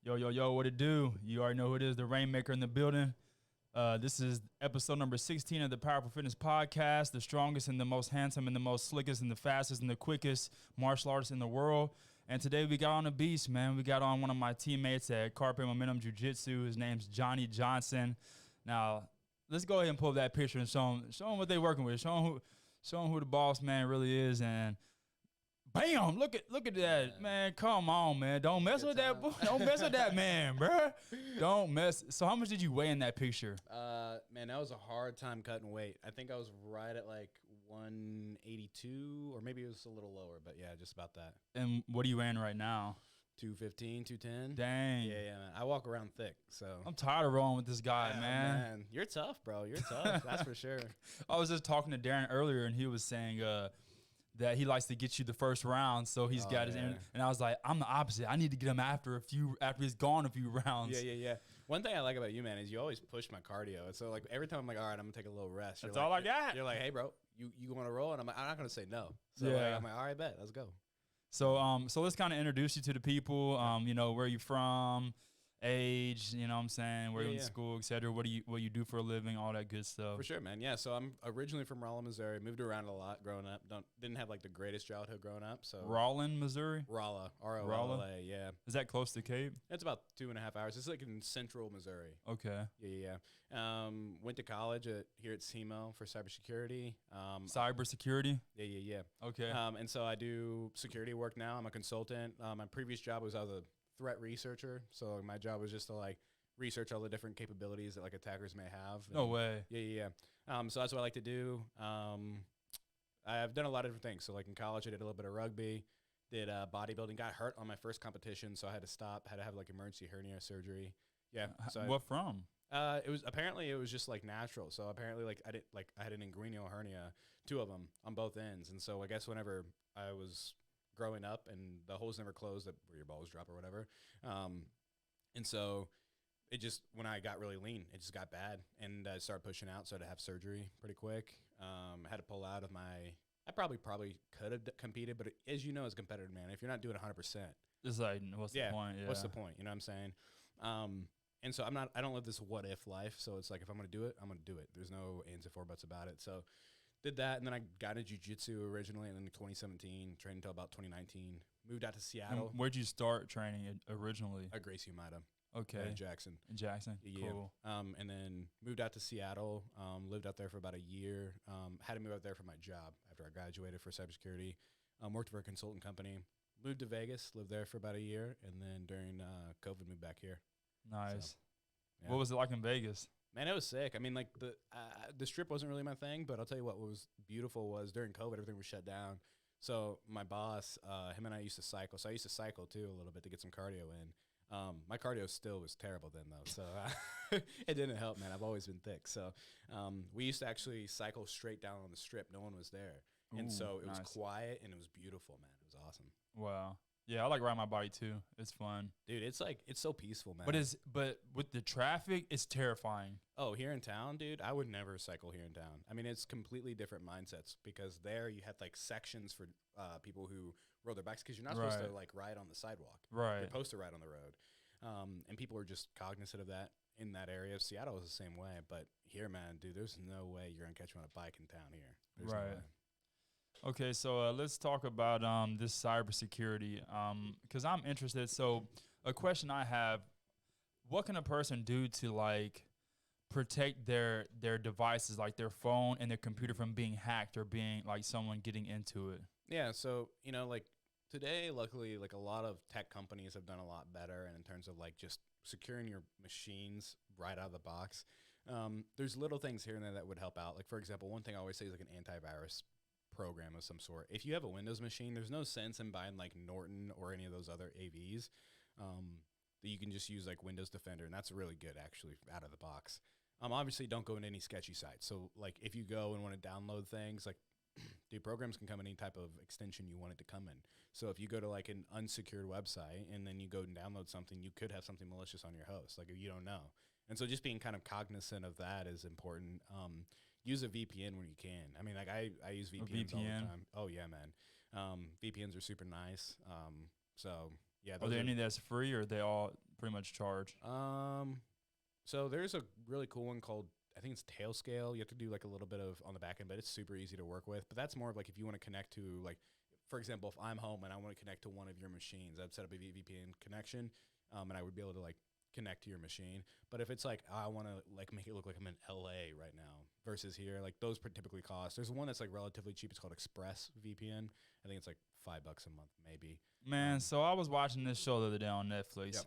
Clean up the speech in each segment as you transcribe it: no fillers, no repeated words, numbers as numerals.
Yo, yo, yo, what it do? You already know who it is, the Rainmaker in the building. This is episode number 16 of the Powerful Fitness Podcast, the strongest and the most handsome and the most slickest and the fastest and the quickest martial artist in the world. And today we got on a beast, man. We got on one of my teammates at Carpe Momentum Jiu-Jitsu. His name's Jonny Johnson. Now, let's go ahead and pull up that picture and show them what they're working with. Show them who the boss man really is. And bam! Look at that, man. Come on, man. Don't mess with that. Don't mess with that man, bro. Don't mess. So, how much did you weigh in that picture? Man, that was a hard time cutting weight. I think I was right at like 182, or maybe it was a little lower, but yeah, just about that. And what are you weighing right now? 215, 210. Dang. Yeah, man. I walk around thick, so. I'm tired of rolling with this guy, man. You're tough, bro. You're tough. That's for sure. I was just talking to Darren earlier, and he was saying that he likes to get you the first round, so he's got his. And I was like, I'm the opposite. I need to get him after he's gone a few rounds. Yeah. One thing I like about you, man, is you always push my cardio. And so like every time I'm like, all right, I'm gonna take a little rest. That's all I got. You're like, hey, bro, you want to roll? And I'm like, I'm not gonna say no. So like, I'm like, all right, bet, let's go. So so let's kind of introduce you to the people. You know, where you from, age, you know what I'm saying, where you went to school, etc. What you do for a living, all that good stuff. For sure, man. Yeah, so I'm originally from Rolla, Missouri. Moved around a lot growing up. Didn't have like the greatest childhood growing up. So Rollin, Missouri? Rolla, R-O-L-L-A, yeah. Is that close to Cape? It's about 2.5 hours. It's like in central Missouri. Okay. Yeah. Went to college here at SEMO for cybersecurity. Cybersecurity? Yeah. Okay. And so I do security work now. I'm a consultant. My previous job was I was a threat researcher, so my job was just to like research all the different capabilities that like attackers may have. No way. Yeah. So that's what I like to do. I've done a lot of different things. So like in college, I did a little bit of rugby, did bodybuilding, got hurt on my first competition, so I had to stop. Had to have like emergency hernia surgery. Yeah. So what from? It was just like natural. So apparently like I had an inguinal hernia, 2 of them on both ends, and so I guess whenever I was growing up and the holes never closed where your balls drop or whatever. And so it just, when I got really lean, it just got bad and I started pushing out. So I had to have surgery pretty quick. I had to pull out of I probably could have competed, but as you know, as a competitor, man, if you're not doing 100%, it's like, what's the point? Yeah. What's the point? You know what I'm saying? And so I don't live this what if life. So it's like, if I'm going to do it, I'm going to do it. There's no ands if or buts about it. So did that, and then I got into jiu-jitsu originally, and then in 2017, trained until about 2019. Moved out to Seattle. And where'd you start training originally? At Gracie Umada. Okay. In Jackson. Yeah. Cool. And then moved out to Seattle, lived out there for about a year. Had to move out there for my job after I graduated for cybersecurity. Worked for a consultant company. Moved to Vegas, lived there for about a year, and then during COVID, moved back here. Nice. So, yeah. What was it like in Vegas? Man, it was sick. I mean, like the strip wasn't really my thing, but I'll tell you what was beautiful was during COVID, everything was shut down. So my boss, him and I used to cycle. So I used to cycle too a little bit to get some cardio in. My cardio still was terrible then though. So it didn't help, man. I've always been thick. So we used to actually cycle straight down on the strip. No one was there. And so it was quiet and it was beautiful, man. It was awesome. Wow. Yeah, I like riding my bike too. It's fun. Dude, it's so peaceful, man. But with the traffic, it's terrifying. Oh, here in town, dude, I would never cycle here in town. I mean, it's completely different mindsets because there you have like sections for people who roll their bikes because you're not supposed to like ride on the sidewalk. Right. You're supposed to ride on the road. And people are just cognizant of that in that area. Seattle is the same way. But here, man, dude, there's no way you're going to catch me on a bike in town here. There's no way. Okay, so let's talk about this cybersecurity because I'm interested. So a question I have, what can a person do to like protect their devices, like their phone and their computer from being hacked or being like someone getting into it? Yeah, so, you know, like today, luckily, like a lot of tech companies have done a lot better and in terms of like just securing your machines right out of the box. There's little things here and there that would help out. Like, for example, one thing I always say is like an antivirus program of some sort. If you have a Windows machine, there's no sense in buying like Norton or any of those other AVs. That you can just use like Windows Defender, and that's really good actually out of the box. Obviously don't go into any sketchy sites. So like if you go and want to download things, like dude, programs can come in any type of extension you want it to come in. So if you go to like an unsecured website and then you go and download something, you could have something malicious on your host. Like you don't know. And so just being kind of cognizant of that is important. Use a VPN when you can. I mean, like I use VPNs all the time. Oh yeah, man. VPNs are super nice. So yeah. Are there any that's free or are they all pretty much charge? So there's a really cool one called, I think it's tail scale. You have to do like a little bit of on the back end, but it's super easy to work with. But that's more of like if you want to connect to like, for example, if I'm home and I want to connect to one of your machines, I'd set up a VPN connection, and I would be able to like connect to your machine. But if it's like I want to like make it look like I'm in LA right now versus here, like those typically cost. There's one that's like relatively cheap. It's called Express VPN. I think it's like $5 a month maybe. Man, so I was watching this show the other day on Netflix. Yep.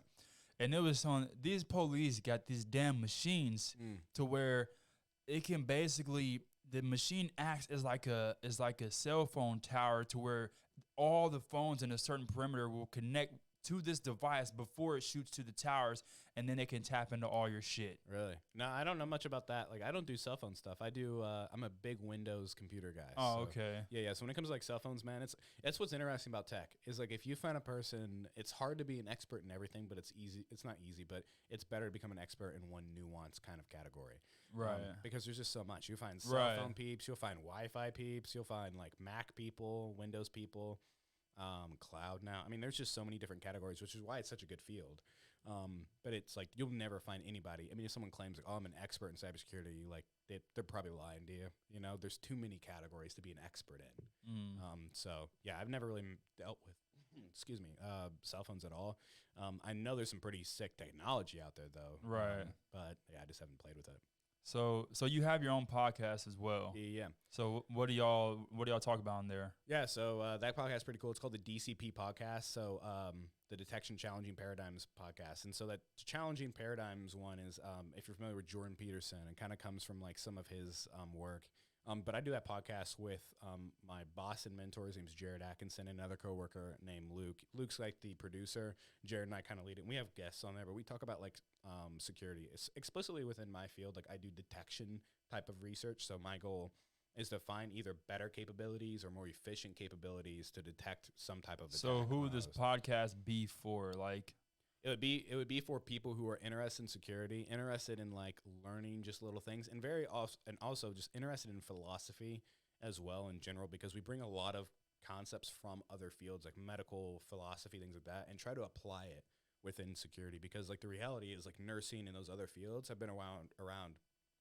And it was on these police got these damn machines to where it can basically the machine acts as like a cell phone tower to where all the phones in a certain perimeter will connect to this device before it shoots to the towers, and then it can tap into all your shit. Really? No, I don't know much about that. Like, I don't do cell phone stuff. I do. I'm a big Windows computer guy. Oh, so okay. Yeah. So when it comes to like cell phones, man, that's what's interesting about tech is like if you find a person, it's hard to be an expert in everything, but it's easy. It's not easy, but it's better to become an expert in one nuanced kind of category. Right. Because there's just so much. You find cell phone peeps. You'll find Wi-Fi peeps. You'll find like Mac people, Windows people. Cloud now. I mean, there's just so many different categories, which is why it's such a good field. But it's like you'll never find anybody. I mean, if someone claims like, "Oh, I'm an expert in cybersecurity," like they're probably lying to you. You know, there's too many categories to be an expert in. So yeah, I've never really dealt with, cell phones at all. I know there's some pretty sick technology out there though. Right. But yeah, I just haven't played with it. So you have your own podcast as well. Yeah. So what do y'all talk about in there? Yeah, so that podcast is pretty cool. It's called the DCP podcast. So the Detection Challenging Paradigms podcast. And so that Challenging Paradigms one is if you're familiar with Jordan Peterson, it kind of comes from like some of his work. But I do that podcast with my boss and mentor. His name's Jared Atkinson, and another coworker named Luke. Luke's like the producer. Jared and I kind of lead it. And we have guests on there, but we talk about like security. It's explicitly within my field. Like I do detection type of research. So my goal is to find either better capabilities or more efficient capabilities to detect some type of attack. So who would this podcast be for? Like It would be for people who are interested in security, interested in like learning just little things, and also just interested in philosophy as well in general, because we bring a lot of concepts from other fields like medical, philosophy, things like that, and try to apply it within security. Because like the reality is like nursing and those other fields have been around,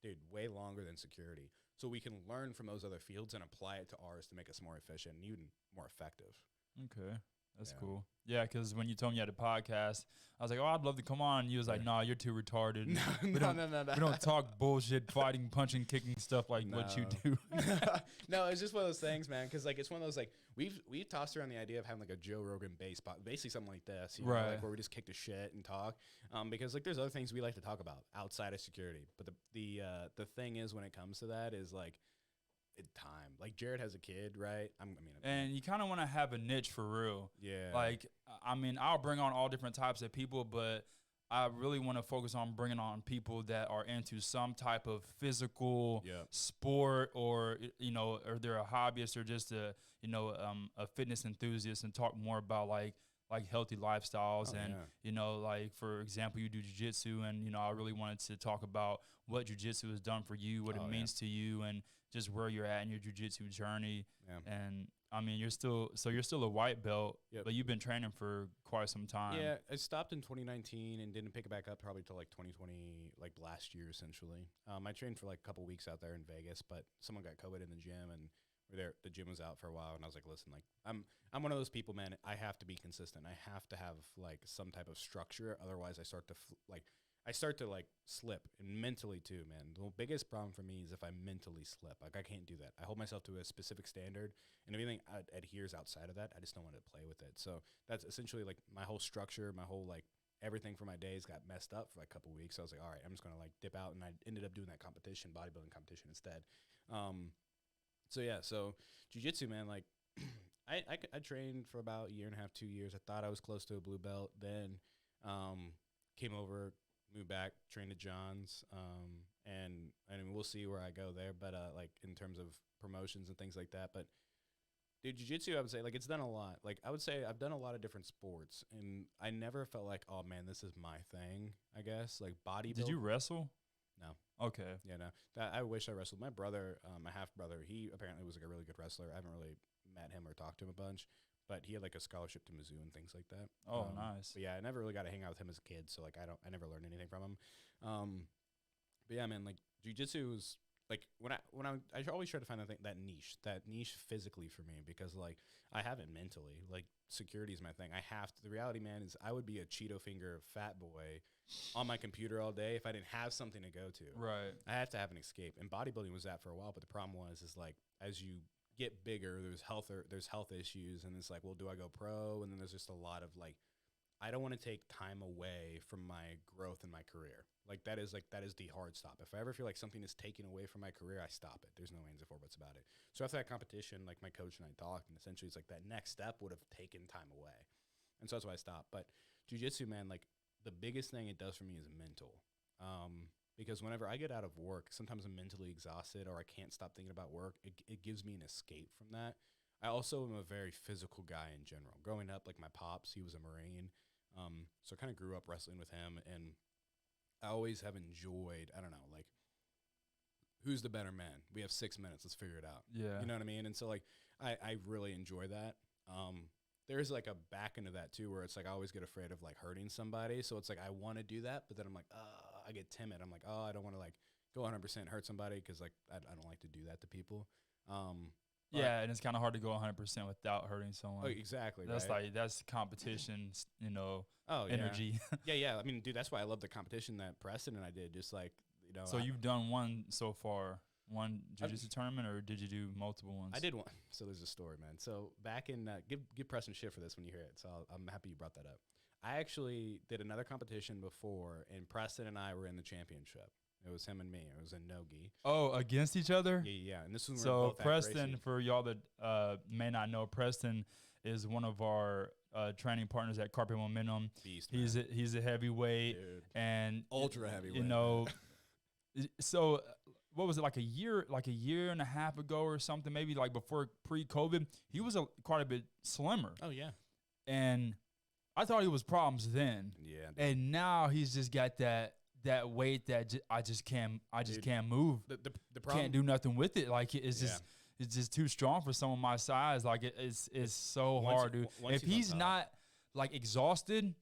dude, way longer than security. So we can learn from those other fields and apply it to ours to make us more efficient and even more effective. Okay. That's cool. Yeah, because when you told me you had a podcast, I was like, "Oh, I'd love to come on." And you was like, "Nah, you're too retarded. No. We don't talk bullshit, fighting, punching, kicking stuff like what you do." No, it's just one of those things, man. Because like it's one of those like we've tossed around the idea of having like a Joe Rogan based basically something like this, you know, like where we just kick the shit and talk. Because like there's other things we like to talk about outside of security, but the thing is when it comes to that is like. Time like Jared has a kid, right? And you kind of want to have a niche for real. Yeah. Like, I mean, I'll bring on all different types of people, but I really want to focus on bringing on people that are into some type of physical sport, or or they're a hobbyist or just a fitness enthusiast, and talk more about like healthy lifestyles. Like, for example, you do jiu-jitsu, and I really wanted to talk about what jiu-jitsu has done for you, what it means to you, and just where you're at in your jiu-jitsu journey. And I mean, you're still a white belt, but you've been training for quite some time. Yeah, I stopped in 2019 and didn't pick it back up probably till like 2020, like last year essentially. I trained for like a couple weeks out there in Vegas, but someone got COVID in the gym, and the gym was out for a while, and I was like, listen, like I'm one of those people, man. I have to be consistent. I have to have like some type of structure, otherwise I start to slip, and mentally too, man. The biggest problem for me is if I mentally slip. Like I can't do that. I hold myself to a specific standard, and if anything adheres outside of that, I just don't want to play with it. So that's essentially like my whole structure, my whole like everything for my days got messed up for like a couple weeks. So I was like, all right, I'm just gonna like dip out, and I ended up doing that bodybuilding competition instead. So jiu-jitsu, man, like I trained for about a year and a half, 2 years. I thought I was close to a blue belt. Then came over, moved back, trained at John's, and we'll see where I go there. But like in terms of promotions and things like that. But dude, jiu-jitsu, I would say like it's done a lot. Like I would say I've done a lot of different sports, and I never felt like, oh man, this is my thing. I guess like bodybuilding. Did you wrestle? No. Okay. Yeah, no. I wish I wrestled. My brother, my half brother, he apparently was like a really good wrestler. I haven't really met him or talked to him a bunch, but he had like a scholarship to Mizzou and things like that. Oh, nice. But yeah, I never really got to hang out with him as a kid, so like I never learned anything from him. But yeah, man, like jiu-jitsu was like I always try to find that niche physically for me, because like I have it mentally. Like security is my thing. The reality, man, is I would be a Cheeto finger fat boy on my computer all day if I didn't have something to go to. Right. I have to have an escape. And bodybuilding was that for a while, but the problem is like as you get bigger, there's health issues, and it's like, well, do I go pro? And then there's just a lot of like, I don't want to take time away from my growth in my career. Like that is the hard stop. If I ever feel like something is taken away from my career, I stop it. There's no ands or buts about it. So after that competition, like my coach and I talked, and essentially it's like that next step would have taken time away. And so that's why I stopped. But jiu-jitsu, man, like the biggest thing it does for me is mental. Because whenever I get out of work, sometimes I'm mentally exhausted or I can't stop thinking about work. It gives me an escape from that. I also am a very physical guy in general. Growing up, like my pops, he was a Marine. So I kind of grew up wrestling with him, and I always have enjoyed, I don't know, like, who's the better man? We have 6 minutes. Let's figure it out. Yeah. You know what I mean? And so, like, I really enjoy that. There's, like, a back into that, too, where it's, like, I always get afraid of, like, hurting somebody. So it's, like, I want to do that, but then I'm, like, I get timid. I'm, like, I don't want to, like, go 100% hurt somebody because, like, I don't like to do that to people. Yeah, and it's kind of hard to go 100% without hurting someone. Oh, exactly. That's right? like that's competition, Oh, energy. Yeah. I mean, dude, that's why I love the competition that Preston and I did. Just like, So you've done one so far, one jiu-jitsu tournament, or did you do multiple ones? I did one. So there's a story, man. So back in, give Preston shit for this when you hear it. So I'm happy you brought that up. I actually did another competition before, and Preston and I were in the championship. It was him and me. It was in Nogi. Oh, against each other? Yeah. And this was so Preston, for y'all that may not know, Preston is one of our training partners at Carpet Momentum. Beast, he's a heavyweight. Dude. And ultra heavyweight. So what was it, like a year and a half ago or something, maybe like before pre-COVID, he was quite a bit slimmer. Oh yeah. And I thought he was problems then. Yeah. Dude. And now he's just got that weight that I just can't move. The problem, can't do nothing with it. Like it's just too strong for someone my size. Like it's so hard, dude. If he's not like exhausted,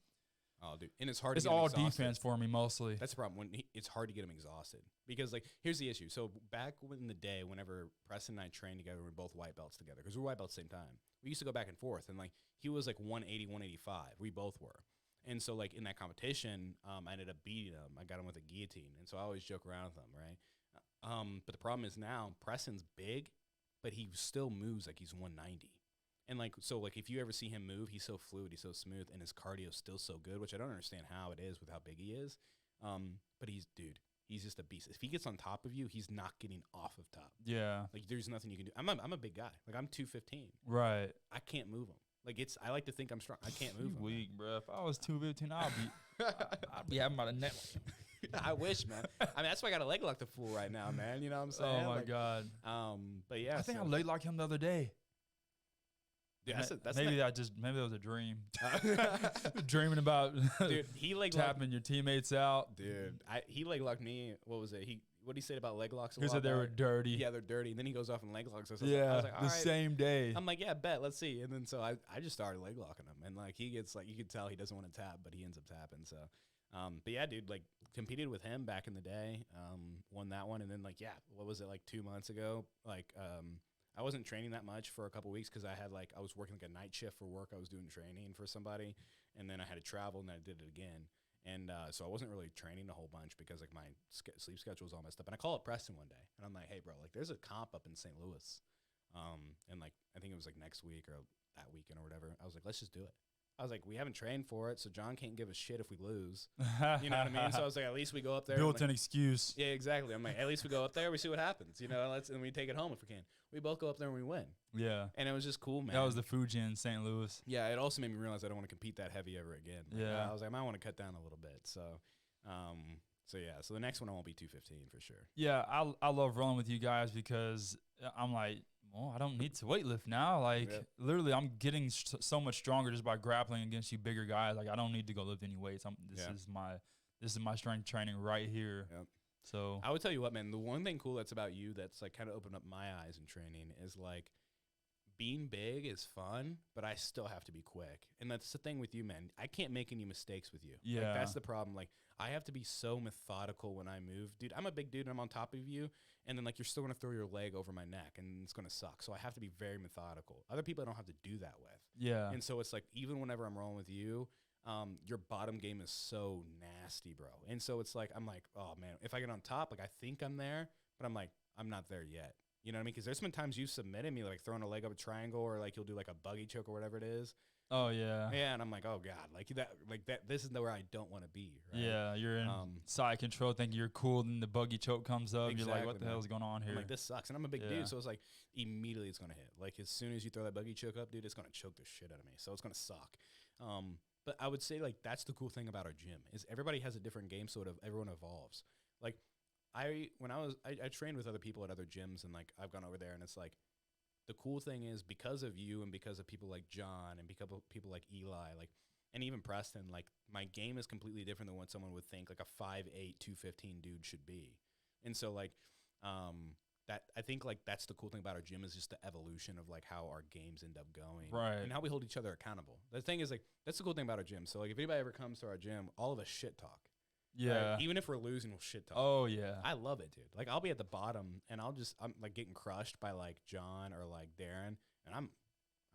oh, dude, and it's hard. It's to get all him exhausted. defense for me mostly. That's the problem. It's hard to get him exhausted because, like, here's the issue. So back in the day, whenever Preston and I trained together, we were both white belts together because we were white belts at the same time. We used to go back and forth, and like he was like 180, 185. We both were. And so, like, in that competition, I ended up beating him. I got him with a guillotine. And so I always joke around with him, right? But the problem is now Preston's big, but he still moves like he's 190. And, like, so, like, if you ever see him move, he's so fluid, he's so smooth, and his cardio is still so good, which I don't understand how it is with how big he is. But he's just a beast. If he gets on top of you, he's not getting off of top. Yeah. Like, there's nothing you can do. I'm a big guy. Like, I'm 215. Right. I can't move him. Like I like to think I'm strong. I can't move. Weak, bro. If I was 215, I'd be having about a neck. I wish, man. I mean, that's why I got a leg lock the fool right now, man. You know what I'm saying? Oh my god. But yeah, I think I leg locked him the other day. Yeah, maybe that was a dream. Dreaming about dude. He leg tapping your teammates out. Dude, he leg locked me. What was it? What did he say about leg locks? He said they were dirty. Yeah, they're dirty. And then he goes off and leg locks us. Yeah, I was like, all the right. same day. I'm like, yeah, bet. Let's see. And then so I just started leg locking him, and like he gets like you could tell he doesn't want to tap, but he ends up tapping. So, but yeah, dude, like competed with him back in the day. Won that one, and then like what was it like 2 months ago? Like I wasn't training that much for a couple weeks because I was working like a night shift for work. I was doing training for somebody, and then I had to travel, and then I did it again. And so I wasn't really training a whole bunch because like my sleep schedule was all messed up. And I call up Preston one day, and I'm like, "Hey, bro, like there's a comp up in St. Louis, and like I think it was like next week or that weekend or whatever." I was like, "Let's just do it." I was like, "We haven't trained for it, so John can't give a shit if we lose." You know what I mean? So I was like, "At least we go up there." Built-in excuse. Yeah, exactly. I'm like, "At least we go up there, we see what happens." You know, and we take it home if we can. We both go up there and we win. Yeah. And it was just cool, man. That was the Fuji in St. Louis. Yeah, it also made me realize I don't want to compete that heavy ever again. Yeah. I was like, I might want to cut down a little bit. So, so the next one I won't be 215 for sure. Yeah, I love rolling with you guys because I'm like, well, I don't need to weightlift now. Like, literally, I'm getting so much stronger just by grappling against you bigger guys. Like, I don't need to go lift any weights. This is my strength training right here. Yep. So I would tell you what, man, the one thing cool that's about you that's like kind of opened up my eyes in training is like being big is fun, but I still have to be quick. And that's the thing with you, man. I can't make any mistakes with you. Yeah. Like, that's the problem. Like, I have to be so methodical when I move. Dude, I'm a big dude and I'm on top of you. And then, like, you're still going to throw your leg over my neck and it's going to suck. So I have to be very methodical. Other people I don't have to do that with. Yeah. And so it's like, even whenever I'm rolling with you, your bottom game is so nasty, bro. And so it's like, I'm like, oh, man, if I get on top, like, I think I'm there, but I'm like, I'm not there yet. You know what I mean? Because there's been times you've submitted me, like, throwing a leg up a triangle or, like, you'll do, like, a buggy choke or whatever it is. Oh, yeah. Yeah, and I'm like, oh, God. Like, that. This is where I don't want to be, right? Yeah, you're in side control thinking you're cool, then the buggy choke comes up. Exactly, you're like, what the hell is going on here? I'm like, this sucks. And I'm a big dude, so it's like, immediately it's going to hit. Like, as soon as you throw that buggy choke up, dude, it's going to choke the shit out of me. So it's going to suck. But I would say, like, that's the cool thing about our gym is everybody has a different game, so everyone evolves. Like, I trained with other people at other gyms, and, like, I've gone over there, and it's like, the cool thing is because of you and because of people like John and because of people like Eli, like, and even Preston, like, my game is completely different than what someone would think like a 5'8", 215 dude should be. And so, like, that I think, like, that's the cool thing about our gym is just the evolution of, like, how our games end up going. Right. And how we hold each other accountable. The thing is, like, that's the cool thing about our gym. So, like, if anybody ever comes to our gym, all of us shit talk. Yeah. Right? Even if we're losing, we'll shit talk. Oh, yeah. I love it, dude. Like, I'll be at the bottom, and I'm like getting crushed by, like, John or, like, Darren, and I'm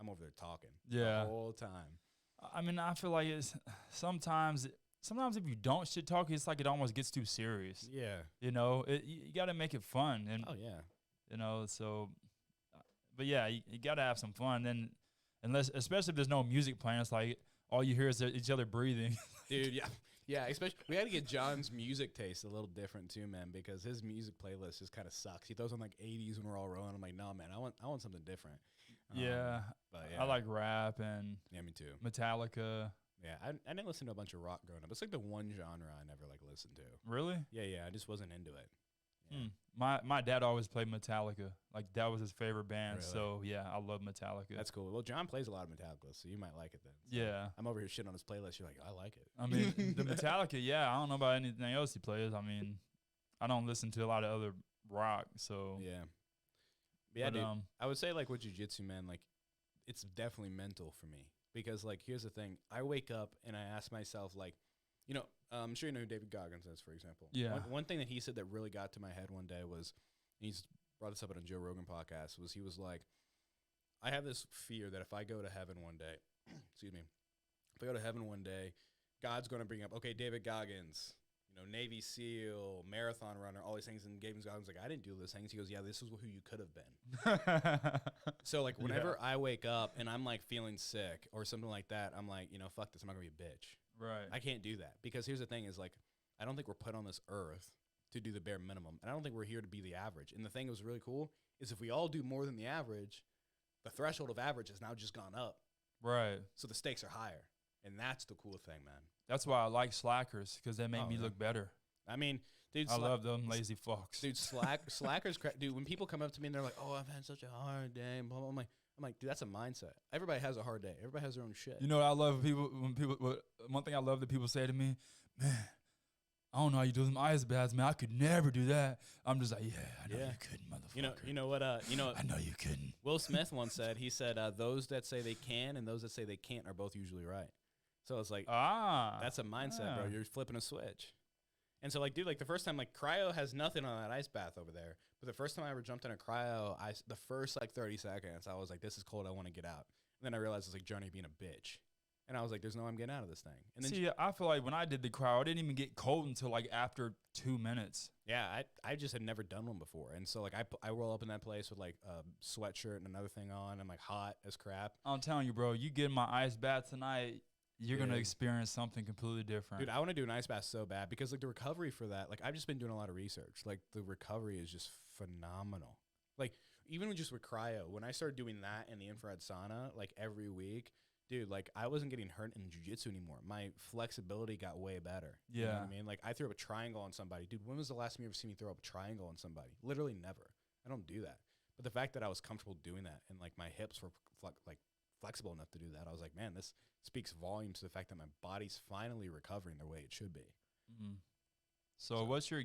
over there talking the whole time. I mean, I feel like it's sometimes if you don't shit talk, it's like it almost gets too serious. Yeah. You know, you got to make it fun. And, oh, yeah. You know, so, but yeah, you got to have some fun. And especially if there's no music playing, it's like all you hear is each other breathing. Dude, yeah. Yeah, especially we had to get John's music taste a little different too, man, because his music playlist just kind of sucks. He throws on like 80s when we're all rolling. I'm like, no, man, I want something different. But yeah, I like rap and me too. Metallica. Yeah, I didn't listen to a bunch of rock growing up. It's like the one genre I never like listened to. Really? Yeah, I just wasn't into it. Yeah. My dad always played Metallica. Like, that was his favorite band. Really? So, yeah, I love Metallica. That's cool. Well, John plays a lot of Metallica, so you might like it then. So yeah. I'm over here shitting on his playlist. You're like, I like it. I mean, the Metallica, yeah, I don't know about anything else he plays. I mean, I don't listen to a lot of other rock, so. Yeah. Yeah, dude. I would say, like, with jiu-jitsu, man, like, it's definitely mental for me. Because, like, here's the thing. I wake up and I ask myself, like, you know, I'm sure you know who David Goggins is, for example. Yeah. One thing that he said that really got to my head one day was, he's brought this up on a Joe Rogan podcast, was he was like, I have this fear that if I go to heaven one day, excuse me, if I go to heaven one day, God's going to bring up, okay, David Goggins, you know, Navy SEAL, marathon runner, all these things. And David Goggins like, I didn't do those things. He goes, yeah, this is who you could have been. So, like, whenever I wake up and I'm, like, feeling sick or something like that, I'm like, you know, fuck this. I'm not going to be a bitch. Right. I can't do that. Because here's the thing is, like, I don't think we're put on this earth to do the bare minimum. And I don't think we're here to be the average. And the thing that was really cool is if we all do more than the average, the threshold of average has now just gone up. Right. So the stakes are higher. And that's the cool thing, man. That's why I like slackers, because they make me look better. I mean, dude, I love them lazy fucks. Dude, slackers, dude, when people come up to me and they're like, oh, I've had such a hard day, and blah, blah, blah, I'm like, dude, that's a mindset. Everybody has a hard day. Everybody has their own shit. You know what I love one thing I love that people say to me, man, I don't know how you do them ice baths, man. I could never do that. I'm just like, yeah, I know you couldn't, motherfucker. You know what? I know you couldn't. Will Smith once said, he said, those that say they can and those that say they can't are both usually right. So it's like, that's a mindset, bro. You're flipping a switch. And so, like, dude, like, the first time, like, cryo has nothing on that ice bath over there. But the first time I ever jumped in a cryo, the first, like, 30 seconds, I was like, this is cold. I want to get out. And then I realized it was like Jonny being a bitch. And I was like, there's no way I'm getting out of this thing. And then see, I feel like when I did the cryo, I didn't even get cold until, like, after 2 minutes. Yeah, I just had never done one before. And so, like, I roll up in that place with, like, a sweatshirt and another thing on. I'm, like, hot as crap. I'm telling you, bro, you get in my ice bath tonight, you're going to experience something completely different. Dude, I want to do an ice bath so bad because, like, the recovery for that, like, I've just been doing a lot of research. Like, the recovery is just phenomenal. Like, even just with cryo, when I started doing that in the infrared sauna, like, every week, dude, like, I wasn't getting hurt in jiu-jitsu anymore. My flexibility got way better. Yeah. You know what I mean? Like, I threw up a triangle on somebody. Dude, when was the last time you ever seen me throw up a triangle on somebody? Literally never. I don't do that. But the fact that I was comfortable doing that and, like, my hips were, flexible enough to do that, I was like, man, this speaks volumes to the fact that my body's finally recovering the way it should be. Mm-hmm. So what's your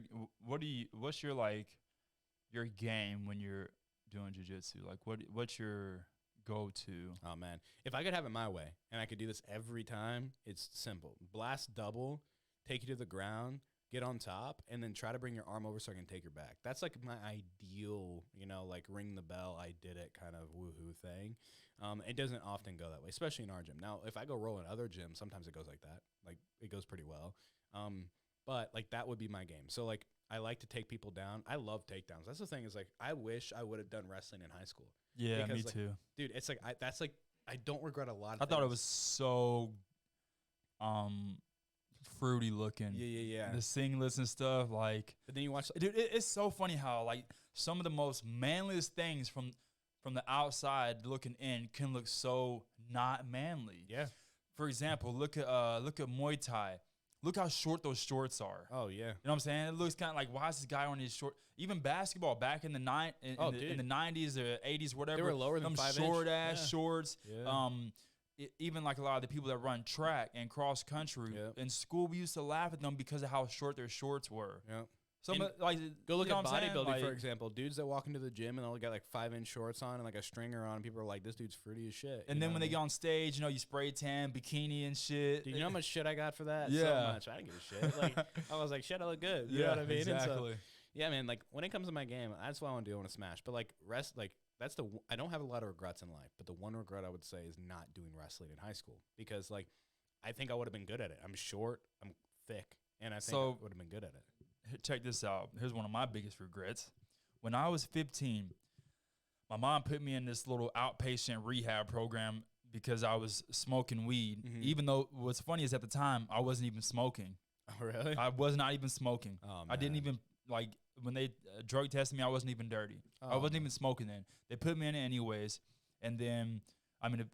your game when you're doing jiu-jitsu? Like, what's your go-to. Oh man, if I could have it my way and I could do this every time, it's simple. Blast double, take you to the ground, get on top, and then try to bring your arm over so I can take your back. That's like my ideal, like ring the bell, I did it kind of woohoo thing. It doesn't often go that way, especially in our gym. Now, if I go roll in other gyms, sometimes it goes like that. Like it goes pretty well. But like that would be my game. So like I like to take people down. I love takedowns. That's the thing is like I wish I would have done wrestling in high school. Yeah, Because, me like, too. Dude, it's like I don't regret a lot of I thought it things. was so fruity looking. Yeah. The singlets and stuff, like, But then you watch dude, it's so funny how like some of the most manliest things from the outside looking in can look so not manly. Yeah. For example, look at Muay Thai. Look how short those shorts are. Oh yeah. You know what I'm saying? It looks kind of like, why is this guy on his short? Even basketball back in the in the 90s or 80s, whatever. They were lower than 5 inch. short ass shorts. Yeah. Even like a lot of the people that run track and cross country in school, we used to laugh at them because of how short their shorts were. Yeah. Some And like Go look you know at what I'm saying? bodybuilding, Like, for example. Dudes that walk into the gym and they'll got like 5-inch shorts on and like a stringer on, and people are like, "This dude's fruity as shit." And then when they get on stage, you spray tan, bikini and shit. Dude, you know how much shit I got for that? Yeah. So much. I didn't give a shit. Like I was like, "Shit, I look good." You know what I mean? And so- Exactly. yeah, man. Like when it comes to my game, that's what I want to do. I want to smash. But like that's I don't have a lot of regrets in life. But the one regret I would say is not doing wrestling in high school because like I think I would have been good at it. I'm short. I'm thick, and I think I would have been good at it. Check this out. Here's one of my biggest regrets. When I was 15, my mom put me in this little outpatient rehab program because I was smoking weed. Mhm. Even though what's funny is at the time I wasn't even smoking. Oh, really? I was not even smoking. Oh, I didn't man. even like when they drug tested me. I wasn't even dirty. I Oh, wasn't even smoking then. They put me in it anyways, and then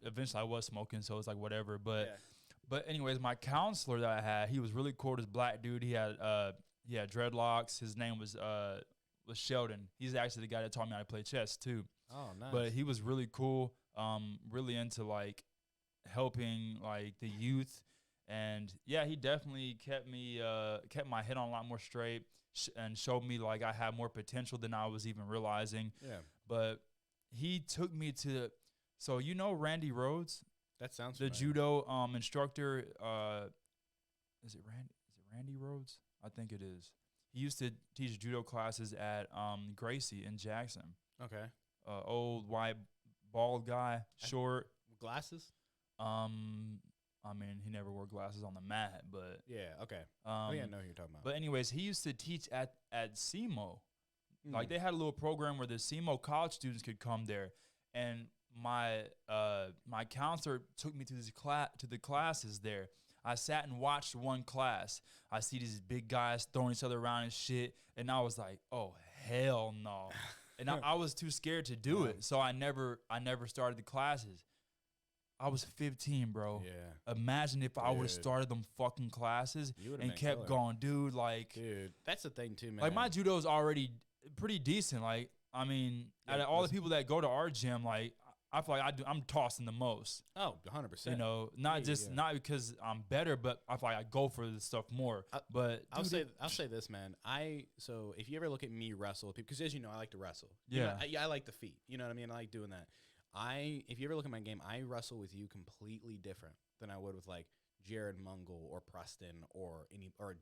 eventually I was smoking, so it's like whatever. But Yeah. but anyways, my counselor that I had, he was really cool. This black dude. He had dreadlocks. His name was Sheldon. He's actually the guy that taught me how to play chess too. Oh, nice. But he was really cool. Really into like helping like the youth, and yeah, he definitely kept my head on a lot more straight and showed me like I had more potential than I was even realizing. yeah, But he took me to, so Randy Rhodes, that sounds the familiar. judo instructor. Is it Randy Rhodes? I think it is. He used to teach judo classes at Gracie in Jackson. Okay. Old white bald guy, short. Glasses? He never wore glasses on the mat, but Yeah. Okay. I I know who you're talking about. But anyways, he used to teach at SEMO. Like Mm. they had a little program where the SEMO college students could come there, and my counselor took me to the classes there. I sat and watched one class. I see these big guys throwing each other around and shit, and I was like, "Oh hell no!" And I was too scared to do Yeah. it, so I never started the classes. I was 15, bro. Yeah. Imagine if I would have Dude. started them fucking classes You would've and been kept killer. going, dude. Like, Dude, that's the thing too, man. like my judo's already pretty decent. Like, out Yeah, of all the listen. people that go to our gym, like, I feel like I'm tossing the most. Oh, 100%. Not Yeah, just yeah. not because I'm better, but I feel like I go for this stuff more. But I'll dude, say this, man. So if you ever look at me wrestle with people, because as you know, I like to wrestle. Yeah. I like the feet. You know what I mean? I like doing that. If you ever look at my game, I wrestle with you completely different than I would with like Jared Mungle or Preston or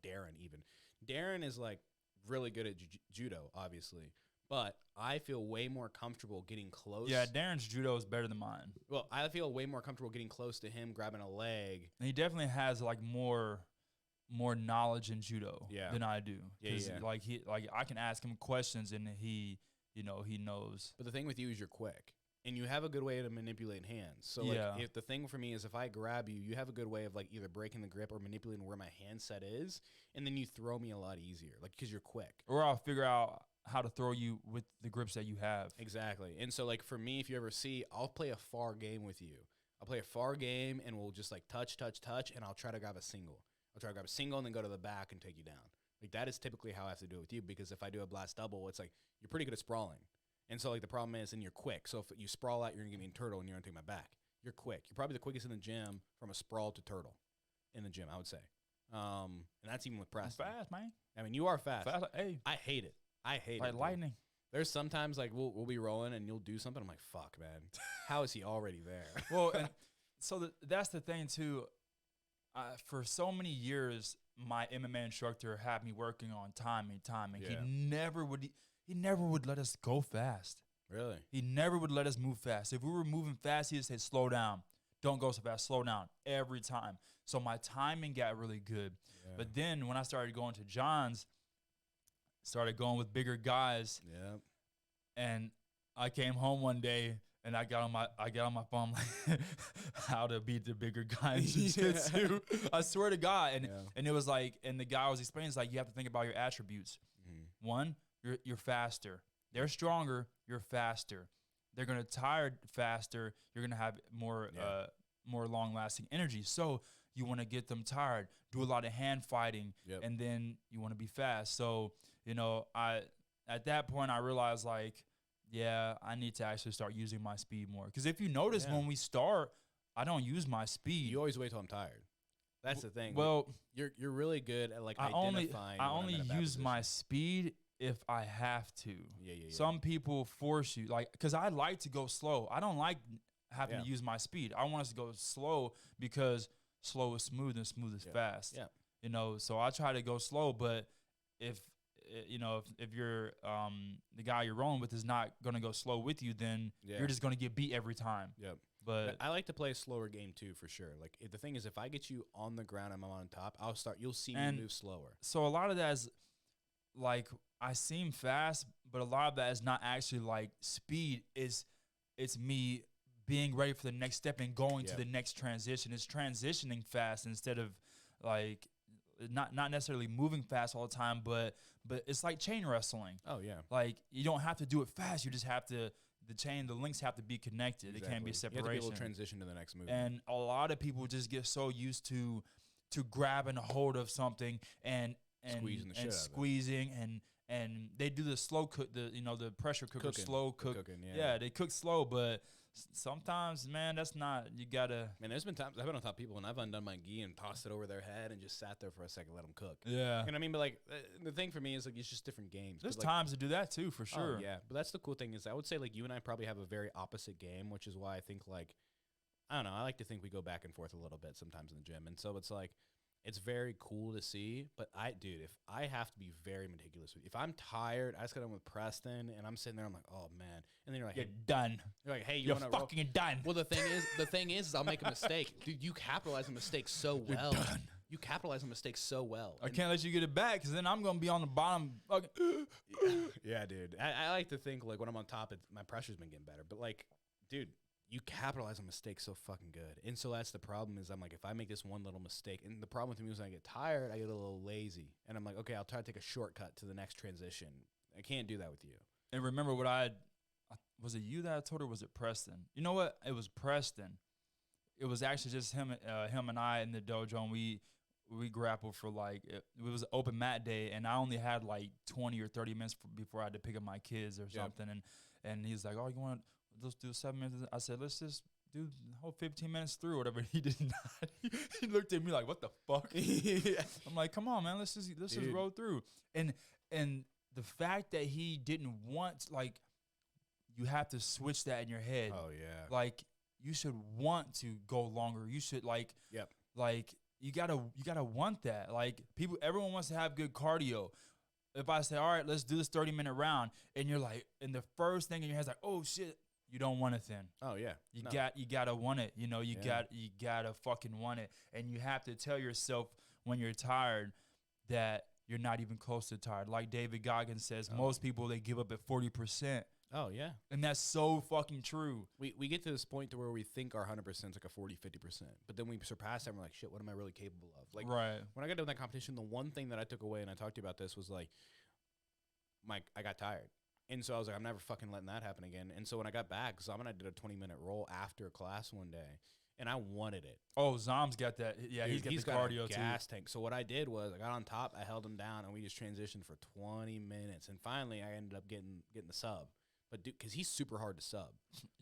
Darren even. Darren is like really good at judo, obviously, but I feel way more comfortable getting close. yeah, Darren's judo is better than mine, Well, I feel way more comfortable getting close to him, grabbing a leg. and he definitely has like more knowledge in judo Yeah. than I do. Yeah, 'Cause, yeah. like I can ask him questions and he knows. But the thing with you is you're quick. And you have a good way to manipulate hands. So, like, Yeah. if the thing for me is if I grab you, you have a good way of, like, either breaking the grip or manipulating where my handset is, and then you throw me a lot easier, like, because you're quick. Or I'll figure out how to throw you with the grips that you have. Exactly. And so, like, for me, if you ever see, I'll play a far game with you. I'll play a far game, and we'll just, like, touch, and I'll try to grab a single. I'll try to grab a single and then go to the back and take you down. Like, that is typically how I have to do it with you, because if I do a blast double, it's like, you're pretty good at sprawling. And so, like, the problem is, and you're quick. So if you sprawl out, you're going to give me a turtle, and you're going to take my back. You're quick. You're probably the quickest in the gym from a sprawl to turtle in the gym, I would say. And that's even with I'm Preston. fast, man. I mean, you are fast. Fast, hey, I hate it. I hate like it. dude. lightning. There's sometimes like we'll be rolling and you'll do something. I'm like, fuck, man, how is he already there? Well, and so that's the thing too. For so many years, my MMA instructor had me working on timing. Yeah. He never would let us go fast. Really? He never would let us move fast. If we were moving fast, he'd say, slow down. Don't go so fast. Slow down every time. So my timing got really good. Yeah. But then when I started going to John's, started going with bigger guys, Yeah. and I came home one day and I got on my phone like how to beat the bigger guy in jiu-jitsu. I swear to God. And it was like, and the guy was explaining, it's like you have to think about your attributes. Mm-hmm. One, you're faster. They're stronger, you're faster. They're gonna tire faster, you're gonna have more long-lasting energy. So you wanna get them tired, do a lot of hand fighting, and then you wanna be fast. So, at that point I realized like, yeah, I need to actually start using my speed more. Because if you notice when we start, I don't use my speed. You always wait till I'm tired. That's the thing. Well, like, you're really good at like I identifying. I only use my speed if I have to. Yeah. Some people force you, like, because I like to go slow. I don't like having to use my speed. I want us to go slow because slow is smooth and smooth is fast. Yeah. So I try to go slow, but if you're the guy you're rolling with is not going to go slow with you, then you're just going to get beat every time. Yep. But I like to play a slower game too, for sure. Like the thing is, if I get you on the ground and I'm on top, you'll see me move slower. So a lot of that is like, I seem fast, but a lot of that is not actually like speed. It's me being ready for the next step and going to the next transition. It's transitioning fast instead of like not necessarily moving fast all the time, but it's like chain wrestling. Oh yeah. Like you don't have to do it fast. You just have to, the links have to be connected. Exactly. It can't be a separation. You have to be able to transition to the next move. And a lot of people just get so used to grabbing a hold of something and squeezing and they do the slow cook, the pressure cooker, slow cook. Yeah, they cook slow, but sometimes, man, that's not, you gotta. Man, there's been times I've been on top of people and I've undone my gi and tossed it over their head and just sat there for a second, let them cook. Yeah. You know what I mean? But like, the thing for me is like, it's just different games. There's like, times to do that too, for sure. Oh, yeah. But that's the cool thing is I would say like you and I probably have a very opposite game, which is why I think like, I don't know, I like to think we go back and forth a little bit sometimes in the gym. And so it's like, it's very cool to see, but if I have to be very meticulous with you. If I'm tired, I just got done with Preston, and I'm sitting there, I'm like, oh man, and then you're like, you're done. You're like, hey, you're fucking done. Well, the thing is, I'll make a mistake, dude. You capitalize on mistakes so well. You're done. You capitalize on mistakes so well. I can't let you get it back, because then I'm gonna be on the bottom. Yeah, dude. I like to think like when I'm on top, my pressure's been getting better, but like, dude. You capitalize on mistakes so fucking good. And so that's the problem is I'm like, if I make this one little mistake, and the problem with me is when I get tired, I get a little lazy. And I'm like, okay, I'll try to take a shortcut to the next transition. I can't do that with you. And remember what was it you that I told her, was it Preston? You know what? It was Preston. It was actually just him and I in the dojo, and we grappled for like, it was open mat day, and I only had like 20 or 30 minutes before I had to pick up my kids or something. And he's like, oh, you want to, let's do 7 minutes. I said, let's just do the whole 15 minutes through, whatever. He did not. He looked at me like, what the fuck? I'm like, come on, man, let's just roll through. And the fact that he didn't want, like, you have to switch that in your head. Oh yeah. Like, you should want to go longer. You should like, like you gotta want that. Like everyone wants to have good cardio. If I say, all right, let's do this 30-minute round, and you're like, and the first thing in your head's like, oh shit. You don't want it then. Oh yeah. You gotta want it. You gotta fucking want it. And you have to tell yourself when you're tired that you're not even close to tired. Like David Goggins says, most people, they give up at 40%. Oh yeah. And that's so fucking true. We get to this point to where we think our 100% is like a 40-50%. But then we surpass that and we're like, shit, what am I really capable of? Like when I got done with that competition, the one thing that I took away, and I talked to you about this, was like, I got tired. And so I was like, I'm never fucking letting that happen again. And so when I got back, Zom and I did a 20-minute roll after class one day, and I wanted it. Oh, Zom's got that. Yeah, dude, he's got the cardio a gas tank. So what I did was I got on top, I held him down, and we just transitioned for 20 minutes. And finally, I ended up getting the sub. But dude, because he's super hard to sub.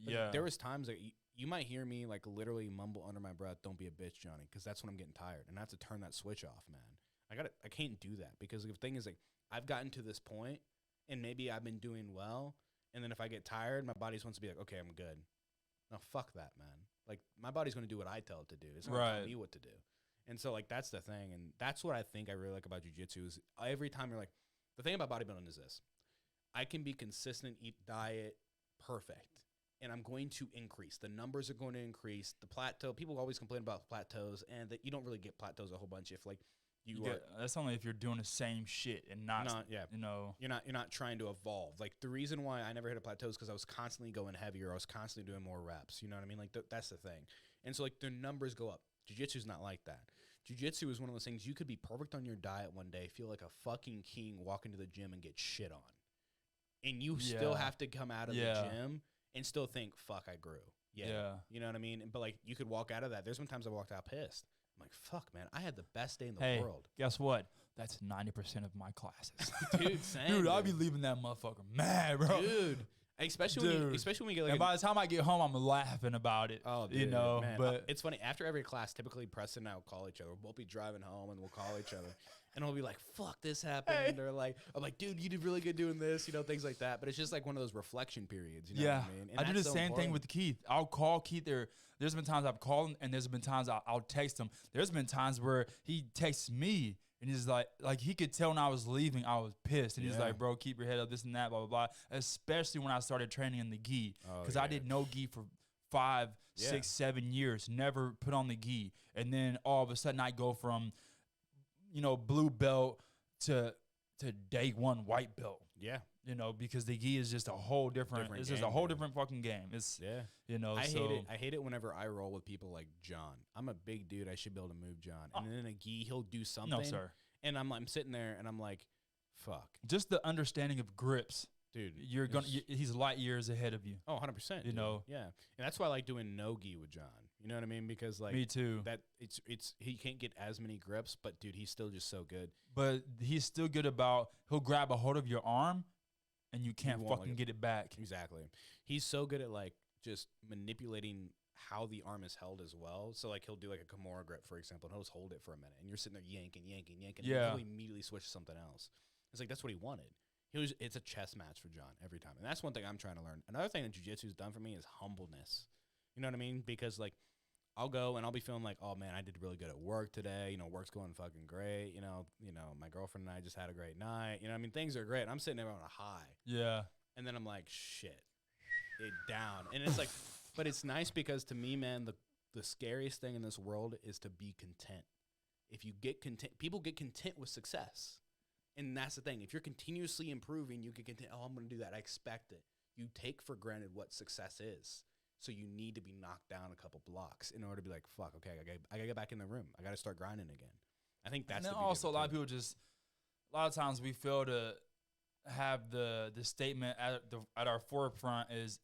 Yeah. There was times that you might hear me like literally mumble under my breath, "Don't be a bitch, Johnny," because that's when I'm getting tired, and I have to turn that switch off, man. I can't do that because the thing is like I've gotten to this point and maybe I've been doing well, and then if I get tired, my body wants to be like, okay, I'm good. No, fuck that, man. Like, my body's going to do what I tell it to do. It's not going to tell me what to do. And so, like, that's the thing. And that's what I think I really like about jiu-jitsu is every time you're like, the thing about bodybuilding is this. I can be consistent, eat diet, perfect. And I'm going to increase. The numbers are going to increase. The plateau, people always complain about plateaus, and that you don't really get plateaus a whole bunch if, like, that's only if you're doing the same shit and not you know. You're not trying to evolve. Like, the reason why I never hit a plateau is because I was constantly going heavier. I was constantly doing more reps. You know what I mean? Like, that's the thing. And so, like, their numbers go up. Jiu-jitsu is not like that. Jiu-jitsu is one of those things you could be perfect on your diet one day, feel like a fucking king, walk into the gym and get shit on. And you still have to come out of the gym and still think, fuck, I grew. Yeah. You know what I mean? But, like, you could walk out of that. There's been times I walked out pissed. I'm like, fuck, man, I had the best day in the world. Guess what? That's 90% of my classes. Dude, same. Dude, I'll be leaving that motherfucker mad, bro. Dude. Especially when you get like. And by the time I get home, I'm laughing about it. Oh, dude, you know. Man. But it's funny. After every class, typically Preston and I will call each other. We'll be driving home and we'll call each other, and we'll be like, "Fuck, this happened." Or like, I'm like, "Dude, you did really good doing this," you know, things like that. But it's just like one of those reflection periods. You know what I mean? And I do the same thing with Keith. I'll call Keith. There's been times I've called him, and there's been times I'll text him. There's been times where he texts me. And he's like he could tell when I was leaving, I was pissed. And he's like, bro, keep your head up, this and that, blah, blah, blah. Especially when I started training in the gi. Because I did no gi for 5, 6, 7 years. Never put on the gi. And then all of a sudden I go from, blue belt to day one white belt. Yeah. Because the gi is just a whole different it's just a whole different fucking game. It's I hate it whenever I roll with people like John. I'm a big dude. I should be able to move John. And then in a gi, he'll do something. No, sir. And I'm sitting there and I'm like, fuck. Just the understanding of grips. Dude, he's light years ahead of you. Oh, 100%. You know. Yeah. And that's why I like doing no gi with John. You know what I mean? Because like me too. That it's he can't get as many grips, but dude, he's still just so good. But he's still good about he'll grab a hold of your arm and you can't fucking get it back. Exactly. He's so good at like just manipulating how the arm is held as well. So like he'll do like a Kimura grip, for example, and he'll just hold it for a minute and you're sitting there yanking. Yeah. And he'll immediately switch to something else. It's like that's what he wanted. It's a chess match for John every time. And that's one thing I'm trying to learn. Another thing that jiu-jitsu has done for me is humbleness. You know what I mean? Because like I'll go and I'll be feeling like, oh man, I did really good at work today. You know, work's going fucking great. You know, my girlfriend and I just had a great night. You know, I mean, things are great. I'm sitting there on a high. Yeah. And then I'm like, shit, it down. And it's like, but it's nice because to me, man, the scariest thing in this world is to be content. If you get content, people get content with success. And that's the thing. If you're continuously improving, you get content. Oh, I'm going to do that. I expect it. You take for granted what success is. So you need to be knocked down a couple blocks in order to be like, fuck, okay, I gotta get back in the room. I gotta start grinding again. I think that's. And then also a lot of times we fail to have the statement at our forefront is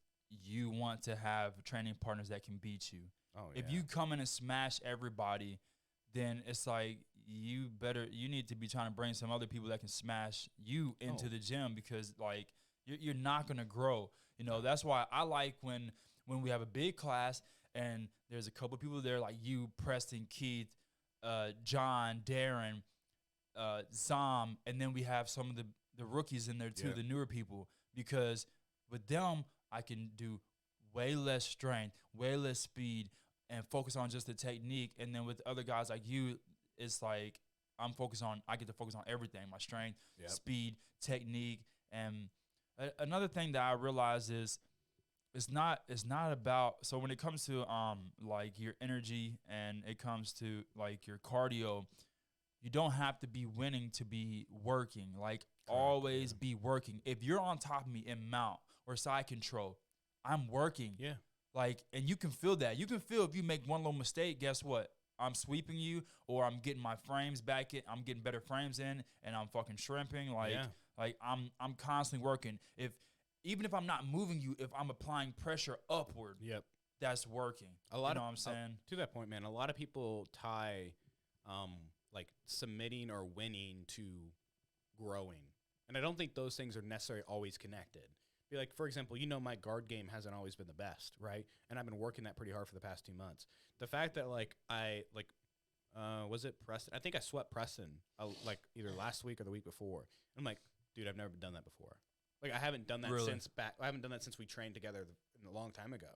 you want to have training partners that can beat you. Oh yeah. If you come in and smash everybody, then it's like you need to be trying to bring some other people that can smash you into the gym because like you're not gonna grow. That's why I like when we have a big class and there's a couple people there like you, Preston, Keith, John, Darren, Zom, and then we have some of the rookies in there too, the newer people, because with them, I can do way less strength, way less speed, and focus on just the technique. And then with other guys like you, it's like I get to focus on everything, my strength, speed, technique. And another thing that I realize is, it's not about, so when it comes to like your energy and it comes to like your cardio, you don't have to be winning to be working. Like always be working. If you're on top of me in mount or side control, I'm working. Yeah. Like, and you can feel that. You can feel if you make one little mistake, guess what? I'm sweeping you, or I'm getting my frames back in. I'm getting better frames in, and I'm fucking shrimping. Like I'm constantly working. Even if I'm not moving you, if I'm applying pressure upward, that's working. You know what I'm saying? To that point, man, a lot of people tie like submitting or winning to growing. And I don't think those things are necessarily always connected. Be like, for example, my guard game hasn't always been the best, right? And I've been working that pretty hard for the past 2 months. The fact that was it Preston? I think I swept Preston like either last week or the week before. I'm like, dude, I've never done that before. Like I haven't done that Really? I haven't done that since we trained together a long time ago.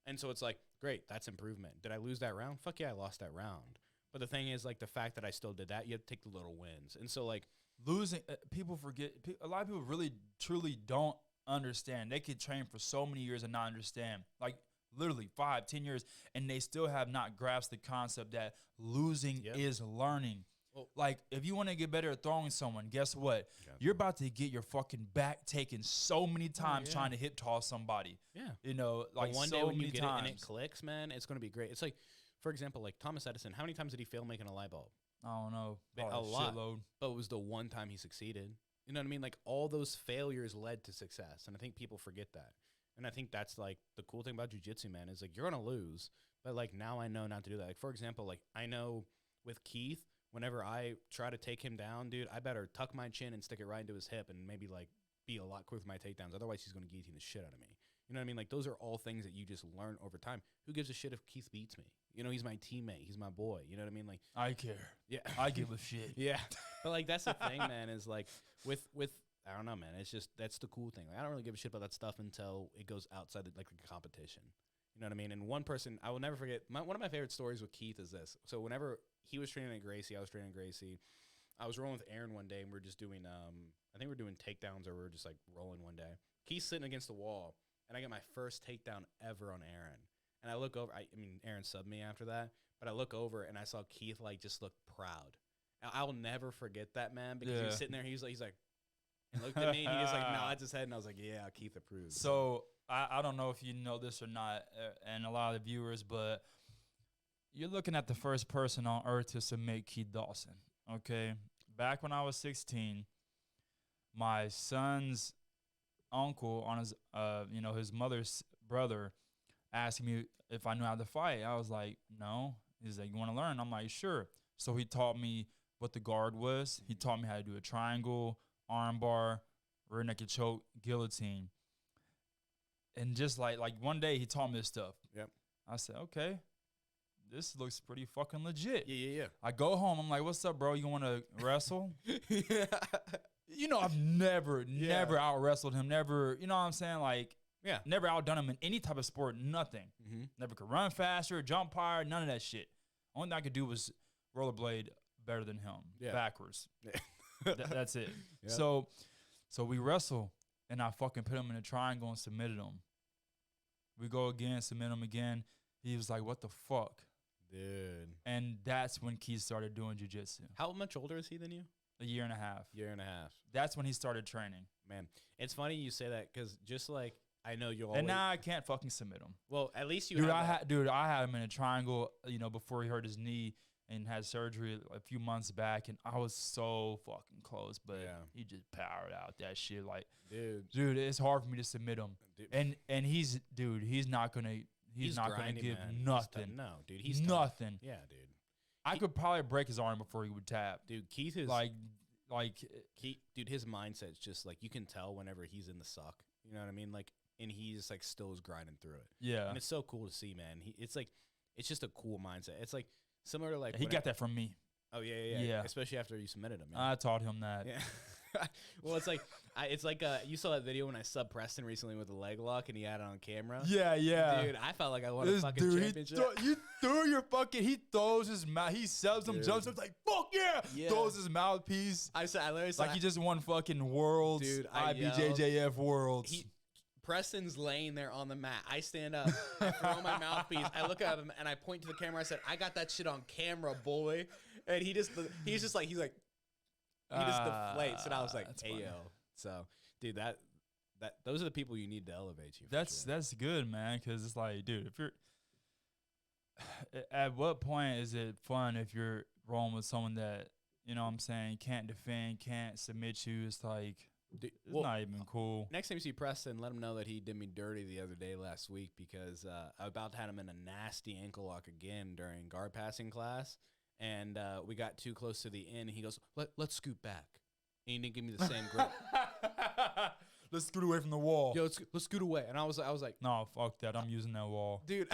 And so it's like, great, that's improvement. Did I lose that round? Fuck yeah, I lost that round. But the thing is, like, the fact that I still did that, you have to take the little wins. And so, like, losing, people forget. A lot of people really, truly don't understand. They could train for so many years and not understand. Like, literally 5, 10 years, and they still have not grasped the concept that losing is learning. Well, like, if you want to get better at throwing someone, guess what? You're about to get your fucking back taken so many times trying to hip toss somebody. Yeah. You know, like but one so day when many you get times. it and it clicks, man, it's going to be great. It's like, for example, like Thomas Edison, how many times did he fail making a light bulb? I don't know. A lot. Shitload. But it was the one time he succeeded. You know what I mean? Like, all those failures led to success. And I think people forget that. And I think that's, like, the cool thing about jiu-jitsu, man, is, like, you're going to lose. But, like, now I know not to do that. Like, for example, like, I know with Keith, whenever I try to take him down, dude, I better tuck my chin and stick it right into his hip and maybe, like, be a lot quicker with my takedowns. Otherwise, he's going to guillotine the shit out of me. You know what I mean? Like, those are all things that you just learn over time. Who gives a shit if Keith beats me? You know, he's my teammate. He's my boy. You know what I mean? Like, I care. yeah. I give a shit. Yeah. But, like, that's the thing, man, is, like, with I don't know, man. It's just, that's the cool thing. Like, I don't really give a shit about that stuff until it goes outside the competition. You know what I mean? And one person, I will never forget, one of my favorite stories with Keith is this. So whenever he was training at Gracie, I was training at Gracie. I was rolling with Aaron one day, and we are just doing, I think we are doing takedowns, or we were just, like, rolling one day. Keith's sitting against the wall, and I get my first takedown ever on Aaron. And I look over, I mean, Aaron subbed me after that, but I look over, and I saw Keith, like, just look proud. I will never forget that, man, because he was sitting there, he's like, and looked at me, and he just, like, nods his head, and I was like, yeah, Keith approves. So, I don't know if you know this or not, and a lot of the viewers, but you're looking at the first person on earth to submit Keith Dawson, okay? Back when I was 16, my son's uncle on his, his mother's brother asked me if I knew how to fight. I was like, no. He's like, you want to learn? I'm like, sure. So he taught me what the guard was. He taught me how to do a triangle, arm bar, rear naked choke, guillotine. And just like one day he taught me this stuff. Yep. I said, okay, this looks pretty fucking legit. Yeah. I go home. I'm like, what's up, bro? You want to wrestle? Yeah. You know, I've never out wrestled him. Never, you know what I'm saying? Like, never outdone him in any type of sport. Nothing. Mm-hmm. Never could run faster, jump higher, none of that shit. Only thing I could do was rollerblade better than him, backwards. Yeah. That's it. Yep. So we wrestle, and I fucking put him in a triangle and submitted him. We go again, submit him again. He was like, what the fuck? Dude. And that's when Keith started doing jiu-jitsu. How much older is he than you? A year and a half. That's when he started training. Man, it's funny you say that because just like I know you always. And now I can't fucking submit him. Well, at least you. Dude, I had him in a triangle, before he hurt his knee and had surgery a few months back, and I was so fucking close, but he just powered out that shit. Like, dude, it's hard for me to submit him. Dude. And he's not gonna give nothing. No, dude, he's nothing. Yeah, dude. I could probably break his arm before he would tap. Dude, Keith is like Keith, dude, his mindset's just like you can tell whenever he's in the suck. You know what I mean? Like, and he's like still is grinding through it. Yeah. And it's so cool to see, man. It's just a cool mindset. It's like similar to like he got that from me. Oh yeah. Especially after you submitted him. Man. I taught him that. Yeah. Well, it's like you saw that video when I subbed Preston recently with the leg lock and he had it on camera. Yeah. Dude, I felt like I won a fucking championship. He throws his mouth. He subs him, jumps up like fuck yeah. Throws his mouthpiece. I literally said, like he just won fucking worlds. Dude, IBJJF worlds. Preston's laying there on the mat. I stand up, I throw my mouthpiece. I look at him and I point to the camera. I said, "I got that shit on camera, boy." And he just deflates. And I was like, "Hey funny. Yo." So, dude, that those are the people you need to elevate you. That's good, man. Because it's like, dude, if you're at what point is it fun if you're rolling with someone that you know what I'm saying can't defend, can't submit you? It's like. It's not even cool. Next time you see Preston, let him know that he did me dirty the other day last week because I about had him in a nasty ankle lock again during guard passing class, and we got too close to the end. He goes, "Let's scoot back," and he didn't give me the same grip. let's scoot away from the wall. Yo, let's scoot away. And I was like, No, fuck that. I'm using that wall. dude,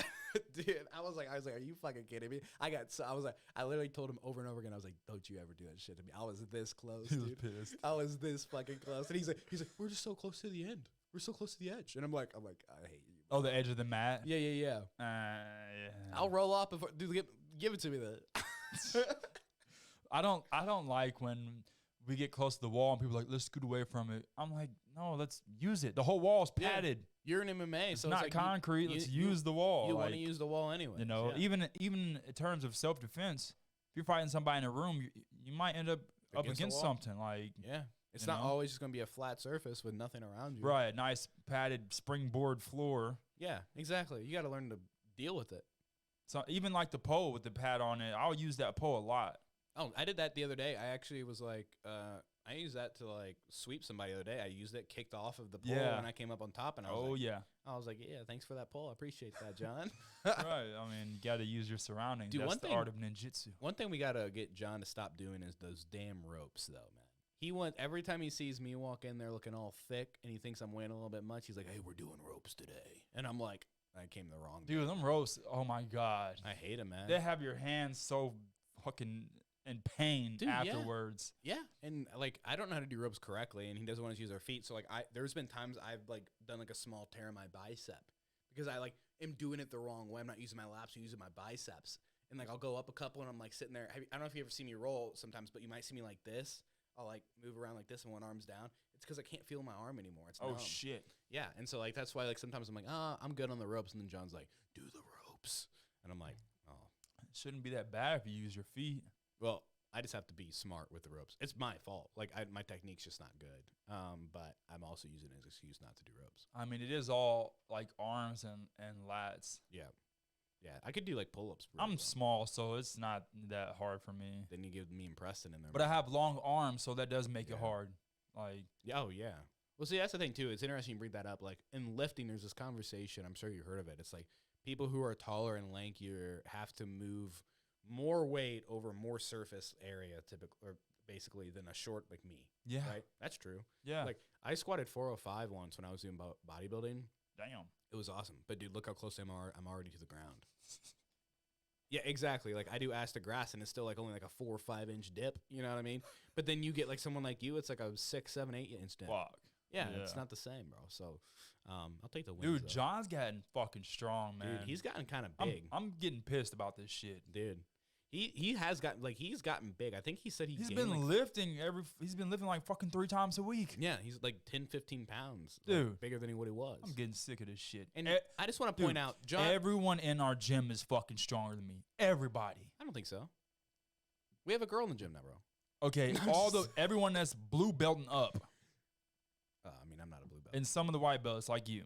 I was like, are you fucking kidding me? I literally told him over and over again. I was like, don't you ever do that shit to me. I was this close, He was dude. pissed. I was this fucking close. And he's like, we're just so close to the end. We're so close to the edge. And I'm like, I hate you. Oh, the edge of the mat? Yeah. Yeah. I'll roll off before, dude, give it to me then. I don't like when we get close to the wall and people are like, let's scoot away from it. I'm like, no, let's use it. The whole wall's padded. You're in MMA, It's so not it's like concrete. Let's use the wall. You like, want to use the wall anyway. You know, even in terms of self-defense, if you're fighting somebody in a room, you might end up against something. Like, yeah. It's not always just going to be a flat surface with nothing around you. Right. Nice padded springboard floor. Yeah, exactly. You got to learn to deal with it. So even like the pole with the pad on it, I'll use that pole a lot. Oh, I did that the other day. I actually was like, I used that to like sweep somebody the other day. I used it, kicked off of the pole, and I came up on top. And I was I was like, yeah, thanks for that pole. I appreciate that, John. Right. I mean, you got to use your surroundings. Dude, That's the art of ninjutsu. One thing we got to get John to stop doing is those damn ropes, though, man. Every time he sees me walk in there looking all thick and he thinks I'm weighing a little bit much, he's like, hey, we're doing ropes today. And I'm like, I came the wrong day. Dude, them ropes, oh my God. I hate them, man. They have your hands so fucking in pain afterwards. Yeah. And like, I don't know how to do ropes correctly, and he doesn't want us to use our feet. So like, there's been times I've like done like a small tear in my bicep because I like am doing it the wrong way. I'm not using my lats, I'm using my biceps. And like, I'll go up a couple and I'm like sitting there. I don't know if you ever see me roll sometimes, but you might see me like this. I'll like move around like this and one arm's down. It's because I can't feel my arm anymore. It's numb. Shit. Yeah. And so like, that's why like sometimes I'm like, I'm good on the ropes. And then John's like, do the ropes. And I'm like, oh. It shouldn't be that bad if you use your feet. Well, I just have to be smart with the ropes. It's my fault. Like my technique's just not good. But I'm also using it as an excuse not to do ropes. I mean, it is all like arms and lats. Yeah. Yeah. I could do like pull-ups. I'm small, so it's not that hard for me. Then you give me and Preston in there. But I have long arms, so that does make it hard. Like, oh yeah. Well, see, that's the thing too. It's interesting you bring that up. Like in lifting, there's this conversation. I'm sure you heard of it. It's like people who are taller and lankier have to move more weight over more surface area, basically, than a short like me. Yeah, right. That's true. Yeah, like I squatted 405 once when I was doing bodybuilding. Damn, it was awesome. But dude, look how close I'm already to the ground. Yeah, exactly. Like I do ass to grass, and it's still like only like a 4 or 5 inch dip. You know what I mean? But then you get like someone like you, it's like a 6, 7, 8 inch dip. Fuck. Yeah, it's not the same, bro. So, I'll take the wins. Dude, though. John's gotten fucking strong, man. Dude, he's gotten kind of big. I'm getting pissed about this shit, dude. He has gotten he's gotten big. I think he said he's been like, lifting he's been lifting like fucking 3 times a week. Yeah, he's like 10, 15 pounds, dude, like, bigger than what he was. I'm getting sick of this shit. And I just want to point out, John, everyone in our gym is fucking stronger than me. Everybody. I don't think so. We have a girl in the gym now, bro. Okay, everyone that's blue belt and up. I mean, I'm not a blue belt. And some of the white belts like you.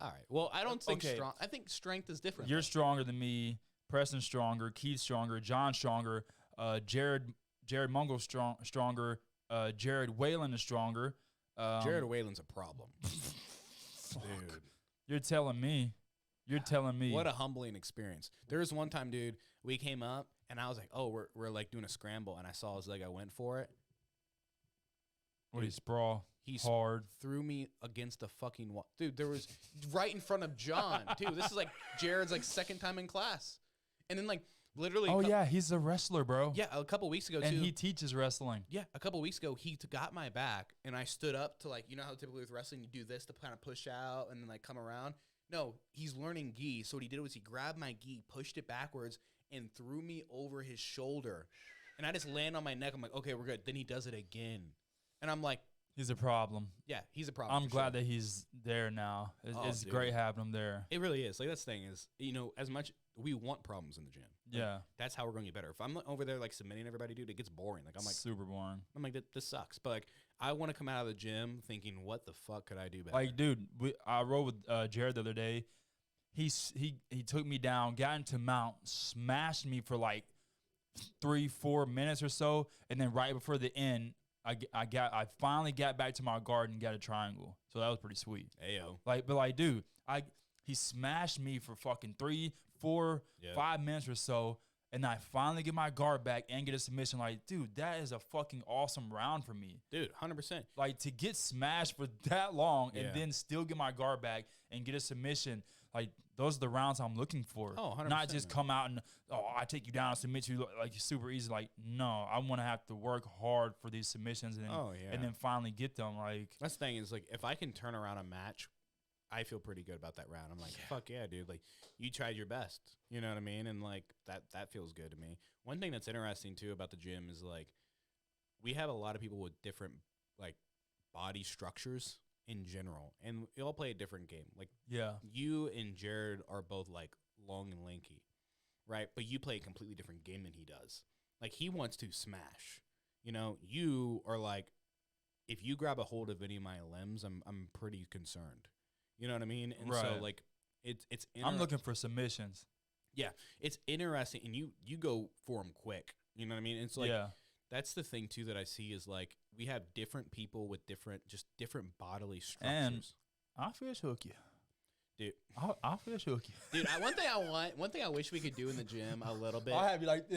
All right. Well, I don't think strong. I think strength is different. You're stronger than me. Preston's stronger. Keith's stronger. John's stronger. Jared Mungo's stronger. Jared Whalen is stronger. Jared Whalen's a problem. Dude. You're telling me. You're telling me. What a humbling experience. There was one time, dude, we came up, and I was like, oh, we're like doing a scramble, and I saw his leg. I went for it. What, he sprawl? He hard. Threw me against a fucking wall. Dude, there was right in front of John. Dude, this is like Jared's like second time in class. And then like literally. Oh, yeah, he's a wrestler, bro. Yeah, a couple weeks ago, too. And he teaches wrestling. Yeah, a couple weeks ago, he got my back, and I stood up to like, you know how typically with wrestling, you do this to kind of push out and then like come around? No, he's learning gi. So what he did was he grabbed my gi, pushed it backwards, and threw me over his shoulder. And I just land on my neck. I'm like, okay, we're good. Then he does it again. And I'm like. He's a problem. Yeah, he's a problem. I'm glad that he's there now. It's great having him there. It really is. Like, that's the thing is, you know, as much we want problems in the gym. Like, yeah. That's how we're going to get better. If I'm over there, like, submitting everybody, dude, it gets boring. Like, I'm like. Super boring. I'm like, this sucks. But, like, I want to come out of the gym thinking, what the fuck could I do better? Like, dude, I rode with Jared the other day. He took me down, got into mount, smashed me for, like, 3-4 minutes or so, and then right before the end, I finally got back to my guard and got a triangle. So that was pretty sweet. Ayo. Like, dude, he smashed me for fucking 3, 4, 5 minutes or so, and I finally get my guard back and get a submission. Like, dude, that is a fucking awesome round for me. Dude, 100%. Like, to get smashed for that long and Yeah. then still get my guard back and get a submission, like, those are the rounds I'm looking for. Oh, 100%. Not just come out and, I take you down and submit you like super easy. Like, no, I want to have to work hard for these submissions and then finally get them. Like, that's the thing is, like, if I can turn around a match, I feel pretty good about that round. I'm like, fuck yeah, dude. Like, you tried your best. You know what I mean? And, like, that feels good to me. One thing that's interesting, too, about the gym is, like, we have a lot of people with different, like, body structures in general. And we all play a different game. Like, yeah. you and Jared are both, like, long and lanky, right? But you play a completely different game than he does. Like, he wants to smash. You know, you are, like, if you grab a hold of any of my limbs, I'm pretty concerned. You know what I mean? And so, like, it's I'm looking for submissions. Yeah, it's interesting, and you go for them quick. You know what I mean? It's like that's the thing too that I see is like we have different people with different bodily structures. And I feel hook you, dude. I feel hook you, dude. One thing I wish we could do in the gym a little bit. I'll have you like,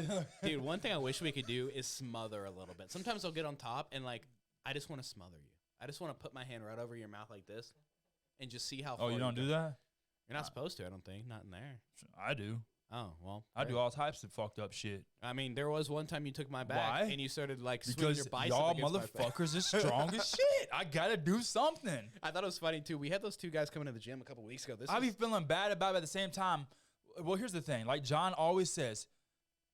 dude. One thing I wish we could do is smother a little bit. Sometimes I'll get on top and like I just want to smother you. I just want to put my hand right over your mouth like this. And just see how far. Oh, you don't do that? You're not supposed to, I don't think. Not in there. I do. Oh, well. I do all types of fucked up shit. I mean, there was one time you took my back and you started like swinging your bicep y'all against motherfuckers is strong as shit. I gotta do something. I thought it was funny too. We had those two guys coming to the gym a couple weeks ago. I be feeling bad about it at the same time. Well, here's the thing. Like John always says,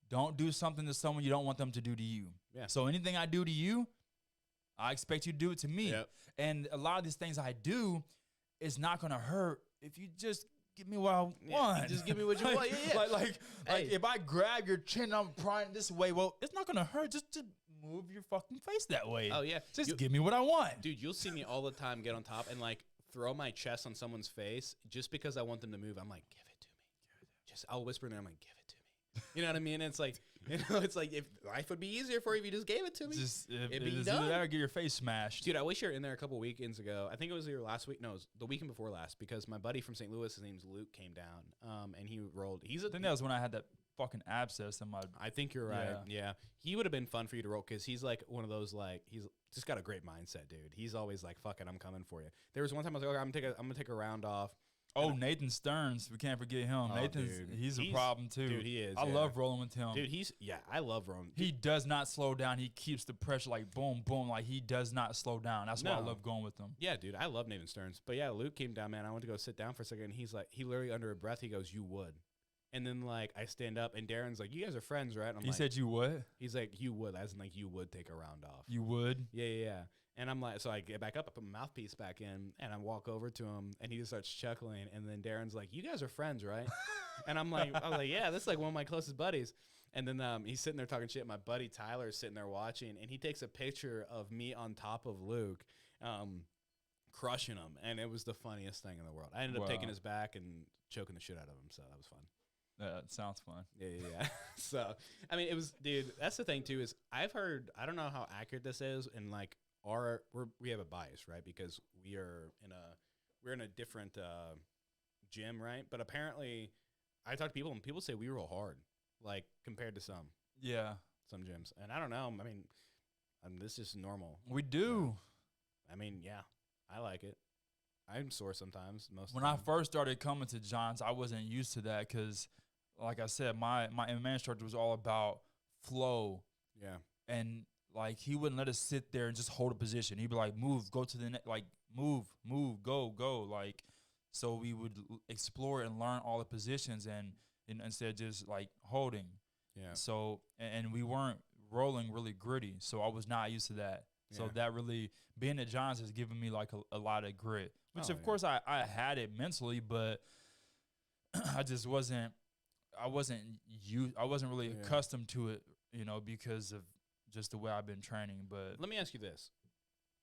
don't do something to someone you don't want them to do to you. Yeah. So anything I do to you, I expect you to do it to me. Yep. And a lot of these things I do, it's not gonna hurt if you just give me what I want. Just give me what you want. Yeah. Like if I grab your chin and I'm prying this way, well, it's not gonna hurt. Just move your fucking face that way. Oh yeah. Just give me what I want. Dude, you'll see me all the time get on top and like throw my chest on someone's face just because I want them to move. I'm like, give it to me. I'll whisper in there, I'm like, give it to me. You know what I mean? And it's like, it's like if life would be easier for you if you just gave it to me. It'd be done. Either that or get your face smashed. Dude, I wish you were in there a couple weekends ago. I think it was your last week. No, it was the weekend before last because my buddy from St. Louis, his name's Luke, came down and he rolled. I think that was when I had that fucking abscess in my. I think you're right. Yeah. He would have been fun for you to roll because he's like one of those like he's just got a great mindset, dude. He's always like, "Fuck it, I'm coming for you." There was one time I was like, "Okay, I'm gonna take a round off." Oh, Nathan Stearns. We can't forget him. Oh, he's a problem too. Dude, he is. I love rolling with him. Dude, I love rolling. He does not slow down. He keeps the pressure like boom, boom. Like he does not slow down. That's why I love going with him. Yeah, dude, I love Nathan Stearns. But yeah, Luke came down, man. I went to go sit down for a second. And he's like, he literally under a breath, he goes, "You would." And then like I stand up and Darren's like, "You guys are friends, right?" He said, "You would?" He's like, "You would," as in like you would take a round off. You would? Yeah. And I'm like, so I get back up, I put my mouthpiece back in, and I walk over to him, and he just starts chuckling. And then Darren's like, "You guys are friends, right?" And I was like, "Yeah, this is like one of my closest buddies." And then he's sitting there talking shit. My buddy Tyler's sitting there watching, and he takes a picture of me on top of Luke, crushing him. And it was the funniest thing in the world. I ended up taking his back and choking the shit out of him, so that was fun. That sounds fun. Yeah. So, I mean, it was, dude, that's the thing, too, is I've heard, I don't know how accurate this is, and like, we have a bias, right? Because we're in a different gym, right? But apparently, I talk to people, and people say we roll hard, like, compared to some. Yeah. Some gyms. And I don't know. I mean, this is normal. We do. I mean, yeah, I like it. I'm sore sometimes. When I first started coming to John's, I wasn't used to that because, like I said, my MMA instructor was all about flow. Yeah. And, like, he wouldn't let us sit there and just hold a position. He'd be like, move, go to the next, like, move, go. Like, so we would explore and learn all the positions and instead of just, like, holding. Yeah. So, and we weren't rolling really gritty. So I was not used to that. So that really, being at John's has given me, like, a lot of grit. Which, of course, I had it mentally, but I just wasn't really accustomed to it, you know, because of just the way I've been training. But let me ask you this.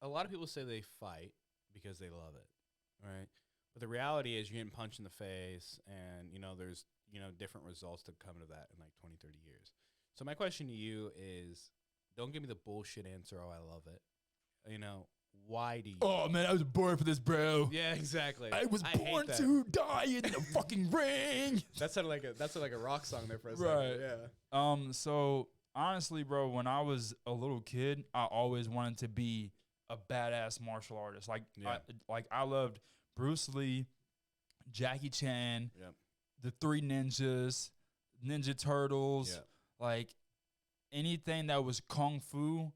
A lot of people say they fight because they love it, right? But the reality is you're getting punched in the face and, you know, there's, you know, different results to come to that in like 20, 30 years. So my question to you is, don't give me the bullshit answer, "Oh, I love it." You know, why do you? Oh man, I was born for this, bro. Yeah, exactly. I was hate born that. to die in the fucking ring. That sounded like a rock song there for a Right. second. Yeah. So honestly, bro, when I was a little kid, I always wanted to be a badass martial artist. Like, Yeah. I loved Bruce Lee, Jackie Chan, Yep. the Three Ninjas, Ninja Turtles, Yep. like anything that was kung fu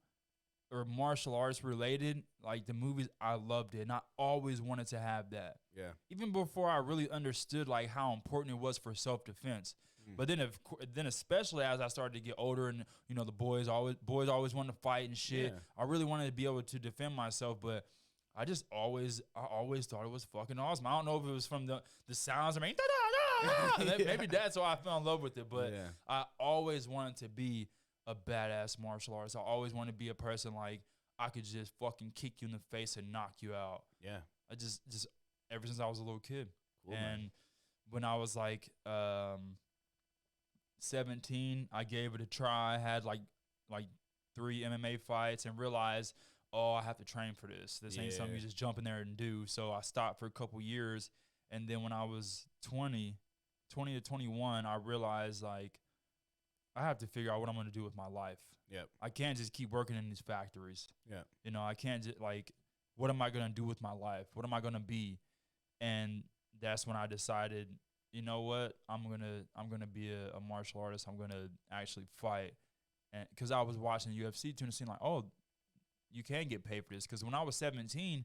or martial arts related, like the movies, I loved it. And I always wanted to have that. Yeah. Even before I really understood like how important it was for self-defense. But then especially as I started to get older and, you know, the boys always wanted to fight and shit. Yeah. I really wanted to be able to defend myself, but I always thought it was fucking awesome. I don't know if it was from the sounds. I mean, maybe that's why I fell in love with it. But Yeah. I always wanted to be a badass martial artist. I always wanted to be a person like I could just fucking kick you in the face and knock you out. Yeah. I just ever since I was a little kid. Cool, And man. when I was like 17, I gave it a try. I had like 3 MMA fights and realized, oh, I have to train for this. This ain't something you Yeah. just jump in there and do. So I stopped for a couple years. And then when I was 20 to 21, I realized like I have to figure out what I'm going to do with my life. Yep. I can't just keep working in these factories. Yeah. You know, I can't just like, what am I going to do with my life? What am I going to be? And that's when I decided, you know what? I'm gonna be a martial artist. I'm gonna actually fight, and because I was watching UFC too and seeing like, oh, you can get paid for this. Because when I was 17,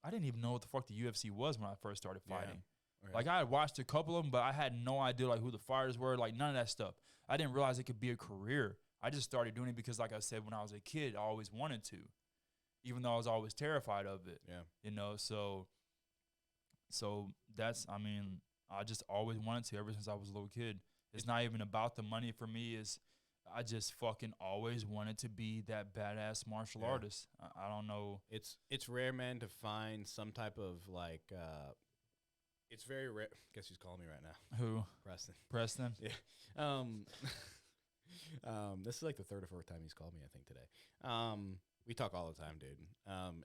I didn't even know what the fuck the UFC was when I first started Yeah. fighting. Right. Like I had watched a couple of them, but I had no idea like who the fighters were. Like none of that stuff. I didn't realize it could be a career. I just started doing it because, like I said, when I was a kid, I always wanted to, even though I was always terrified of it. Yeah. You know, so that's, I mean, I just always wanted to ever since I was a little kid. It's not even about the money for me. I just fucking always wanted to be that badass martial artist. I don't know. It's rare, man, to find some type of like. It's very rare. Guess who's calling me right now? Who? Preston. Preston? Yeah. This is like the third or fourth time he's called me, I think, today. We talk all the time, dude.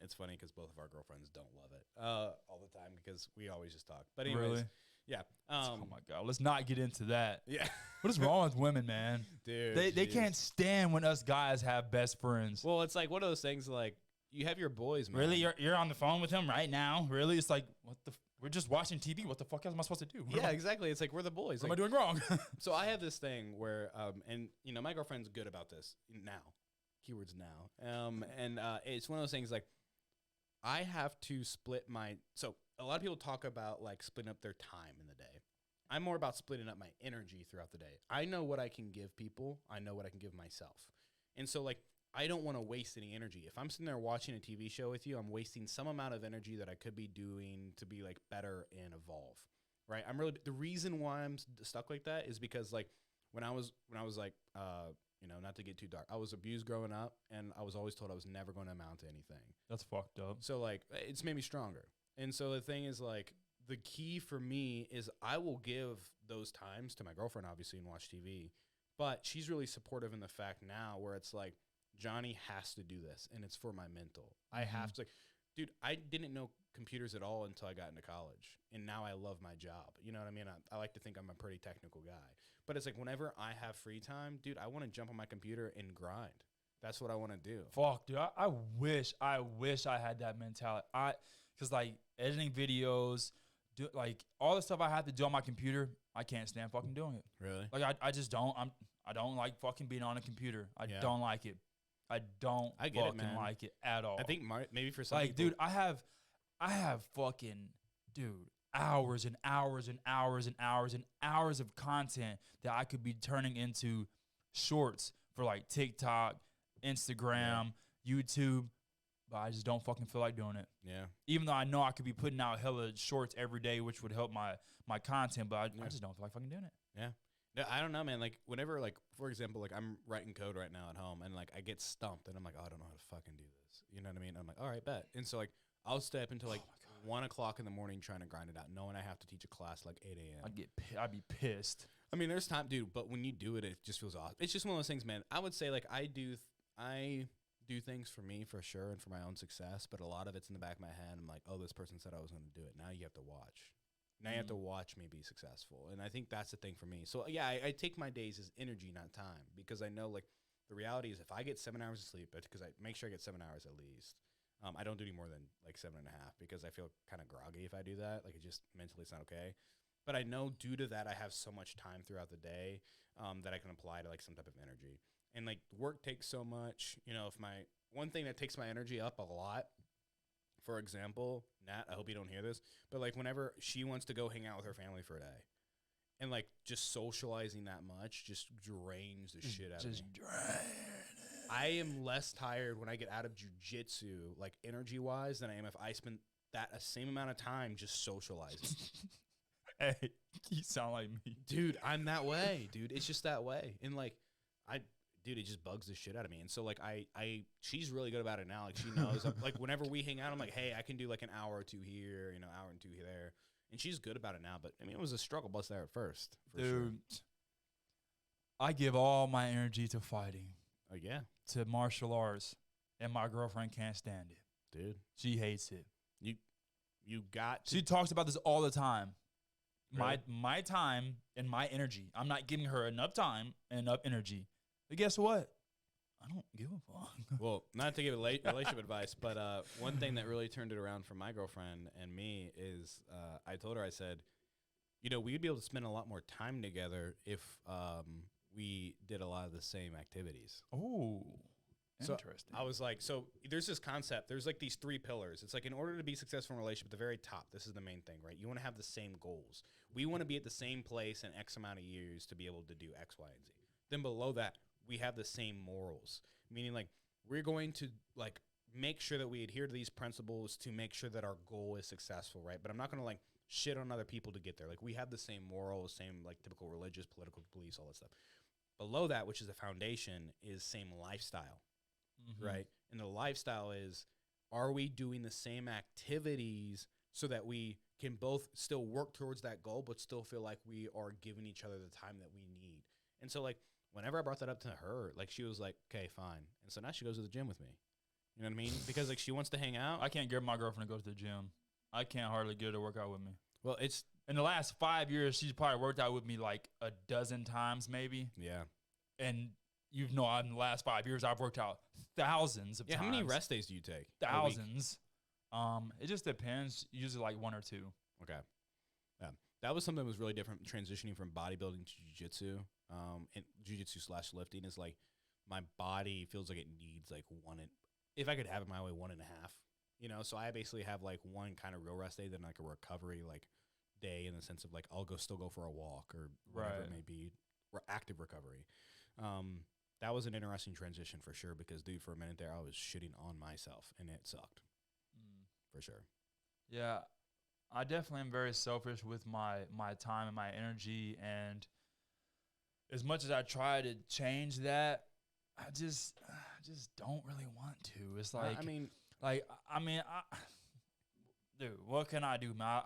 It's funny because both of our girlfriends don't love it all the time because we always just talk. But anyways, Really? yeah. Oh my God. Let's not get into that. Yeah. What is wrong with women, man? Dude. They jeez. can't stand when us guys have best friends. Well, it's like one of those things like you have your boys, man. Really? You're on the phone with him right now? Really? It's like, we're just watching TV. What the fuck else am I supposed to do? Yeah, exactly. It's like we're the boys. What Like, am I doing wrong? so I have this thing where, and you know, my girlfriend's good about this now. Keywords now. It's one of those things like I have to split my. So a lot of people talk about like splitting up their time in the day. I'm more about splitting up my energy throughout the day. I know what I can give people. I know what I can give myself. And so like I don't want to waste any energy. If I'm sitting there watching a TV show with you, I'm wasting some amount of energy that I could be doing to be like better and evolve. Right? The reason why I'm stuck like that is because like when I was like you know, not to get too dark, I was abused growing up and I was always told I was never going to amount to anything. That's fucked up. So like it's made me stronger. And so the thing is like the key for me is I will give those times to my girlfriend obviously and watch TV, but she's really supportive in the fact now where it's like Jonny has to do this and it's for my mental. I have to, dude, I didn't know computers at all until I got into college and now I love my job. You know what I mean? I like to think I'm a pretty technical guy, but it's like whenever I have free time, dude, I want to jump on my computer and grind. That's what I want to do. Fuck, dude. I wish I had that mentality. Cause like editing videos, like all the stuff I have to do on my computer, I can't stand fucking doing it. Really? Like I just don't. I don't like fucking being on a computer. I Yeah. don't like it. I don't I get it, fucking man. like it at all. I think maybe for some like, people, dude, I have fucking, dude, hours and hours and hours and hours and hours of content that I could be turning into shorts for like TikTok, Instagram, YouTube, but I just don't fucking feel like doing it. yeah. Even though I know I could be putting out hella shorts every day, which would help my content, but I just don't feel like fucking doing it. Yeah. No, I don't know, man. Like, whenever, like, for example, like, I'm writing code right now at home, and, like, I get stumped, and I'm like, oh, I don't know how to fucking do this. You know what I mean? I'm like, all right, bet. And so, like, I'll stay up until, like, 1 o'clock in the morning trying to grind it out, knowing I have to teach a class, like, 8 a.m. I'd be pissed. I mean, there's time, dude, but when you do it, it just feels awesome. It's just one of those things, man. I would say, like, do things for me for sure and for my own success, but a lot of it's in the back of my head. I'm like, oh, this person said I was going to do it. Now you have to watch. Now you have to watch me be successful. And I think that's the thing for me. So yeah, I take my days as energy, not time, because I know like the reality is if I get 7 hours of sleep, it's because I make sure I get 7 hours at least. I don't do any more than like 7.5 because I feel kind of groggy if I do that. Like it just mentally it's not okay. But I know due to that, I have so much time throughout the day that I can apply to like some type of energy. And like work takes so much, you know, if my one thing that takes my energy up a lot, for example, Nat, I hope you don't hear this, but like whenever she wants to go hang out with her family for a day and like just socializing that much just drains the shit out of me. I am less tired when I get out of jiu-jitsu, like energy-wise, than I am if I spend that same amount of time just socializing. Hey, you sound like me. Dude, I'm that way, dude. It's just that way. And like, dude, it just bugs the shit out of me. And so like, she's really good about it now. Like she knows, like whenever we hang out, I'm like, hey, I can do like an hour or two here, you know, hour and two there. And she's good about it now. But I mean, it was a struggle bus there at first. Dude, sure. I give all my energy to fighting. Oh yeah. To martial arts. And my girlfriend can't stand it. Dude. She hates it. You got to. She talks about this all the time. Really? My time and my energy. I'm not giving her enough time and enough energy. But guess what? I don't give a fuck. Well, not to give relationship advice, but one thing that really turned it around for my girlfriend and me is I told her, I said, you know, we'd be able to spend a lot more time together if we did a lot of the same activities. Oh, so interesting. I was like, so there's this concept. There's like these 3 pillars. It's like in order to be successful in a relationship, at the very top, this is the main thing, right? You want to have the same goals. We want to be at the same place in X amount of years to be able to do X, Y, and Z. Then below that, we have the same morals, meaning like we're going to like make sure that we adhere to these principles to make sure that our goal is successful, right? But I'm not going to like shit on other people to get there. Like we have the same morals, same like typical religious, political beliefs, all that stuff. Below that, which is the foundation, is same lifestyle, right? And the lifestyle is, are we doing the same activities so that we can both still work towards that goal, but still feel like we are giving each other the time that we need? And so like, whenever I brought that up to her, like she was like, okay, fine. And so now she goes to the gym with me. You know what I mean? Because like she wants to hang out. I can't get my girlfriend to go to the gym. I can't hardly get her to work out with me. Well, it's in the last 5 years, she's probably worked out with me like a dozen times maybe. Yeah. And you know, in the last 5 years, I've worked out thousands of times. How many rest days do you take? Thousands. It just depends. Usually like 1 or 2. Okay. Yeah. That was something that was really different transitioning from bodybuilding to jiu-jitsu. And jiu-jitsu / lifting is like my body feels like it needs like if I could have it my way, 1.5. You know, so I basically have like one kind of real rest day, then like a recovery like day in the sense of like I'll still go for a walk or whatever it may be, active recovery. That was an interesting transition for sure because dude, for a minute there I was shitting on myself and it sucked for sure. Yeah, I definitely am very selfish with my time and my energy, and as much as I try to change that, I just don't really want to. It's like dude, what can I do, man?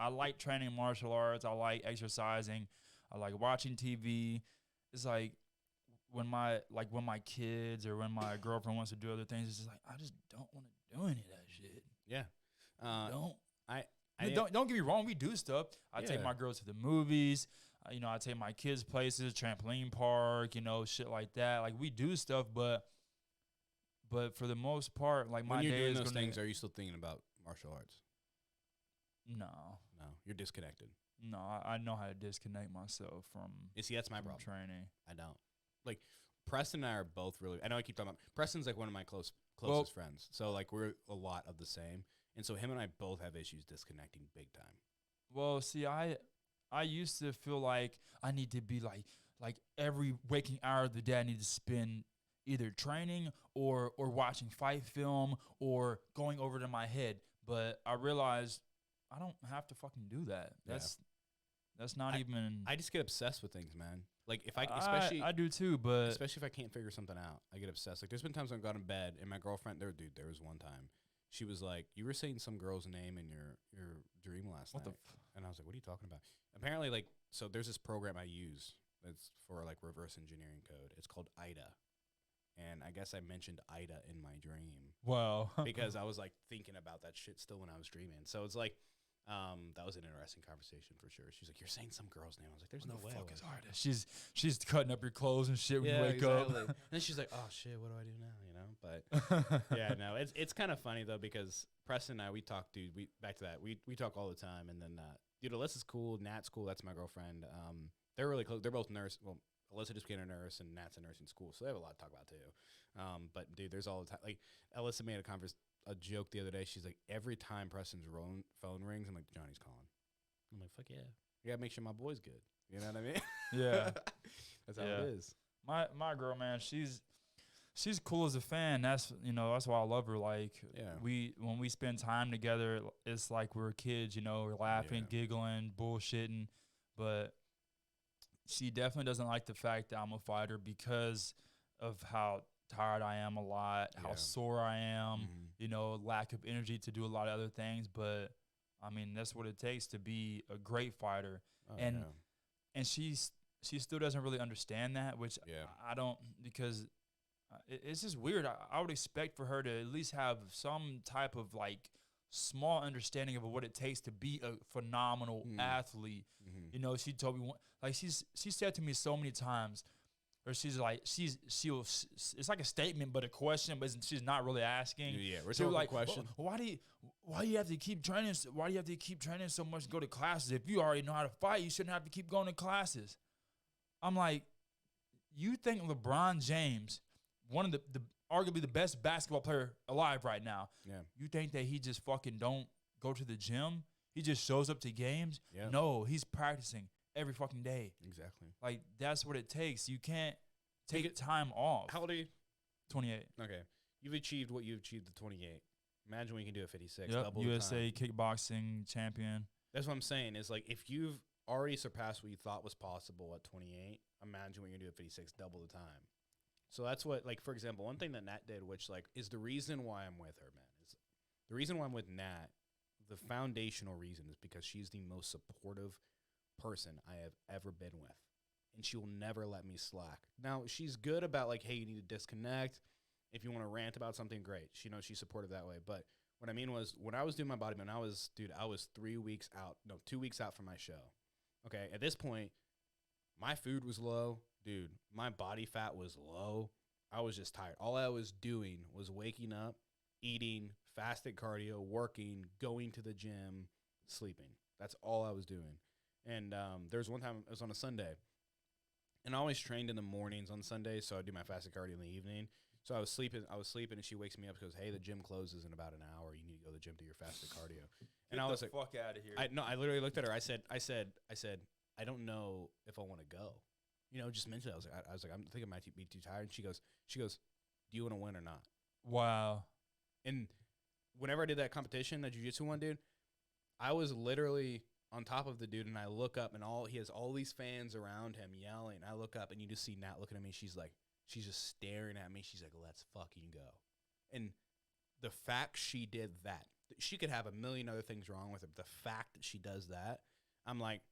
I like training martial arts. I like exercising. I like watching TV. It's like when my kids or when my girlfriend wants to do other things, it's just like I just don't want to do any of that shit. Yeah. Don't get me wrong. We do stuff. I take my girls to the movies. You know, I take my kids places, trampoline park. You know, shit like that. Like we do stuff, but for the most part, like when you're doing those things, are you still thinking about martial arts? No, you're disconnected. No, I know how to disconnect myself from. You see, that's my problem. Training. I don't. Like Preston and I are both really. I know I keep talking about Preston's like one of my closest friends. So like we're a lot of the same, and so him and I both have issues disconnecting big time. Well, see, I used to feel like I need to be like every waking hour of the day I need to spend either training or watching fight film or going over to my head. But I realized I don't have to fucking do that. That's not even. I just get obsessed with things, man. Like if I do too, but especially if I can't figure something out, I get obsessed. Like there's been times I've gone to bed and my girlfriend, there was one time she was like, "You were saying some girl's name in your dream last night," and I was like, "What are you talking about?" Apparently, like, so there's this program I use that's for like reverse engineering code. It's called IDA, and I guess I mentioned Ida in my dream Wow. because I was like thinking about that shit still when I was dreaming. So it's like, that was an interesting conversation for sure. She's like, "You're saying some girl's name." I was like, "There's no way." Fuck is Ida? She's cutting up your clothes and shit when Yeah, you wake exactly. up. And then she's like, "Oh shit, what do I do now?" You know. But yeah, no, it's kind of funny though because Preston and I, we talk, dude. We back to that. We talk all the time, and then dude, Alyssa's cool. Nat's cool. That's my girlfriend. They're really close. They're both nurse. Well, Alyssa just became a nurse, and Nat's a nursing school, so they have a lot to talk about too. But dude, there's all the time. Like Alyssa made a joke the other day. She's like, every time Preston's phone rings, I'm like, Johnny's calling. I'm like, fuck yeah. You gotta make sure my boy's good. You know what I mean? Yeah. That's how it is. My girl, man, she's cool as a fan. That's that's why I love her. Like when we spend time together, it's like we're kids, we're laughing, giggling, bullshitting. But she definitely doesn't like the fact that I'm a fighter because of how tired I am a lot, how sore I am, lack of energy to do a lot of other things. But I mean, that's what it takes to be a great fighter. And she still doesn't really understand that, which I don't, because it's just weird. I would expect for her to at least have some type of like small understanding of what it takes to be a phenomenal athlete. She told me she said to me so many times, or she's like she'll it's like a statement but a question, but she's not really asking. Yeah, we're talking like question. Why do you have to keep training? Why do you have to keep training so much to go to classes? If you already know how to fight, you shouldn't have to keep going to classes. I'm like, you think LeBron James, one of the arguably the best basketball player alive right now, you think that he just fucking don't go to the gym? He just shows up to games? Yeah. No, he's practicing every fucking day. Exactly. Like, that's what it takes. You can't take time off. How old are you? 28. Okay. You've achieved what you achieved at 28. Imagine what you can do at 56. Yep. Double USA kickboxing champion. That's what I'm saying. Is like, if you've already surpassed what you thought was possible at 28, imagine what you can do at 56, double the time. So that's what, like, for example, one thing that Nat did, which, like, is the reason why I'm with her, man, is the reason why I'm with Nat, the foundational reason is because she's the most supportive person I have ever been with. And she will never let me slack. Now, she's good about, like, hey, you need to disconnect. If you want to rant about something, great. She knows she's supportive that way. But what I mean was, when I was doing my bodybuilding, I was 2 weeks out from my show. Okay, at this point, my food was low. Dude, my body fat was low. I was just tired. All I was doing was waking up, eating, fasted cardio, working, going to the gym, sleeping. That's all I was doing. And there was one time, it was on a Sunday, and I always trained in the mornings on Sundays, so I do my fasted cardio in the evening. So I was sleeping, and she wakes me up and goes, "Hey, the gym closes in about an hour. You need to go to the gym to your fasted cardio." And I was like, "Fuck out of here!" I literally looked at her. I said, "I don't know if I want to go." Just mentally, I was like, I'm thinking I might be too tired. And she goes, "Do you want to win or not?" Wow. And whenever I did that competition, that jiu-jitsu one, dude, I was literally on top of the dude, and I look up, and he has all these fans around him yelling. I look up, and you just see Nat looking at me. She's just staring at me. She's like, "Let's fucking go." And the fact she did that, she could have a million other things wrong with her, but the fact that she does that, I'm like,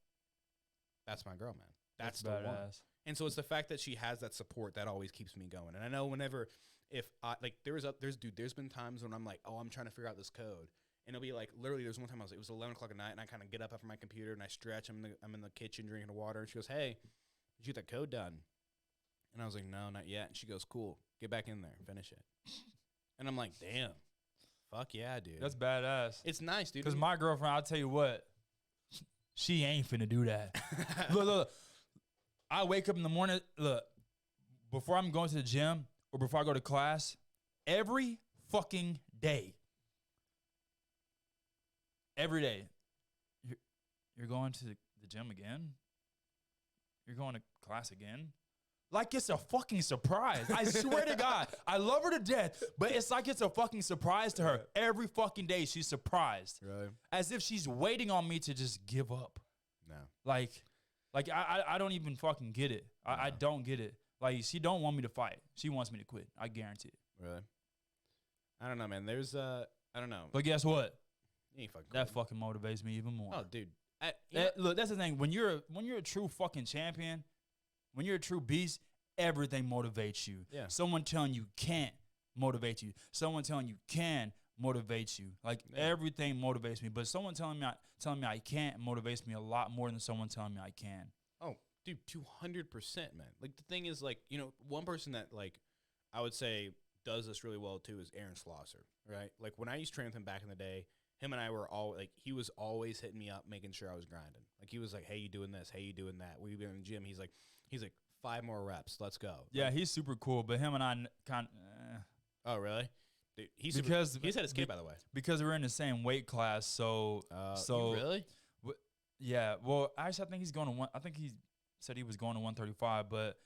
that's my girl, man. That's the one. And so it's the fact that she has that support that always keeps me going. And I know whenever, there's been times when I'm like, oh, I'm trying to figure out this code. And it'll be like, literally, there's one time it was 11 o'clock at night, and I kind of get up after my computer, and I stretch. I'm in the kitchen drinking water. And she goes, "Hey, did you get that code done?" And I was like, "No, not yet." And she goes, "Cool. Get back in there and finish it." And I'm like, damn. Fuck yeah, dude. That's badass. It's nice, dude. Because my girlfriend, I'll tell you what, she ain't finna do that. Look. I wake up in the morning, look, before I'm going to the gym or before I go to class, every fucking day. Every day. You're going to the gym again? You're going to class again? Like it's a fucking surprise. I swear to God, I love her to death, but it's like it's a fucking surprise to her. Every fucking day she's surprised. Really? As if she's waiting on me to just give up. No. Like I don't even fucking get it. I don't get it. Like, she don't want me to fight. She wants me to quit. I guarantee it. Really? I don't know, man. There's I don't know. But guess what? You ain't fucking that fucking motivates me even more. Oh, dude. Look, that's the thing. When you're a true fucking champion, when you're a true beast, everything motivates you. Yeah. Someone telling you can't motivate you. Someone telling you can motivates you. Like everything motivates me. But someone telling me I can't motivates me a lot more than someone telling me I can. Oh, dude, 200%, man. Like the thing is, like, you know, one person that like I would say does this really well too is Aaron Schlosser, right? Like when I used to train with him back in the day, him and I were all like, he was always hitting me up, making sure I was grinding. Like he was like, "Hey, you doing this? Hey, you doing that?" We've been in the gym. He's like, 5 more reps, let's go. Yeah, like, he's super cool. But him and I kind oh, really? Dude, he's had his kid, by the way. because we're in the same weight class. So you really? Yeah. Well, actually, I think he's going to one. I think he said he was going to 135. But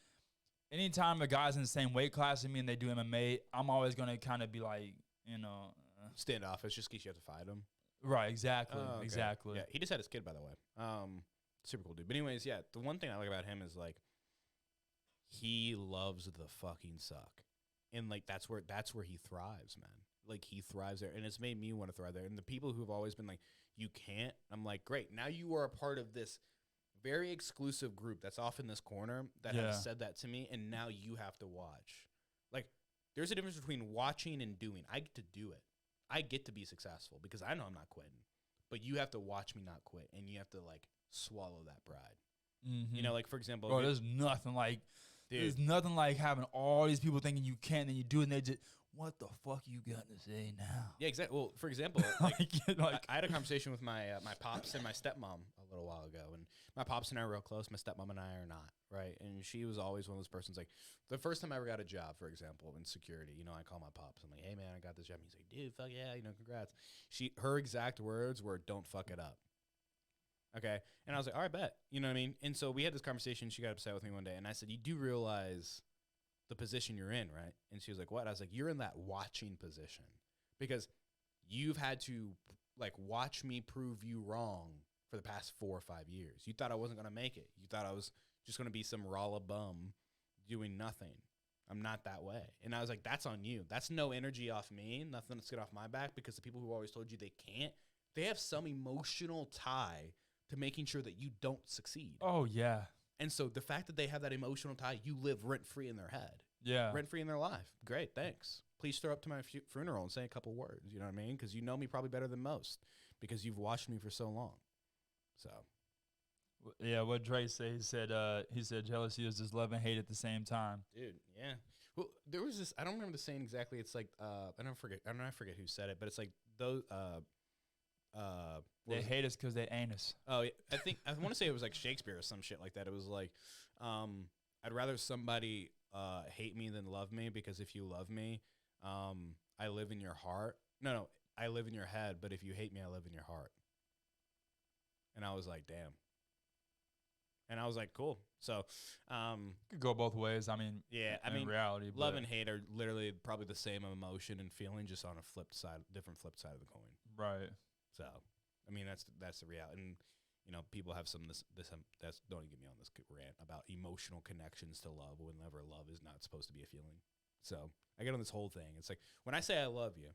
anytime a guy's in the same weight class as me and they do MMA, I'm always gonna kind of be like, you know, Standoffish, just in case you have to fight him. right? Exactly. Oh, okay. Exactly. Yeah, he just had his kid, by the way. Super cool dude. But anyways, yeah, the one thing I like about him is like he loves the fucking suck, and like that's where he thrives, man. Like he thrives there, and it's made me want to thrive there. And the people who've always been like, "You can't," I'm like, "Great, now you are a part of this very exclusive group that's off in this corner that has said that to me, and now you have to watch." Like, there's a difference between watching and doing. I get to do it. I get to be successful because I know I'm not quitting. But you have to watch me not quit, and you have to like swallow that pride. Mm-hmm. You know, like for example, bro, there's nothing like having all these people thinking you can't, and you do it, and they just, what the fuck you got to say now? Yeah, exactly. Well, for example, like, I had a conversation with my my pops and my stepmom a little while ago, and my pops and I are real close. My stepmom and I are not, right? And she was always one of those persons. Like the first time I ever got a job, for example, in security, you know, I call my pops. I'm like, "Hey, man, I got this job." And he's like, "Dude, fuck yeah, you know, congrats." Her exact words were, "Don't fuck it up." Okay, and I was like, "All right, bet." You know what I mean? And so we had this conversation. She got upset with me one day, and I said, "You do realize the position you're in, right?" And she was like, "What?" I was like, "You're in that watching position because you've had to like watch me prove you wrong for the past 4 or 5 years. You thought I wasn't gonna make it. You thought I was just gonna be some ralla bum doing nothing. I'm not that way." And I was like, "That's on you. That's no energy off me. Nothing that's get off my back because the people who always told you they can't, they have some emotional tie to making sure that you don't succeed." Oh yeah. And so the fact that they have that emotional tie, you live rent-free in their head. Yeah. Rent-free in their life. Great, thanks. Please throw up to my funeral and say a couple words, you know what I mean? Because you know me probably better than most because you've watched me for so long. So. Yeah, what Dre said, he said jealousy is just love and hate at the same time. Dude, yeah. Well, there was this, I don't remember the saying exactly. It's like, I forget who said it, but it's like those, they hate us because they ain't us. Oh, yeah. I want to say it was like Shakespeare or some shit like that. It was like, I'd rather somebody hate me than love me because if you love me, I live in your heart. No, I live in your head, but if you hate me, I live in your heart. And I was like, damn. And I was like, cool. So, could go both ways. I mean, yeah, in reality, love and hate are literally probably the same emotion and feeling, just on a different flip side of the coin. Right. So, I mean, that's the reality. And you know, people have some that's don't even get me on this rant about emotional connections to love whenever love is not supposed to be a feeling. So I get on this whole thing. It's like when I say I love you,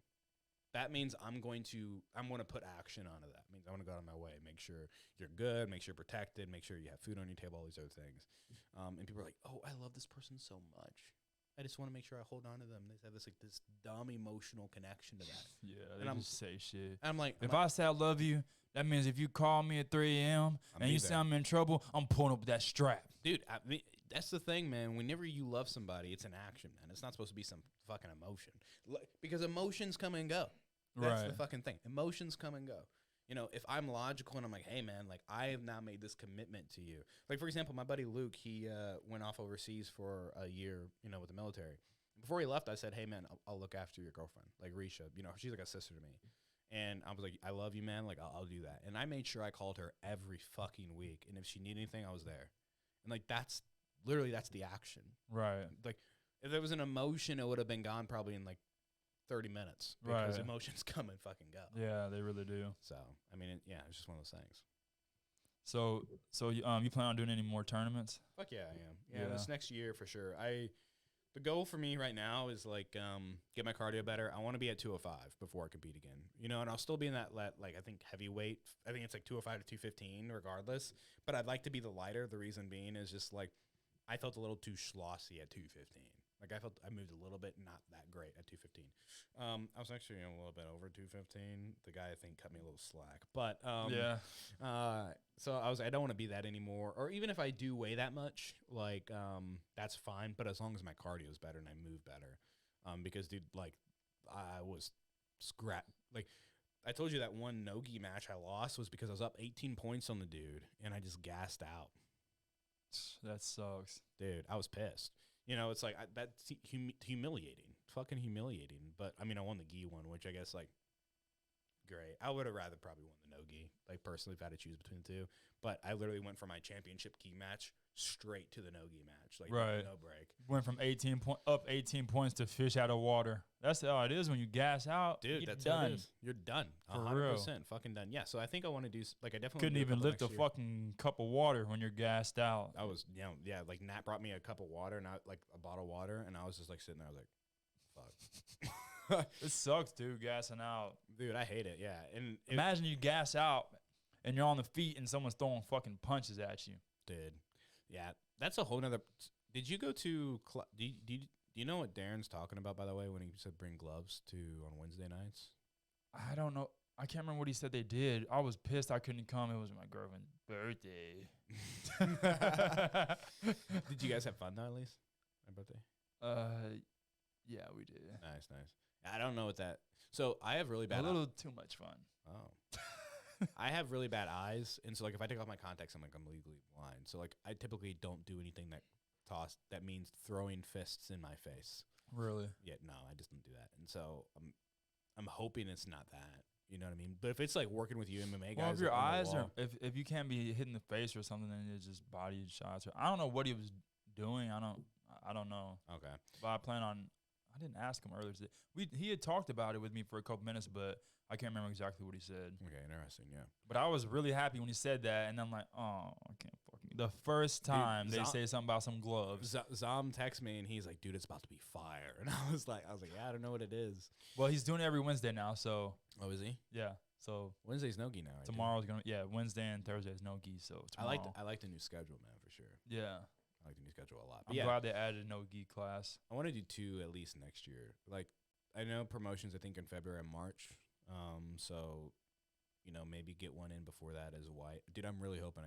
that means I'm going to put action onto that. It means I want to go out of my way, make sure you're good, make sure you're protected, make sure you have food on your table, all these other things. And people are like, "Oh, I love this person so much. I just want to make sure I hold on to them." They have this dumb emotional connection to that. Yeah, they just say shit. I'm like, if I say I love you, that means if you call me at 3 a.m. and you say I'm in trouble, I'm pulling up that strap. Dude, I mean, that's the thing, man. Whenever you love somebody, it's an action, man. It's not supposed to be some fucking emotion. Because emotions come and go. That's the fucking thing. Emotions come and go. You know, if I'm logical and I'm like, "Hey, man, like I have now made this commitment to you." Like, for example, my buddy Luke, he went off overseas for a year, you know, with the military. Before he left, I said, "Hey, man, I'll look after your girlfriend, like Risha. You know, she's like a sister to me." And I was like, "I love you, man. Like, I'll do that." And I made sure I called her every fucking week. And if she needed anything, I was there. And like, that's the action. Right. Like, if there was an emotion, it would have been gone probably in like 30 minutes because emotions come and fucking go. Yeah, they really do. So, I mean, it's just one of those things. So you plan on doing any more tournaments? Fuck yeah, I am. Yeah, this next year for sure. The goal for me right now is like get my cardio better. I want to be at 205 before I compete again. You know, and I'll still be in that like I think heavyweight. I think it's like 205 to 215 regardless. But I'd like to be the lighter. The reason being is just like I felt a little too schlossy at 215. Like I felt I moved a little bit, not that great at 215. I was actually a little bit over 215. The guy I think cut me a little slack, but so I don't want to be that anymore. Or even if I do weigh that much, like that's fine. But as long as my cardio is better and I move better, because dude, like I was like I told you that one no-gi match I lost was because I was up 18 points on the dude and I just gassed out. That sucks, dude. I was pissed. You know, it's like that's humiliating, fucking humiliating. But I mean, I won the gi one, which I guess like great. I would have rather probably won the no gi, like personally, if I had to choose between the two. But I literally went from my championship gi match straight to the no gi match, like no break. Went from 18 points to fish out of water. That's how it is when you gas out, dude. You're that's done. how it is. You're done, 100%, fucking done. Yeah. So I think I want to do like I definitely couldn't even lift a fucking cup of water when you're gassed out. I was like Nat brought me a cup of water, not like a bottle of water, and I was just like sitting there, I was like, fuck. It sucks, dude, gassing out. Dude, I hate it. Yeah, and imagine you gas out and you're on the feet and someone's throwing fucking punches at you. Dude, yeah, that's a whole nother. Did you go to? Do you know what Darren's talking about, by the way, when he said bring gloves to on Wednesday nights? I don't know. I can't remember what he said they did. I was pissed I couldn't come. It was my girlfriend's birthday. Did you guys have fun though, at least? My birthday? Yeah, we did. Nice. I don't know what that. So I have really bad. A little too much fun. Oh. I have really bad eyes, and so like if I take off my contacts, I'm legally blind. So like I typically don't do anything that means throwing fists in my face. Really? Yeah, no, I just don't do that. And so I'm hoping it's not that. You know what I mean? But if it's like working with you MMA guys, well, if your eyes are if you can't be hit in the face or something, then it's just body shots. I don't know what he was doing. I don't know. Okay. But I plan on. I didn't ask him earlier today. He had talked about it with me for a couple minutes, but I can't remember exactly what he said. Okay, interesting, yeah. But I was really happy when he said that, and I'm like, oh, I can't fucking. The first time they say something about some gloves. Zom texts me, and he's like, dude, it's about to be fire. And I was like, yeah, I don't know what it is. Well, he's doing it every Wednesday now, so. Oh, is he? Yeah, so. Wednesday's no-gi now. Tomorrow's going to, Wednesday and Thursday is no-gi, so tomorrow. I like the new schedule, man, for sure. Yeah. I like the new schedule a lot. I'm glad they added a no-gi class. I want to do 2 at least next year. Like, I know promotions, I think, in February and March. So, maybe get one in before that as a white. Dude, I'm really hoping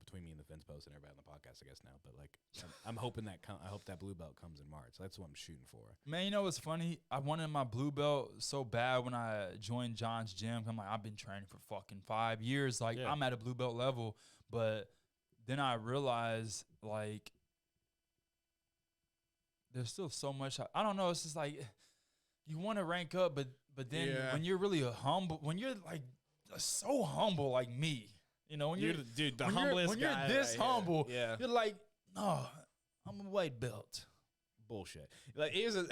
between me and the fence post and everybody on the podcast, I guess now. But, like, I'm hoping I hope that blue belt comes in March. That's what I'm shooting for. Man, you know what's funny? I wanted my blue belt so bad when I joined John's gym. I'm like, I've been training for fucking 5 years. Like, I'm at a blue belt level. But then I realized, like, there's still so much. I don't know. It's just like you want to rank up, but then when you're really when you're like so humble like me, when you're the humblest when you're guy this right humble, here. you're like, no, I'm a white belt. Bullshit. Like here's but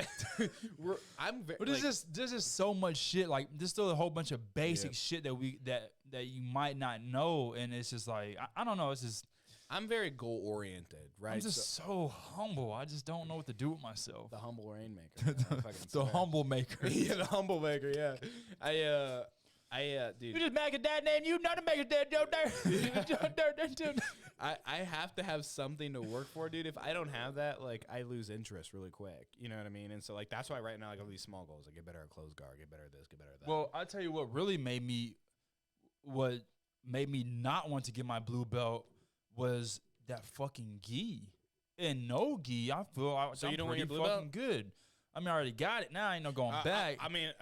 there's just so much shit. Like there's still a whole bunch of basic shit that you might not know, and it's just like I don't know. It's just. I'm very goal oriented, right? I'm just so humble. I just don't know what to do with myself. The humble rainmaker. The humble maker. Yeah, the humble maker. Yeah. Dude. You just make a dad name. You not a make a dad. I have to have something to work for, dude. If I don't have that, like I lose interest really quick. You know what I mean? And so like that's why right now I got these small goals. Like get better at close guard, get better at this, get better at that. Well, I tell you what really made me not want to get my blue belt was that fucking gi. And no gi, I feel so I'm you don't want your blue fucking belt? Good. I mean, I already got it. Now I ain't no going back. I mean,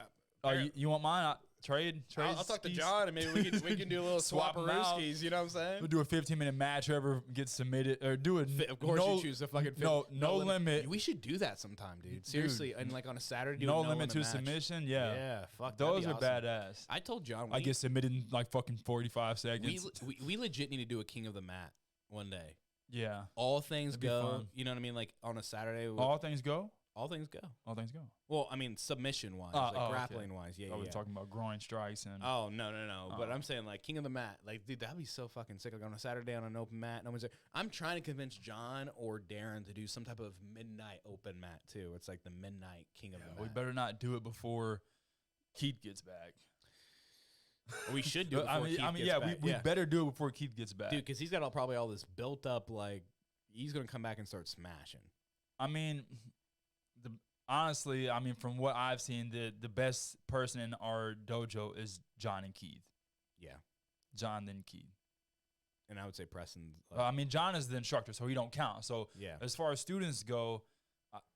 you want mine? Trade. I'll talk to John and maybe we can do a little swap-a-rooskies. You know what I'm saying? We'll do a 15-minute match. Whoever gets submitted or do it. Of course, you choose the fucking no limit. We should do that sometime, dude. Seriously, and like on a Saturday, do no a limit to match. submission. Yeah, fuck. Those are awesome. badass. I told John I get submitted in like fucking 45 seconds. We legit need to do a King of the Mat one day. Yeah, all things go. Fun. You know what I mean? Like on a Saturday. All things go. All things go. All things go. Well, I mean, submission wise, grappling wise. Yeah, I was talking about groin strikes and. Oh no! But I'm saying like King of the Mat. Like, dude, that'd be so fucking sick. Like on a Saturday on an open mat. No one's there. I'm trying to convince John or Darren to do some type of midnight open mat too. It's like the midnight King of the Mat. We better not do it before Keith gets back. We should do it before Keith gets back. We better do it before Keith gets back. Dude, because he's got probably all this built up like. he's gonna come back and start smashing. I mean, honestly, I mean, from what I've seen, the best person in our dojo is John and Keith. Yeah, John then Keith. and I would say Preston. I mean, John is the instructor, so he don't count. So Yeah, as far as students go,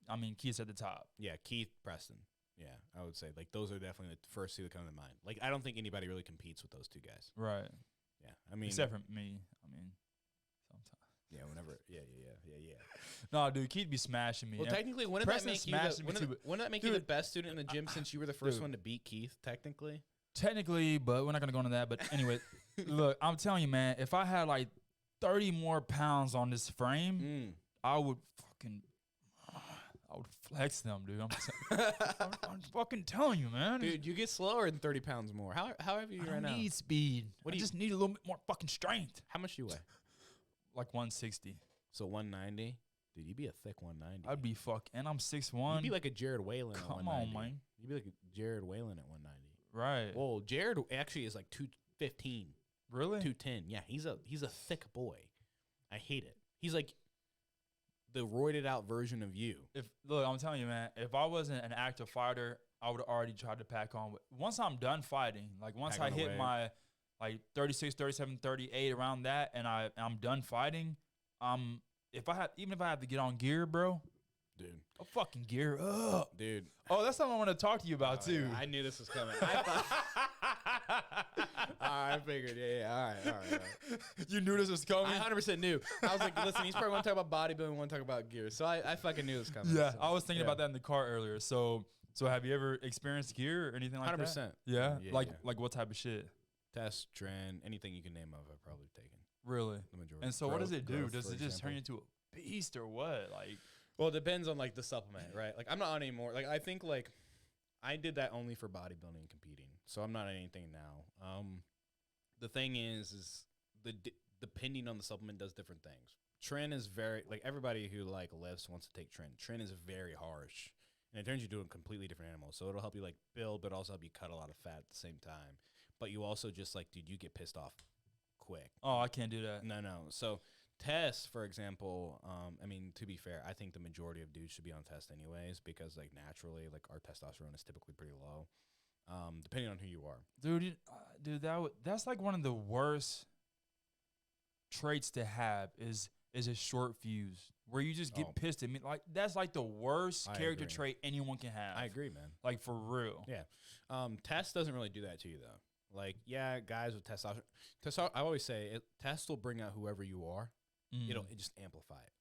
I mean, Keith's at the top. yeah, Keith, Preston. Yeah, I would say like those are definitely the first two that come to mind. Like I don't think anybody really competes with those two guys. Right. Yeah, I mean, Except for me. I mean, sometimes. yeah, whenever, yeah. No, dude, Keith be smashing me. Well, And technically, wouldn't that Preston make you smashed the, me wouldn't, too, it- wouldn't that make you the best student in the gym since you were the first Dude. one to beat Keith? Technically, technically, but we're not gonna go into that. But anyway, look, I'm telling you, man, if I had like 30 more pounds on this frame, I would flex them, dude. I'm fucking telling you, man. dude, you get slower than 30 pounds more. How heavy are you I right don't now? need speed. What I do you- just need a little bit more fucking strength. How much do you weigh? Like 160. So 190. Dude, you'd be a thick 190. I'd be and I'm 6'1". You'd be like a Jared Whalen at Come 190. on, man. You'd be like a Jared Whalen at 190. Right. Well, Jared actually is like 215, Really? 210. Yeah, he's a thick boy. I hate it. He's like the roided out version of you. Look, I'm telling you, man, if I wasn't an active fighter, I would have already tried to pack on. Once I'm done fighting, like once Pack I on the hit weight. my like 36, 37, 38, around that, and I'm done fighting, even if I have to get on gear, bro, Dude. I'll fucking gear up. Dude. Oh, that's something I want to talk to you about too. Yeah, I knew this was coming. I thought, I figured. Yeah. All right. You knew this was coming. I 100% knew. I was like, listen, he's probably want to talk about bodybuilding, want to talk about gear. So I fucking knew it was coming. Yeah, so, I was thinking yeah. about that in the car earlier. So have you ever experienced gear or anything like 100%. that? Yeah? Yeah, like yeah. what type of shit? Test, trend, anything you can name of, I've probably taken. Really? The majority. And so what does it do? Growth, Does for it just turn you example. into a beast or what? Like, Well, it depends on like the supplement, right? Like I'm not on anymore. Like I think like I did that only for bodybuilding and competing, so I'm not on anything now. The thing is depending on the supplement does different things. Tren is very like everybody who like lifts wants to take Tren. Tren is very harsh, and it turns you into a completely different animal. So it'll help you like build, but also help you cut a lot of fat at the same time. But you also just like, dude, you get pissed off quick. oh, I can't do that. No. So tests, for example, I mean, to be fair, I think the majority of dudes should be on test anyways because, like, naturally, like, our testosterone is typically pretty low, depending on who you are. Dude, that's like one of the worst traits to have is a short fuse where you just get Oh. pissed at me. Like, that's like the worst I character agree. trait anyone can have. I agree, man. Like, for real. Yeah. Test doesn't really do that to you, though. Like, yeah, guys with testosterone, I always say test will bring out whoever you are. Mm. It just amplify it.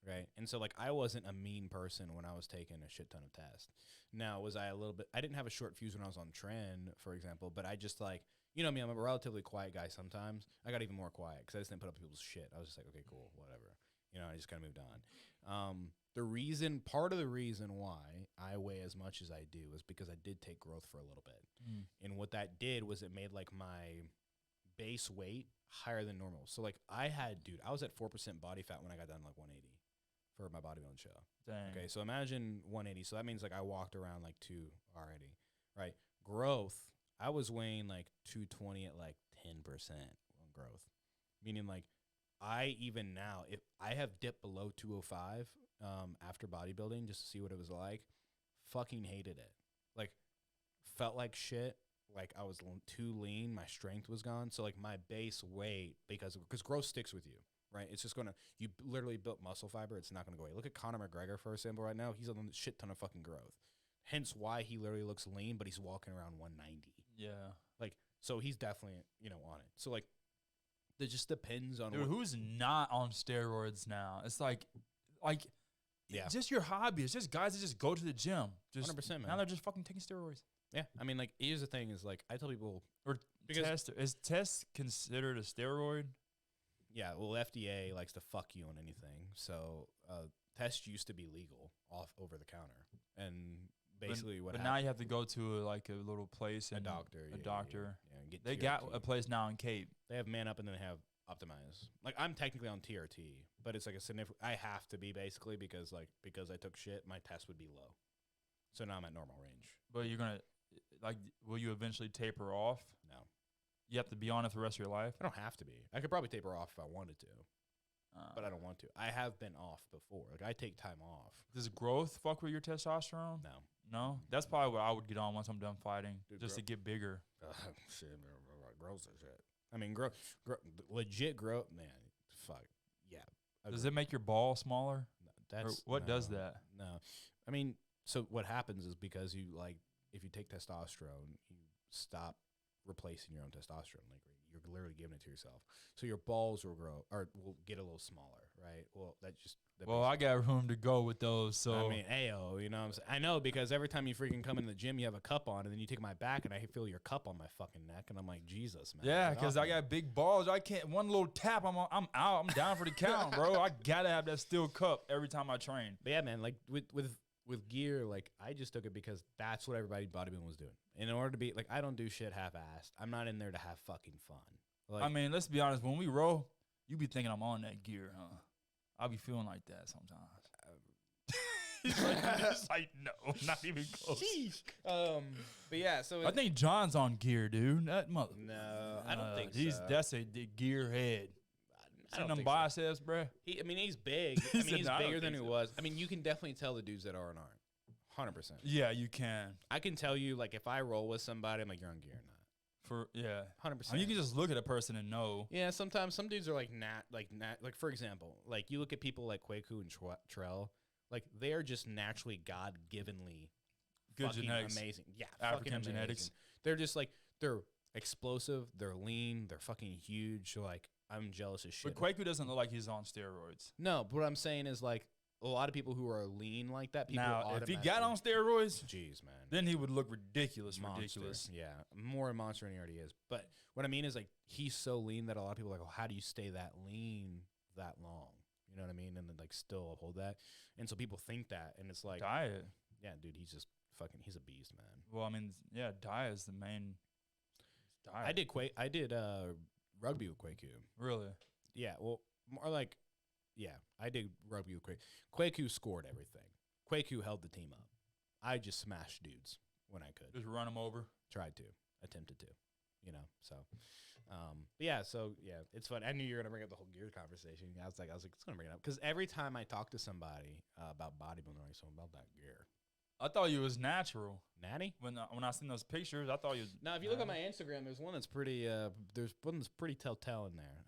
Right. And so, like, I wasn't a mean person when I was taking a shit ton of tests. Now, was I a little bit, I didn't have a short fuse when I was on trend, for example, but I just like, you know me, I'm a relatively quiet guy sometimes. I got even more quiet because I just didn't put up people's shit. I was just like, okay, cool, whatever. You know, I just kind of moved on. Part of the reason why I weigh as much as I do is because I did take growth for a little bit. And what that did was it made like my base weight higher than normal. So like I was at 4% body fat when I got done like 180 for my bodybuilding show. Dang. Okay, so imagine 180. So that means like I walked around like 2 already, right? Growth, I was weighing like 220 at like 10% on growth, meaning like I even now, if I have dipped below 205 after bodybuilding just to see what it was like, fucking hated it. Like felt like shit. Like I was too lean. My strength was gone. So like my base weight, because growth sticks with you, right? It's just going to, you literally built muscle fiber. It's not going to go away. Look at Conor McGregor, for example, right now. He's on a shit ton of fucking growth. Hence why he literally looks lean, but he's walking around 190. Yeah. Like, so he's definitely, on it. So like, it just depends on Dude, who's not on steroids now? It's like, yeah. just your hobby. It's just guys that just go to the gym. Just 100%, man. Now they're just fucking taking steroids. Yeah. I mean, like, here's the thing is like, I tell people, Or Because- is test considered a steroid? yeah, well, FDA likes to fuck you on anything. So, tests used to be legal over the counter. And basically But now you have to go to a little place a and doctor. A doctor. Yeah, and get They TRT. got a place now in Cape. They have Man Up and then they have Optimize. Like I'm technically on TRT, but it's like a significant. I have to be basically because I took shit. My test would be low, so now I'm at normal range. But you're gonna will you eventually taper off? No, You have to be on it for the rest of your life. I don't have to be. I could probably taper off if I wanted to. but I don't want to. I have been off before. Like, I take time off. Does growth fuck with your testosterone? No. No? That's probably what I would get on once I'm done fighting, Dude, just to get bigger. Shit, growth is shit. I mean, legit growth, man. Fuck. Yeah. Does it make your ball smaller? No, what does that? No. I mean, so what happens is because you, like, if you take testosterone, you stop replacing your own testosterone. Like, you're literally giving it to yourself. So your balls will grow or will get a little smaller, right? Well, I got room to go with those. So I mean, ayo, you know what I'm saying? I know, because every time you freaking come in the gym, you have a cup on, and then you take my back, and I feel your cup on my fucking neck, and I'm like, Jesus, man. yeah, because I got big balls. I can't. One little tap, I'm out. I'm down for the count, bro. I gotta have that steel cup every time I train. But yeah, man, like with gear, like, I just took it because that's what everybody bodybuilding was doing. In order to be like, I don't do shit half-assed. I'm not in there to have fucking fun. Like, I mean, let's be honest. When we roll, you be thinking I'm on that gear, huh? I'll be feeling like that sometimes. He's like, no, not even close. But yeah, so I think John's on gear, dude. That mother. No, I don't think so. That's a gear head. I don't them think biceps, bro. He's big. He I mean, said, he's "No, I don't bigger than he think so." was. I mean, you can definitely tell the dudes that are and aren't. 100%. Yeah, you can. I can tell you, like, if I roll with somebody, I'm like, you're on gear or not. 100%. I mean, you can just look at a person and know. Yeah, sometimes some dudes are like for example, like, you look at people like Kwaku and Trell, like, they're just naturally God-givenly Good fucking genetics. amazing. Yeah, African fucking genetics. amazing. They're just like, they're explosive, they're lean, they're fucking huge. Like, I'm jealous as shit. But Kwaku doesn't look like he's on steroids. No, but what I'm saying is, like, a lot of people who are lean like that, people Now, if he got on steroids, jeez, man, then he would look ridiculous. monster. Yeah, more a monster than he already is. But what I mean is, like, he's so lean that a lot of people are like, oh, how do you stay that lean that long? You know what I mean? And then, like, still uphold that. And so people think that, and it's like, Diet. yeah, dude, he's just fucking, he's a beast, man. Well, I mean, yeah, diet is the main. Diet. I did rugby with Kwaku. Really? Yeah, well, more like, yeah, I did rugby with Kwaku. Kwaku scored everything. Kwaku held the team up. I just smashed dudes when I could. Just run them over. Tried to, attempted to, you know. So, yeah. So yeah, it's fun. I knew you were gonna bring up the whole gear conversation. I was like, it's gonna bring it up because every time I talk to somebody about bodybuilding, like, something about that gear. I thought you was natural. Natty? When I seen those pictures, I thought you was. Now, if you look at my Instagram, there's one that's pretty. There's one that's pretty telltale in there.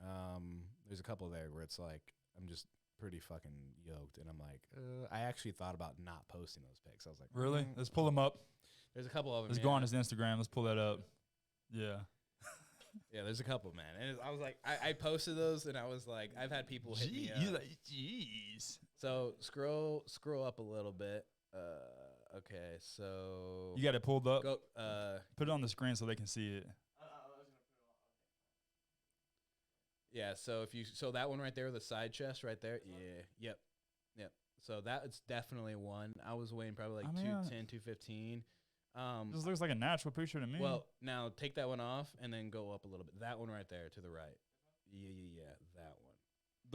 There's a couple there where it's like, I'm just pretty fucking yoked, and I'm like, I actually thought about not posting those pics. I was like, really? Let's pull them up. There's a couple of them. Let's go on his Instagram. Let's pull that up. Yeah. Yeah, there's a couple, man. And I was like, I posted those, and I was like, I've had people hit me up. Jeez. So scroll up a little bit. Okay, so You got it pulled up. go. Put it on the screen so they can see it. Yeah, so so that one right there, the side chest right there. Yeah, yep. So that's definitely one. I was weighing probably like 210, 215. This looks like a natural picture to me. Well, now take that one off and then go up a little bit. That one right there to the right. Yeah, that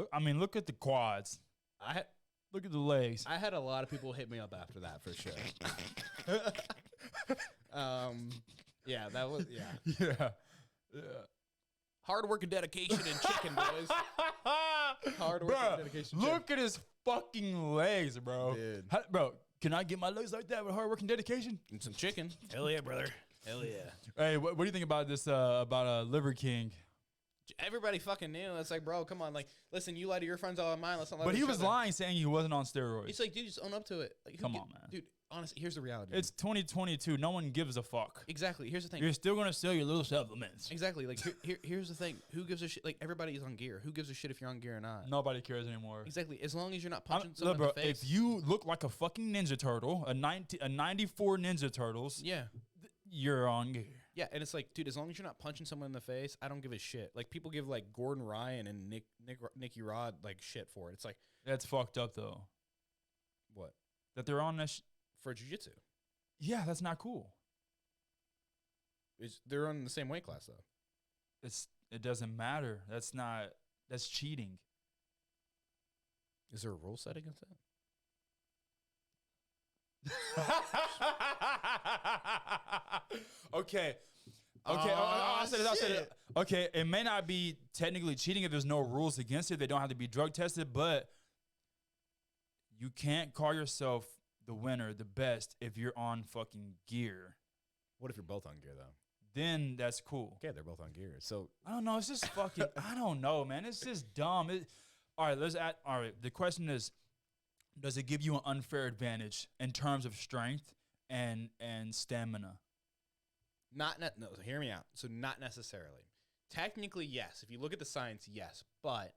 one. Look at the quads. Look at the legs. I had a lot of people hit me up after that for sure. Yeah, that was Yeah. hard work and dedication and chicken, boys. Hard work and dedication. Look at his fucking legs, bro. Dude. Bro, can I get my legs like that with hard work and dedication? And some chicken. Hell yeah, brother. Hell yeah. Hey, what do you think about this? About Liver King? Everybody fucking knew. It's like, bro, come on. Like, listen, you lie to your friends all of mine. Let's not lie But to he each was other. lying, saying he wasn't on steroids. It's like, dude, just own up to it. Like, Come on, man. Dude, honestly, here's the reality. It's 2022. No one gives a fuck. Exactly. Here's the thing. You're still gonna sell your little supplements. Exactly. Like, here's the thing. Who gives a shit? Like, everybody is on gear. Who gives a shit if you're on gear or not? Nobody cares anymore. Exactly. As long as you're not punching someone Look, in bro, the face. if you look like a fucking Ninja Turtle, a 94 Ninja Turtles, yeah. you're on gear. Yeah, and it's like, dude, as long as you're not punching someone in the face, I don't give a shit. Like, people give, like, Gordon Ryan and Nicky Rod, like, shit for it. It's like, That's fucked up, though. what? That they're on that. For jiu-jitsu. Yeah, that's not cool. They're on the same weight class, though. It doesn't matter. That's cheating. Is there a rule set against that? Okay. Okay, I said it. I said shit. it. Okay, it may not be technically cheating if there's no rules against it. They don't have to be drug tested, but you can't call yourself the winner, the best, if you're on fucking gear. What if you're both on gear though? Then that's cool. Okay, they're both on gear. So I don't know. It's just fucking. I don't know, man. It's just dumb. All right, all right. The question is, does it give you an unfair advantage in terms of strength and stamina? no, hear me out. So not necessarily. Technically, yes. If you look at the science, yes. But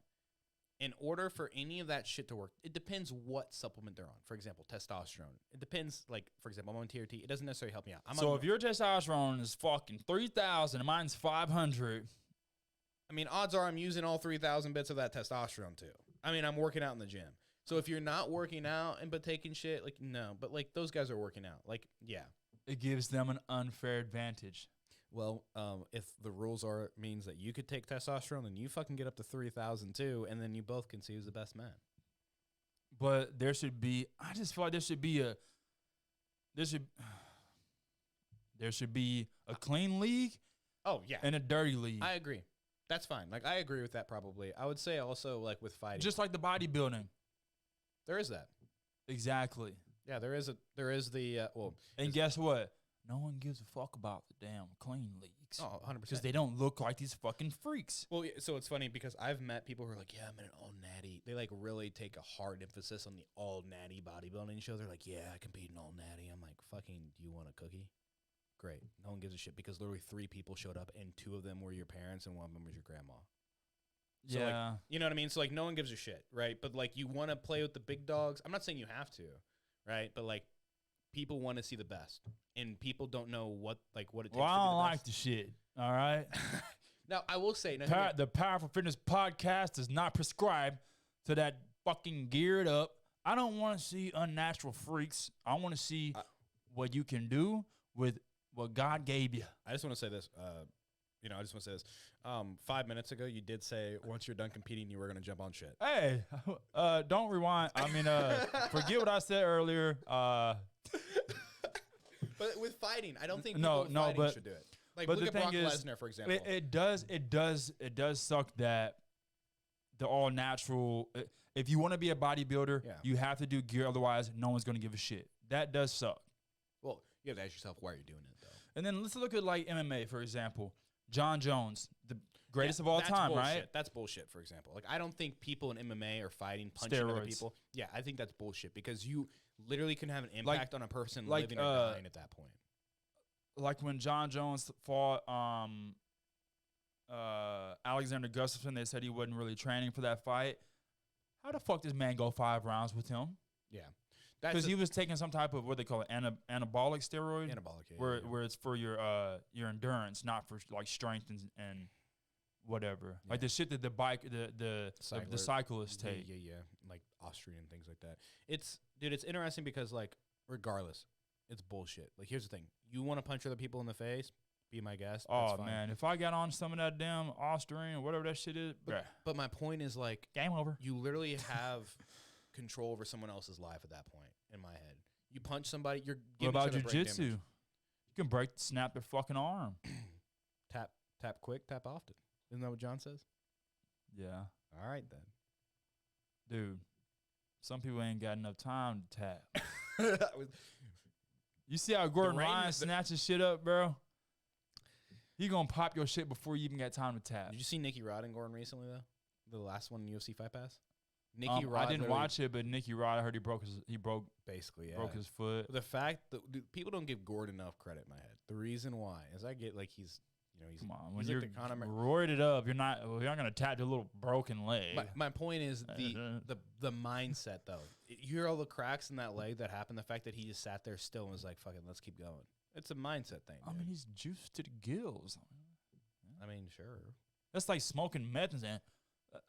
in order for any of that shit to work, it depends what supplement they're on. For example, testosterone. It depends. Like, for example, I'm on TRT. It doesn't necessarily help me out. So if your testosterone is fucking 3,000 and mine's 500, I mean, odds are I'm using all 3,000 bits of that testosterone too. I mean, I'm working out in the gym. So if you're not working out but taking shit, like, no. But like those guys are working out. Like, yeah. it gives them an unfair advantage. Well, if the rules means that you could take testosterone, then you fucking get up to 3,000 too, and then you both can see who's the best man. But there should be. I just feel like there should be a clean league. Oh yeah, and a dirty league. I agree. That's fine. Like I agree with that probably. I would say also like with fighting, Just like the bodybuilding. there is that. Exactly. Yeah, there is the And guess what? No one gives a fuck about the damn clean leagues. Oh, 100%. Because they don't look like these fucking freaks. Well, yeah, so it's funny because I've met people who are like, yeah, I'm in an all natty. They like really take a hard emphasis on the all natty bodybuilding show. They're like, yeah, I compete in all natty. I'm like, fucking, do you want a cookie? Great. No one gives a shit because literally 3 people showed up and 2 of them were your parents and 1 of them was your grandma. So Yeah. like, you know what I mean? So like no one gives a shit, right? But like you want to play with the big dogs. I'm not saying you have to, right? But like people want to see the best, and people don't know what it takes Well, to be I don't the like best. the shit. All right. Now I will say, The Powerful Fitness Podcast does not prescribe to that fucking geared up. I don't want to see unnatural freaks. I want to see what you can do with what God gave you. I just want to say this. 5 minutes ago, you did say once you're done competing, you were going to jump on shit. Hey, don't rewind. I mean, forget what I said earlier. But with fighting, I don't think No, people with no, fighting but- should do it. Like but look the at Brock thing is, Lesnar, for example. It does suck that the all natural. If you want to be a bodybuilder, Yeah. you have to do gear. Otherwise, no one's going to give a shit. That does suck. Well, you have to ask yourself why you're doing it, though. And then let's look at like MMA, for example. John Jones, the greatest of all That's time, bullshit. right? That's bullshit, for example. Like, I don't think people in MMA are fighting, punching other Steroids. people. Yeah, I think that's bullshit because you literally can have an impact on a person like, living or dying at that point. Like when John Jones fought Alexander Gustafsson, they said he wasn't really training for that fight. How the fuck does man go 5 rounds with him? Yeah. Because he was taking some type of what they call it, anabolic steroid, anabolic, yeah, where it's for your endurance, not for like strength and whatever. Yeah. Like the shit that the cyclists take. Yeah. Like Austrian and things like that. It's interesting because like regardless, it's bullshit. Like here's the thing: you want to punch other people in the face, be my guest. That's Oh fine. man, if I got on some of that damn Austrian or whatever that shit is, bruh, But my point is like game over. you literally have control over someone else's life at that point. In my head, you punch somebody, you're What giving about each other brain jiu-jitsu? damage. You can snap their fucking arm. Tap quick, tap often. Isn't that what John says? Yeah, All right then. dude. Some people ain't got enough time to tap. You see how Gordon Ryan snatches shit up, bro? He gonna pop your shit before you even got time to tap. Did you see Nicky Rod and Gordon recently though? The last one in UFC Fight Pass. Nicky Rod. I didn't watch it, but Nicky Rod, I heard he broke basically. Yeah. broke his foot. The fact that people don't give Gordon enough credit in my head. The reason why is I get like he's Come on, when he's you're like the Conor roided up, you're not gonna tap your little broken leg. My point is the mindset though. You hear all the cracks in that leg that happened. The fact that he just sat there still and was like, "Fuck it, let's keep going." It's a mindset thing. I dude. mean, he's juiced to the gills. I mean, sure. That's like smoking meth and saying,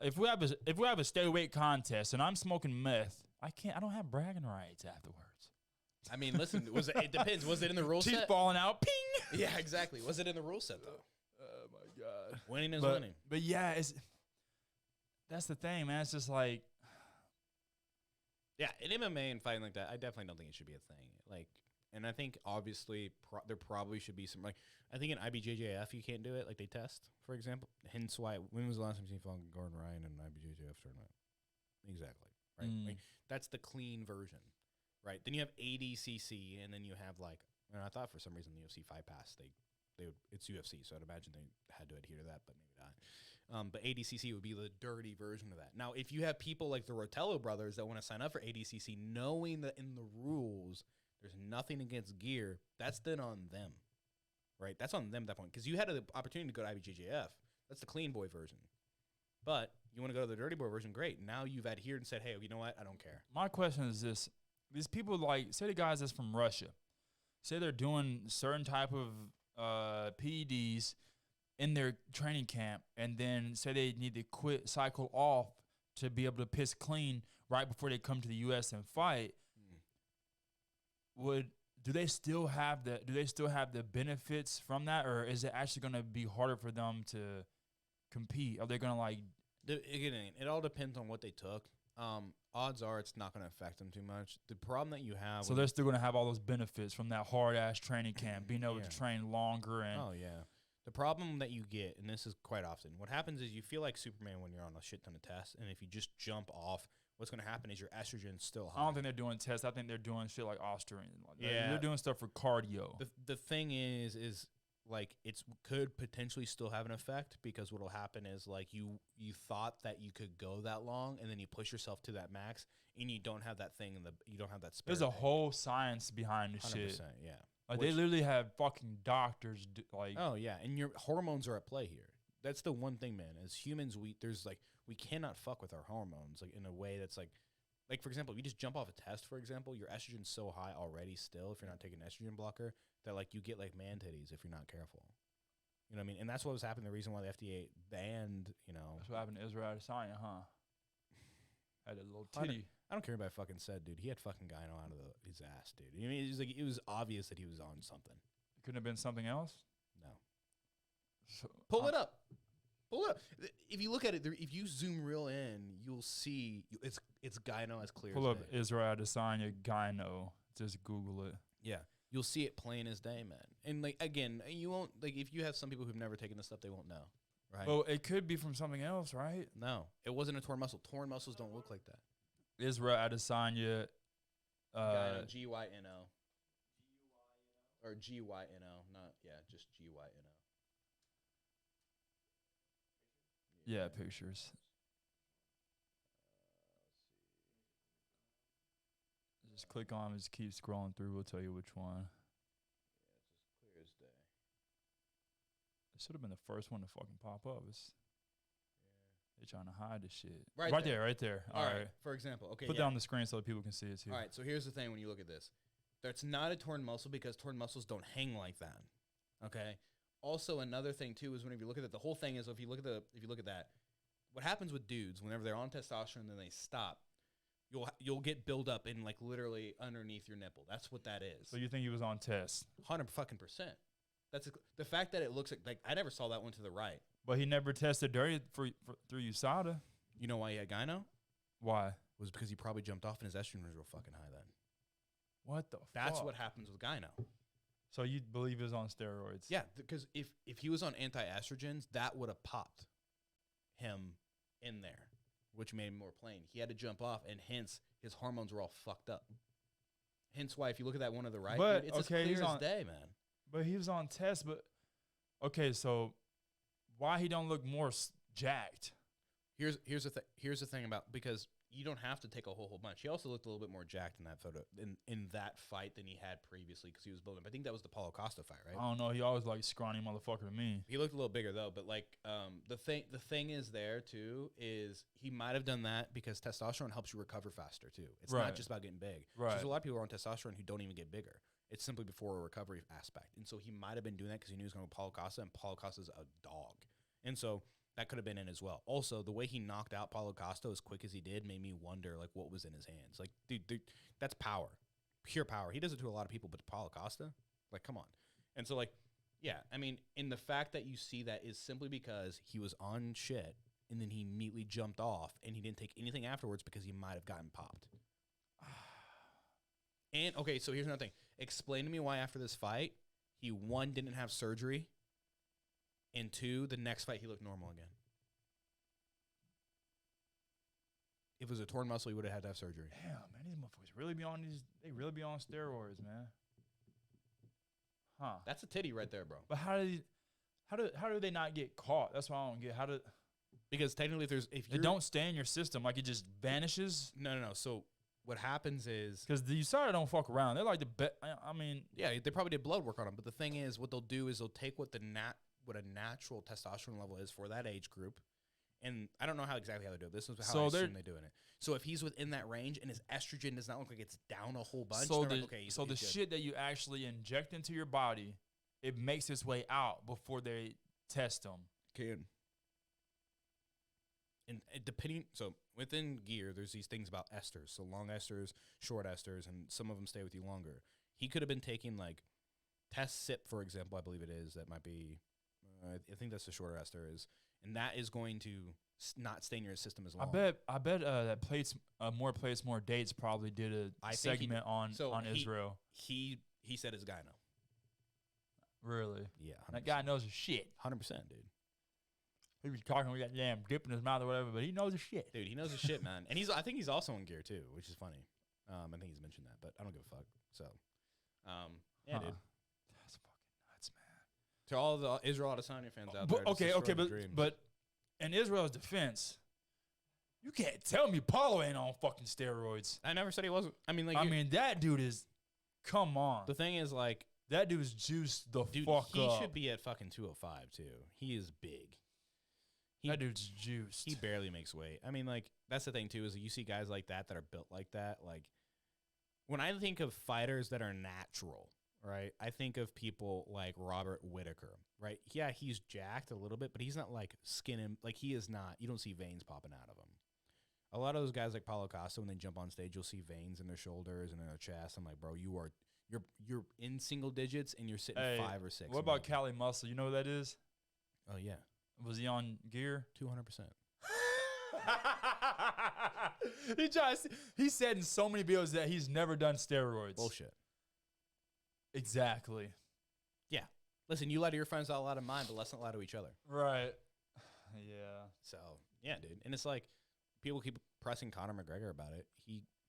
if we have a stay-weight contest and I'm smoking meth, I don't have bragging rights afterwards. I mean, listen. It depends. Was it in the rule Teeth set? falling out, ping. Yeah, exactly. Was it in the rule set though? Oh my god. Winning is winning. But yeah, that's the thing, man. It's just like, Yeah, in MMA and fighting like that, I definitely don't think it should be a thing. Like, And I think obviously there probably should be some like I think in IBJJF you can't do it like they test, for example. Hence why when was the last time you saw Gordon Ryan in an IBJJF tournament? Exactly. Right. Like, that's the clean version. Right. Then you have ADCC and then you have like and I thought for some reason the UFC Fight Pass it's UFC, so I'd imagine they had to adhere to that, but maybe not. But ADCC would be the dirty version of that. Now, if you have people like the Rotello brothers that want to sign up for ADCC, knowing that in the rules there's nothing against gear, that's then on them, right? That's on them at that point because you had the opportunity to go to IBJJF. That's the clean boy version. But you want to go to the dirty boy version, great. Now you've adhered and said, hey, you know what? I don't care. My question is this. These people, like, say the guys that's from Russia, say they're doing certain type of PEDs in their training camp, and then say they need to cycle off to be able to piss clean right before they come to the U.S. and fight. Do they still have the benefits from that, or is it actually going to be harder for them to compete? Are they going to like? Again, it all depends on what they took. Odds are it's not going to affect them too much. The problem that you have, so they're still going to have all those benefits from that hard ass training camp, being able to train longer and. Oh yeah. The problem that you get, and this is quite often, what happens is you feel like Superman when you're on a shit ton of tests, and if you just jump off, what's going to happen is your estrogen's still high. I don't think they're doing tests. I think they're doing shit like Austrian. They're doing stuff for cardio. The thing is like it could potentially still have an effect because what'll happen is like you thought that you could go that long, and then you push yourself to that max, and you don't have that thing you don't have that spare. There's a whole science behind the 100%, shit. Yeah. Like they literally have fucking doctors like. Oh yeah, and your hormones are at play here. That's the one thing, man. As humans, we cannot fuck with our hormones like in a way that's like for example, if you just jump off a test, for example, your estrogen's so high already still if you're not taking an estrogen blocker that like you get like man titties if you're not careful. You know what I mean? And that's what was happening. The reason why the FDA banned, That's what happened to Israel Adesanya, huh? Had a little titty. I don't care what I fucking said, dude. He had fucking gyno out of his ass, dude. I mean, it was obvious that he was on something. Couldn't have been something else? No. So, Pull it up. Pull it up. If you look at it, if you zoom real in, you'll see it's gyno as clear as day. Pull up Israel Adesanya gyno. Just Google it. Yeah. You'll see it plain as day, man. And like again, you won't like if you have some people who've never taken this stuff, they won't know. Right? Well, it could be from something else, right? No. It wasn't a torn muscle. Torn muscles don't look like that. Israel Adesanya. Gyno, G-Y-N-O. Or G-Y-N-O. Not, just G-Y-N-O. Yeah, pictures. Just click on it, just keep scrolling through. We'll tell you which one. Yeah, it's as clear as day. It should have been the first one to fucking pop up. They trying to hide the shit. Right there. All right. For example, okay. Put that on the screen so that people can see it too. All right. So here's the thing: when you look at this, that's not a torn muscle because torn muscles don't hang like that. Okay. Also, another thing too is whenever you look at it, the whole thing is if you look at that, what happens with dudes whenever they're on testosterone and then they stop, you'll get buildup in like literally underneath your nipple. That's what that is. So you think he was on test? 100%. That's the fact that it looks like I never saw that one to the right. But he never tested dirty through USADA. You know why he had gyno? Why? Was because he probably jumped off and his estrogen was real fucking high then. What the fuck? That's what happens with gyno. So you believe he was on steroids? Yeah, because if he was on anti-estrogens, that would have popped him in there, which made him more plain. He had to jump off, and hence his hormones were all fucked up. Hence why if you look at that one to the right, but, dude, it's as clear as day, man. But he was on test, but okay, so why he don't look more jacked? Here's the thing about because you don't have to take a whole bunch. He also looked a little bit more jacked in that photo in that fight than he had previously because he was building. I think that was the Paulo Costa fight, right? I don't know. He always like scrawny motherfucker to me. He looked a little bigger though, but like the thing is there too is he might have done that because testosterone helps you recover faster too. It's not just about getting big. Right. So there's a lot of people who are on testosterone who don't even get bigger. It's simply before a recovery aspect, and so he might have been doing that because he knew he was going to Paulo Costa, and Paulo Costa's a dog, and so. That could have been in as well. Also, the way he knocked out Paulo Costa as quick as he did made me wonder, like, what was in his hands. Like, dude, that's power. Pure power. He does it to a lot of people, but to Paulo Costa? Like, come on. And so, like, yeah, I mean, and the fact that you see that is simply because he was on shit, and then he immediately jumped off, and he didn't take anything afterwards because he might have gotten popped. And, okay, so here's another thing. Explain to me why after this fight, he, 1, didn't have surgery, and 2, the next fight he looked normal again. If it was a torn muscle, he would have had to have surgery. Damn, man, these motherfuckers really be on these. They really be on steroids, man. Huh? That's a titty right there, bro. But how do they not get caught? That's what I don't get. Because technically, if it don't stay in your system, like it just vanishes. No. So what happens is because the USADA don't fuck around. They're like the best. I mean, yeah, they probably did blood work on him. But the thing is, what they'll do is they'll take what a natural testosterone level is for that age group. And I don't know exactly how they do it. This is how I assume they're doing it. So if he's within that range and his estrogen does not look like it's down a whole bunch, so he's good. Shit that you actually inject into your body, it makes its way out before they test them. And so within gear, there's these things about esters. So long esters, short esters, and some of them stay with you longer. He could have been taking like test SIP, for example, I believe it is. That might be, I think that's the shorter ester is. And that is going to not stay in your system as long. I bet that plates more dates probably did a segment on Israel. He said his gyno. Really? Yeah. 100%. That guy knows his shit. 100%, dude. He was talking with that damn dip in his mouth or whatever, but he knows his shit. Dude, he knows his shit, man. And I think he's also in gear too, which is funny. I think he's mentioned that, but I don't give a fuck. So, yeah, dude. That's fucking nuts, man. To all the Israel Adesanya fans out there, but in Israel's defense, you can't tell me Paulo ain't on fucking steroids. I never said he wasn't. I mean, that dude is. Come on. The thing is, like, that dude's juiced the fuck up. He should be at fucking 205 too. He is big. That dude's juiced. He barely makes weight. I mean, like, that's the thing too, is you see guys like that are built like that. Like, when I think of fighters that are natural, right, I think of people like Robert Whittaker, right? Yeah, he's jacked a little bit, but he's not like skinning. Like, he is not. You don't see veins popping out of him. A lot of those guys like Paulo Costa, when they jump on stage, you'll see veins in their shoulders and in their chest. I'm like, bro, you're in single digits and you're sitting 5 or 6. What about Cali Muscle? You know what that is? Oh yeah. Was he on gear? 200%. He said in so many videos that he's never done steroids. Bullshit. Exactly. Yeah. Listen, you lie to your friends, I'll lie to mine, but let's not lie to each other. Right. Yeah. So, yeah, dude. And it's like, people keep pressing Conor McGregor about it.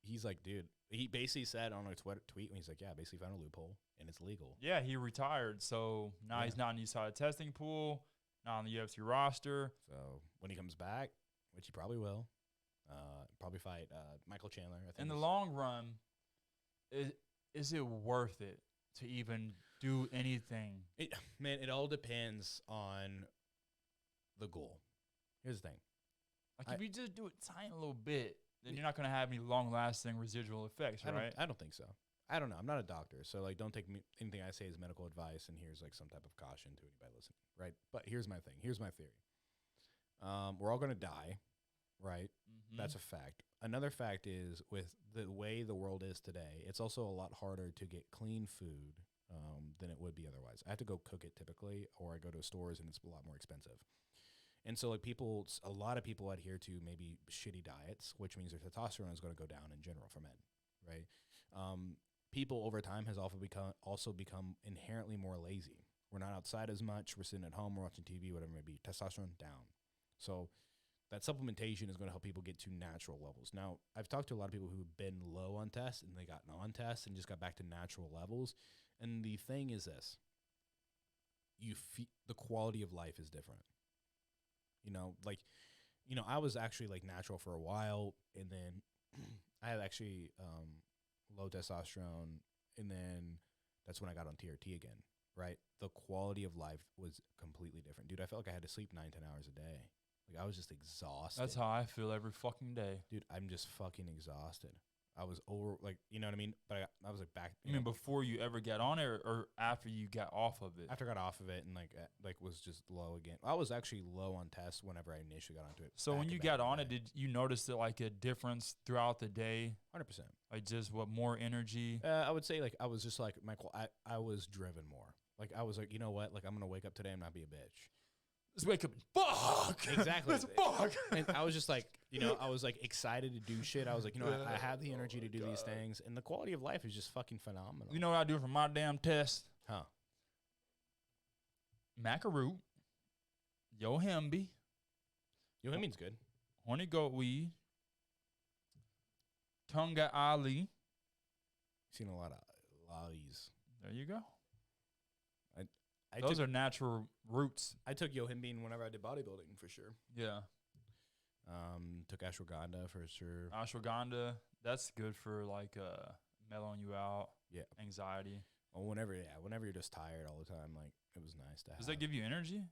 He's like, dude, he basically said on a tweet when he's like, yeah, basically found a loophole, and it's legal. Yeah, he retired, so now he's not in the USADA testing pool, not on the UFC roster. So when he comes back, which he probably will, probably fight Michael Chandler. I think in the long run, is it worth it to even do anything? It all depends on the goal. Here's the thing. Like, if you just do it tiny little bit, then you're not going to have any long-lasting residual effects, right? I don't think so. I don't know. I'm not a doctor, so like, don't take anything I say as medical advice. And here's like some type of caution to anybody listening, right? But here's my thing. Here's my theory. We're all going to die, right? Mm-hmm. That's a fact. Another fact is, with the way the world is today, it's also a lot harder to get clean food than it would be otherwise. I have to go cook it typically, or I go to stores and it's a lot more expensive. And so, like, a lot of people adhere to maybe shitty diets, which means their testosterone is going to go down in general for men, right? People over time has also become inherently more lazy. We're not outside as much. We're sitting at home. We're watching TV, whatever it may be. Testosterone down. So that supplementation is going to help people get to natural levels. Now, I've talked to a lot of people who've been low on tests, and they got on tests and just got back to natural levels. And the thing is this. The quality of life is different. I was actually like natural for a while, and then I had actually low testosterone, and then that's when I got on TRT again, right? The quality of life was completely different. Dude, I felt like I had to sleep 9-10 hours a day. Like, I was just exhausted. That's how I feel every fucking day. Dude, I'm just fucking exhausted. I was you know what I mean? But I was like back. You mean before you ever got on it, or after you got off of it? After I got off of it and like was just low again. I was actually low on tests whenever I initially got onto it. So when you got on it, did you notice that, like, a difference throughout the day? 100%. Like, just more energy? I would say, like, I was just like I was driven more. Like, I was like, you know what? Like, I'm gonna wake up today and not be a bitch. Let's wake up and fuck. Exactly. Let's fuck. And I was just like, I was like excited to do shit. I was like, I have the energy to do these things, and the quality of life is just fucking phenomenal. You know what I do for my damn test? Huh? Macaroon, Yohimbe, Yohimbe's good. horny goat weed, Tunga Ali. Seen a lot of lollies. There you go. I Those took, are natural roots. I took Yohimbe whenever I did bodybuilding for sure. Yeah. Took ashwagandha for sure. Ashwagandha, that's good for like mellowing you out. Yeah. Anxiety. Well, whenever you're just tired all the time, like it was nice to have. Does that give you energy?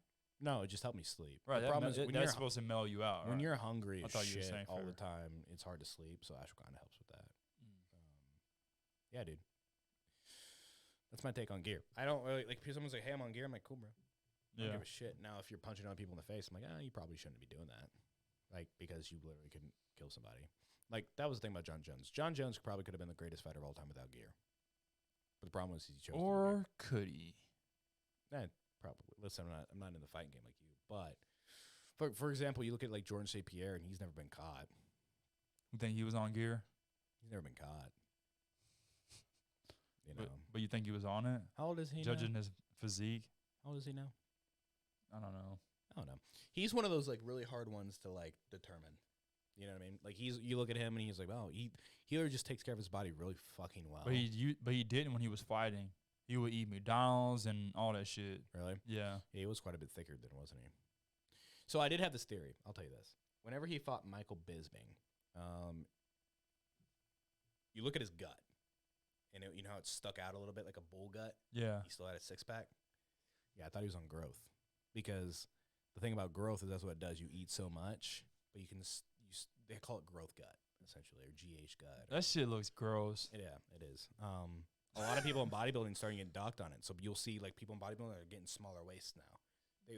No, it just helped me sleep. Right. The problem is when that's supposed to mellow you out. when right? you're hungry I as thought you were shit saying all for- the time, it's hard to sleep. So ashwagandha helps with that. Yeah, dude. That's my take on gear. I don't really like. Someone's like, "Hey, I'm on gear." I'm like, "Cool, bro." I don't give a shit. Now, if you're punching on people in the face, I'm like, you probably shouldn't be doing that. Like, because you literally couldn't kill somebody. Like, that was the thing about John Jones. John Jones probably could have been the greatest fighter of all time without gear. But the problem was he chose to do Or could he? gear. Probably. Listen, I'm not in the fighting game like you. But, for example, you look at, like, Georges St. Pierre, and he's never been caught. You think he was on gear? He's never been caught. You know. But you think he was on it? How old is he Judging now? his physique? How old is he now? I don't know. I don't know. He's one of those like really hard ones to like determine. You know what I mean? Like you look at him and he's like, oh, he either just takes care of his body really fucking well. But he didn't when he was fighting. He would eat McDonald's and all that shit. Really? Yeah. Yeah, he was quite a bit thicker than, wasn't he? So I did have this theory. I'll tell you this. Whenever he fought Michael Bisping, you look at his gut, and you know how it stuck out a little bit like a bull gut. Yeah. He still had a six pack. Yeah, I thought he was on growth, because the thing about growth is that's what it does. You eat so much, but you can they call it growth gut essentially, or GH gut. That shit looks gross. Yeah, it is. A lot of people in bodybuilding starting to get docked on it. So you'll see like people in bodybuilding are getting smaller waists now.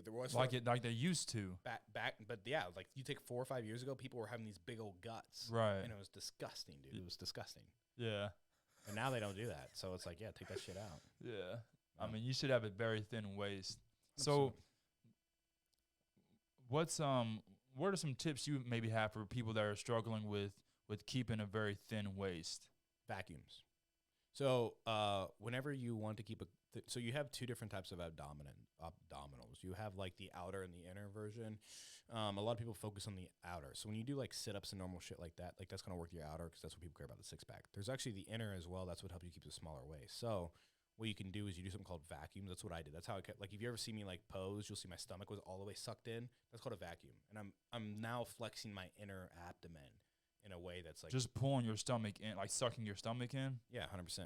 There was Like they used to. back, but yeah, like you take 4 or 5 years ago, people were having these big old guts, Right. and it was disgusting, dude. It was disgusting. Yeah. And now they don't do that. So it's like, yeah, take that shit out. Yeah. I mean, you should have a very thin waist. So, what are some tips you maybe have for people that are struggling with keeping a very thin waist? Vacuums. So whenever you want to keep so you have two different types of abdominals. You have like the outer and the inner version. A lot of people focus on the outer. So when you do like sit-ups and normal shit like that, like that's going to work your outer because that's what people care about, the six-pack. There's actually the inner as well. That's what helps you keep a smaller waist. So what you can do is you do something called vacuums. That's what I did. That's how I kept, like if you ever see me like pose, you'll see my stomach was all the way sucked in. That's called a vacuum. And I'm now flexing my inner abdomen in a way that's like just pulling your stomach in, like sucking your stomach in. Yeah, 100%. Yeah.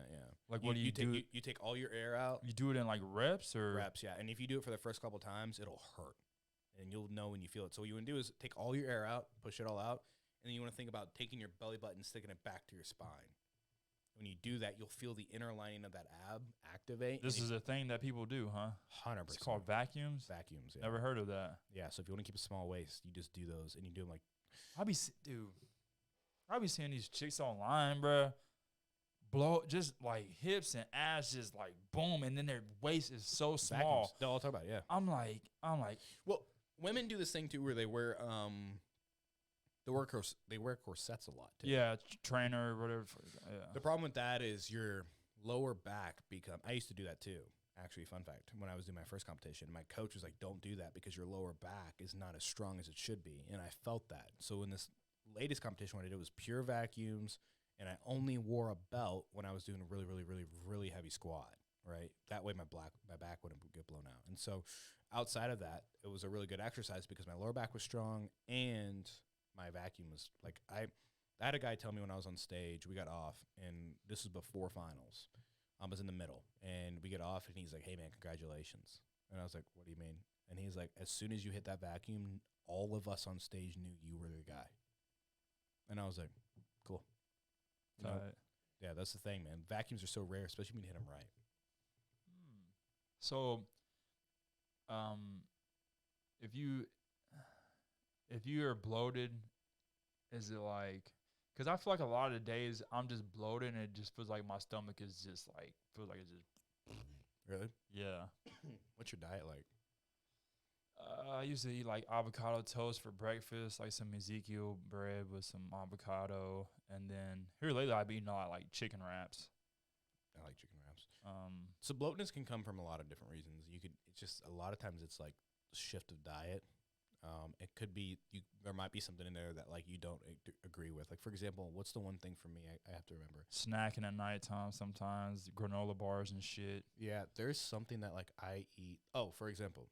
Like what do you do? You take all your air out. You do it in like reps or reps, yeah. And if you do it for the first couple times, it'll hurt, and you'll know when you feel it. So what you want to do is take all your air out, push it all out, and then you want to think about taking your belly button, sticking it back to your spine. When you do that, you'll feel the inner lining of that ab activate. This is a thing that people do, huh? 100%. It's called vacuums. Vacuums. Yeah. Never heard of that. Yeah. So if you want to keep a small waist, you just do those, and you do them like. I be seeing these chicks online, bruh. Blow just like hips and ass, just like boom, and then their waist is so small. Vacuums. No, I'll talk about it. Yeah. I'm like. Well, women do this thing too, where they wear they wear corsets a lot too. Yeah, trainer or whatever. Yeah. The problem with that is your lower back I used to do that too. Actually, fun fact, when I was doing my first competition, my coach was like, don't do that because your lower back is not as strong as it should be. And I felt that. So in this latest competition, what I did was pure vacuums, and I only wore a belt when I was doing a really, really, really, really heavy squat, right? That way my back wouldn't get blown out. And so outside of that, it was a really good exercise because my lower back was strong and my vacuum was like, I had a guy tell me when I was on stage, we got off, and this was before finals. I was in the middle, and we get off, and he's like, hey, man, congratulations. And I was like, what do you mean? And he's like, as soon as you hit that vacuum, all of us on stage knew you were the guy. And I was like, cool. You know, yeah, that's the thing, man. Vacuums are so rare, especially when you hit them right. So, if you are bloated, is it like? Because I feel like a lot of the days I'm just bloated and it just feels like my stomach is just like feels like it's just. Really? Yeah. What's your diet like? I used to eat like avocado toast for breakfast, like some Ezekiel bread with some avocado, and then here lately I've been eating a lot like chicken wraps. I like chicken wraps. So bloatness can come from a lot of different reasons. It's just a lot of times it's like shift of diet. It could be there might be something in there that like you don't agree with. Like for example, what's the one thing for me I have to remember? Snacking at nighttime sometimes, granola bars and shit. Yeah, there's something that like I eat. Oh, for example,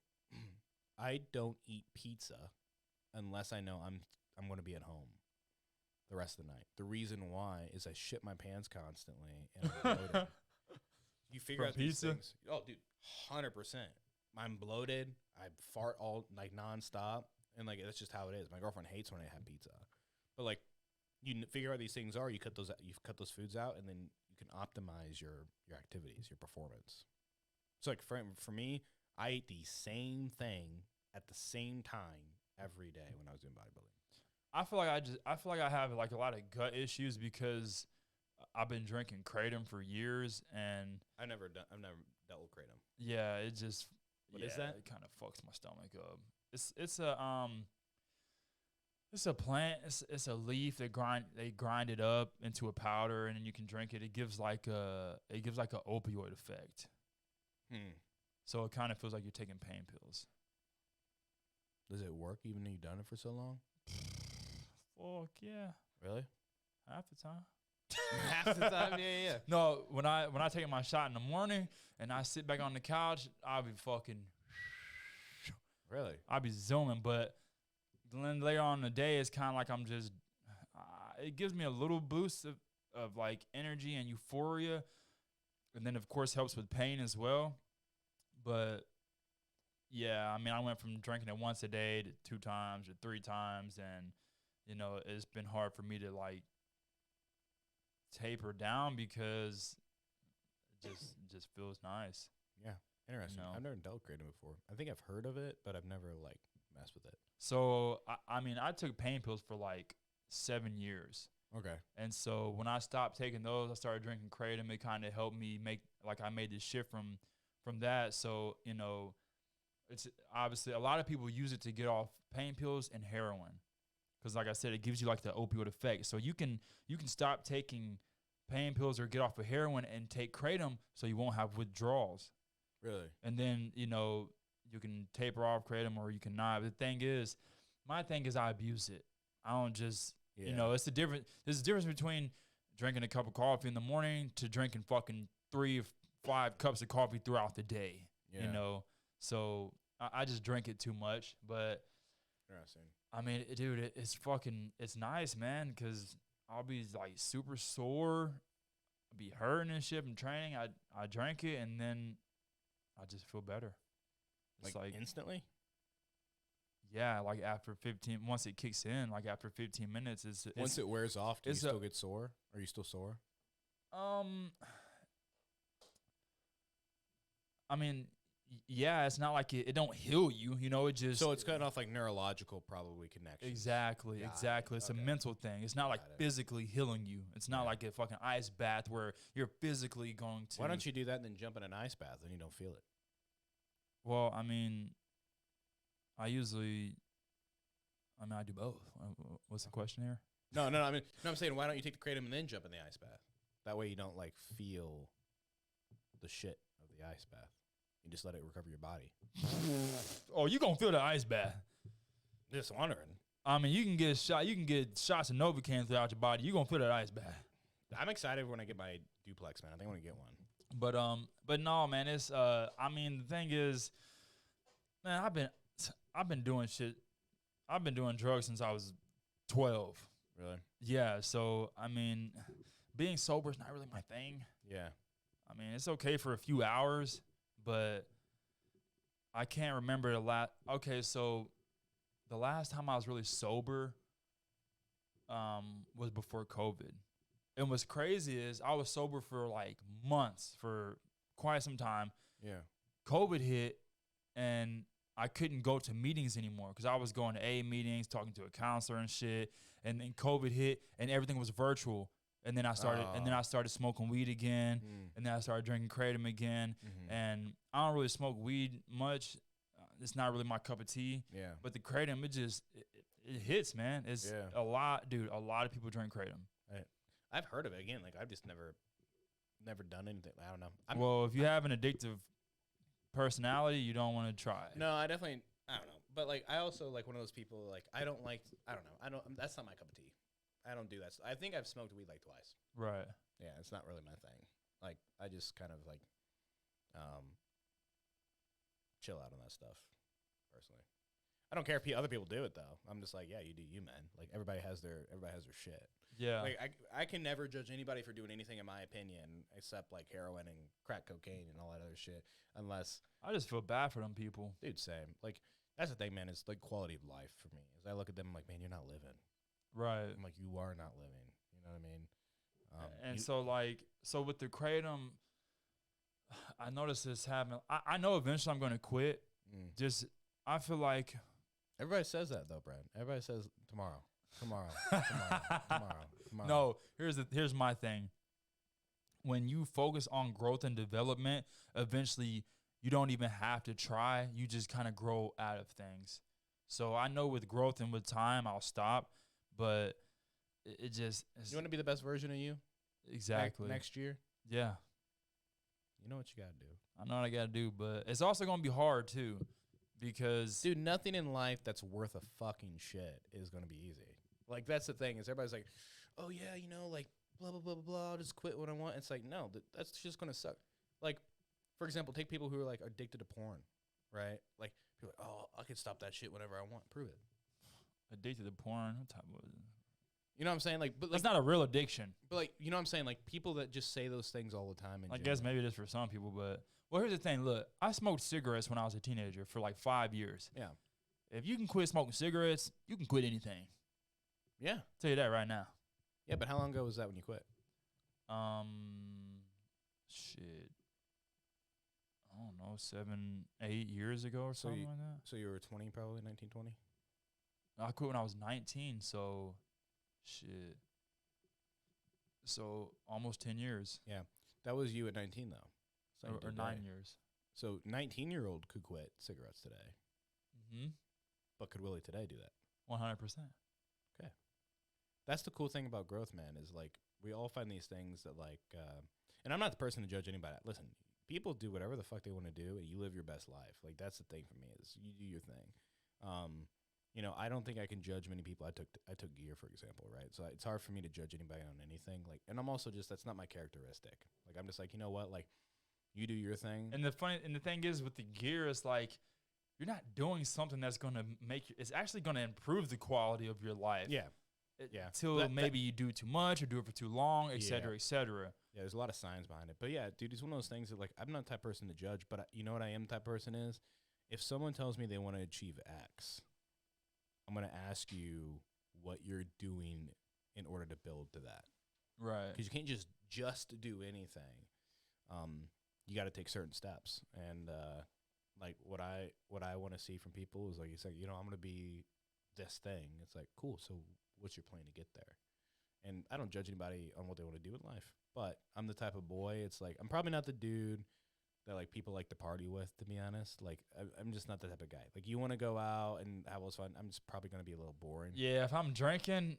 I don't eat pizza unless I know I'm going to be at home the rest of the night. The reason why is I shit my pants constantly and I'm bloated. You figure out these things. Oh, dude, 100%. I'm bloated. I fart all like nonstop, and like that's just how it is. My girlfriend hates when I have pizza, but like you figure out these things are you cut those foods out, and then you can optimize your activities, your performance. So like for me, I ate the same thing at the same time every day when I was doing bodybuilding. I feel like I have like a lot of gut issues because I've been drinking kratom for years, and I've never dealt with kratom. Yeah, it just What is that? It kind of fucks my stomach up. It's a plant. It's a leaf. They grind it up into a powder, and then you can drink it. It gives like a opioid effect. So it kind of feels like you're taking pain pills. Does it work even though you've done it for so long? Fuck yeah. Really? Half the time. Half the time, yeah. No, when I take my shot in the morning and I sit back on the couch, I'll be fucking. Really? I'll be zooming, but then later on in the day, it's kind of like I'm just. It gives me a little boost of like energy and euphoria, and then of course helps with pain as well. But yeah, I mean, I went from drinking it once a day to 2 times or 3 times, and it's been hard for me to like taper down because it just feels nice. Yeah, interesting. I've never dealt kratom before. I think I've heard of it, but I've never like messed with it. So I mean, I took pain pills for like 7 years. Okay. And so when I stopped taking those, I started drinking kratom. It kind of helped me I made this shift from that. So it's obviously a lot of people use it to get off pain pills and heroin. Because like I said, it gives you like the opioid effect. So you can stop taking pain pills or get off of heroin and take kratom so you won't have withdrawals. Really? And then, you can taper off kratom or you cannot. But my thing is I abuse it. I don't just, there's a difference between drinking a cup of coffee in the morning to drinking fucking 3 or 5 cups of coffee throughout the day, So I just drink it too much. But interesting. I mean, dude, it's nice, man, because I'll be like super sore, I'll be hurting and shit from training. I drank it and then I just feel better. It's like instantly? Yeah, like after 15, once it kicks in, like after 15 minutes, once it wears off, do you still get sore? Are you still sore? I mean, yeah, it's not like it don't heal you, it just. So it's kind of like neurological probably connection. Exactly. It's a mental thing. It's not like physically healing you. It's not like a fucking ice bath where you're physically going to. Why don't you do that and then jump in an ice bath and you don't feel it? Well, I mean, I do both. What's the question here? No. I'm saying, why don't you take the kratom and then jump in the ice bath? That way you don't like feel the shit of the ice bath. You just let it recover your body. Oh, you gonna feel the ice bath? Just wondering. I mean, you can get shots of Novocaine throughout your body. You gonna feel that ice bath? I'm excited when I get my duplex, man. I think I want to get one. But no, man. It's I mean, the thing is, man, I've been doing shit. I've been doing drugs since I was 12. Really? Yeah. So I mean, being sober is not really my thing. Yeah. I mean, it's okay for a few hours. But I can't remember the last. Okay, so the last time I was really sober was before COVID. And what's crazy is I was sober for like months, for quite some time. Yeah. COVID hit, and I couldn't go to meetings anymore because I was going to AA meetings, talking to a counselor and shit. And then COVID hit, and everything was virtual. And then I started smoking weed again, and then I started drinking kratom again. And I don't really smoke weed much, it's not really my cup of tea. Yeah. But the kratom, it hits, man. It's a lot, dude. A lot of people drink kratom. Right. I've heard of it again. Like I've just never done anything. I don't know. Well, if you have an addictive personality, you don't want to try it. No, I don't know. But like I also like one of those people like I don't know. That's not my cup of tea. I don't do that. I think I've smoked weed like twice. Right. Yeah, it's not really my thing. Like I just kind of like chill out on that stuff personally. I don't care if other people do it though. I'm just like, yeah, you do you, man. Like everybody has their shit. Yeah. Like I can never judge anybody for doing anything in my opinion except like heroin and crack cocaine and all that other shit. Unless I just feel bad for them people. Dude, same. Like that's the thing, man. It's like quality of life for me. As I look at them, I'm like, man, you're not living. Right. I'm like, you are not living. You know what I mean? So with the kratom, I noticed this happen. I know eventually I'm going to quit. Just I feel like everybody says that though, Brad. Everybody says tomorrow. No, here's my thing. When you focus on growth and development, eventually you don't even have to try. You just kind of grow out of things. So I know with growth and with time, I'll stop. But it just... You want to be the best version of you? Exactly. Next year? Yeah. You know what you got to do. I know what I got to do, but it's also going to be hard, too. Because... Dude, nothing in life that's worth a fucking shit is going to be easy. Like, that's the thing, is everybody's like, oh, yeah, you know, like, blah, blah, blah, blah, blah, I'll just quit what I want. It's like, no, that's just going to suck. Like, for example, take people who are, like, addicted to porn, right? Like, people are like, oh, I can stop that shit whenever I want. Prove it. Addicted to porn? What type of... You know what I'm saying? Like, but it's not a real addiction. But like, you know what I'm saying? Like people that just say those things all the time. I guess maybe it is for some people, but well, here's the thing. Look, I smoked cigarettes when I was a teenager for like 5 years. Yeah. If you can quit smoking cigarettes, you can quit anything. Yeah. I'll tell you that right now. Yeah, but how long ago was that when you quit? Shit. I don't know, 7, 8 years ago or something like that. So you were 20, probably 19, 20? I quit when I was 19, so shit. So almost 10 years. Yeah. That was you at 19, though. Or 9 years. So 19-year-old could quit cigarettes today. Mm-hmm. But could Willie today do that? 100%. Okay. That's the cool thing about growth, man, is like we all find these things that like, and I'm not the person to judge anybody. Listen, people do whatever the fuck they want to do, and you live your best life. Like that's the thing for me is you do your thing. You know, I don't think I can judge many people. I took gear, for example, right? So it's hard for me to judge anybody on anything. Like, and I'm also just that's not my characteristic. Like, I'm just like, you know what? Like, you do your thing. And the thing is with the gear is like, you're not doing something that's gonna it's actually gonna improve the quality of your life. Yeah, yeah. Till maybe you do too much or do it for too long, et cetera, et cetera. Yeah, there's a lot of science behind it. But yeah, dude, it's one of those things that like I'm not the type of person to judge. But you know what I am the type of person is? If someone tells me they want to achieve X, I'm going to ask you what you're doing in order to build to that. Right. Because you can't just do anything. You got to take certain steps. And like what I want to see from people is like, you say, you know, I'm going to be this thing. It's like, cool. So what's your plan to get there? And I don't judge anybody on what they want to do in life. But I'm the type of boy, it's like, I'm probably not the dude that like people like to party with, to be honest. Like I'm just not the type of guy. Like you want to go out and have all this fun. I'm just probably going to be a little boring. Yeah, if I'm drinking,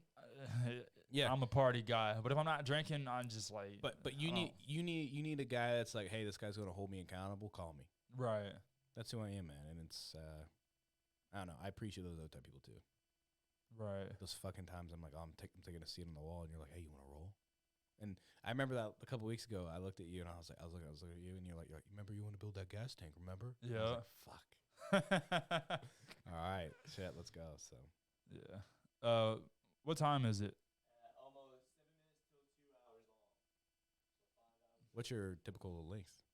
yeah, I'm a party guy. But if I'm not drinking, I'm just like. But you need a guy that's like, hey, this guy's going to hold me accountable. Call me. Right. That's who I am, man. And it's I don't know. I appreciate those other type of people too. Right. Those fucking times I'm like, oh, I'm taking a seat on the wall, and you're like, hey, you want to roll? And I remember that a couple weeks ago, I looked at you and I was looking at you, and you're like, remember you want to build that gas tank? Remember? Yeah. I was like, fuck. All right, shit, let's go. So. Yeah. What time is it? Almost 7 minutes till 2 hours long. So 5 hours. What's your typical length?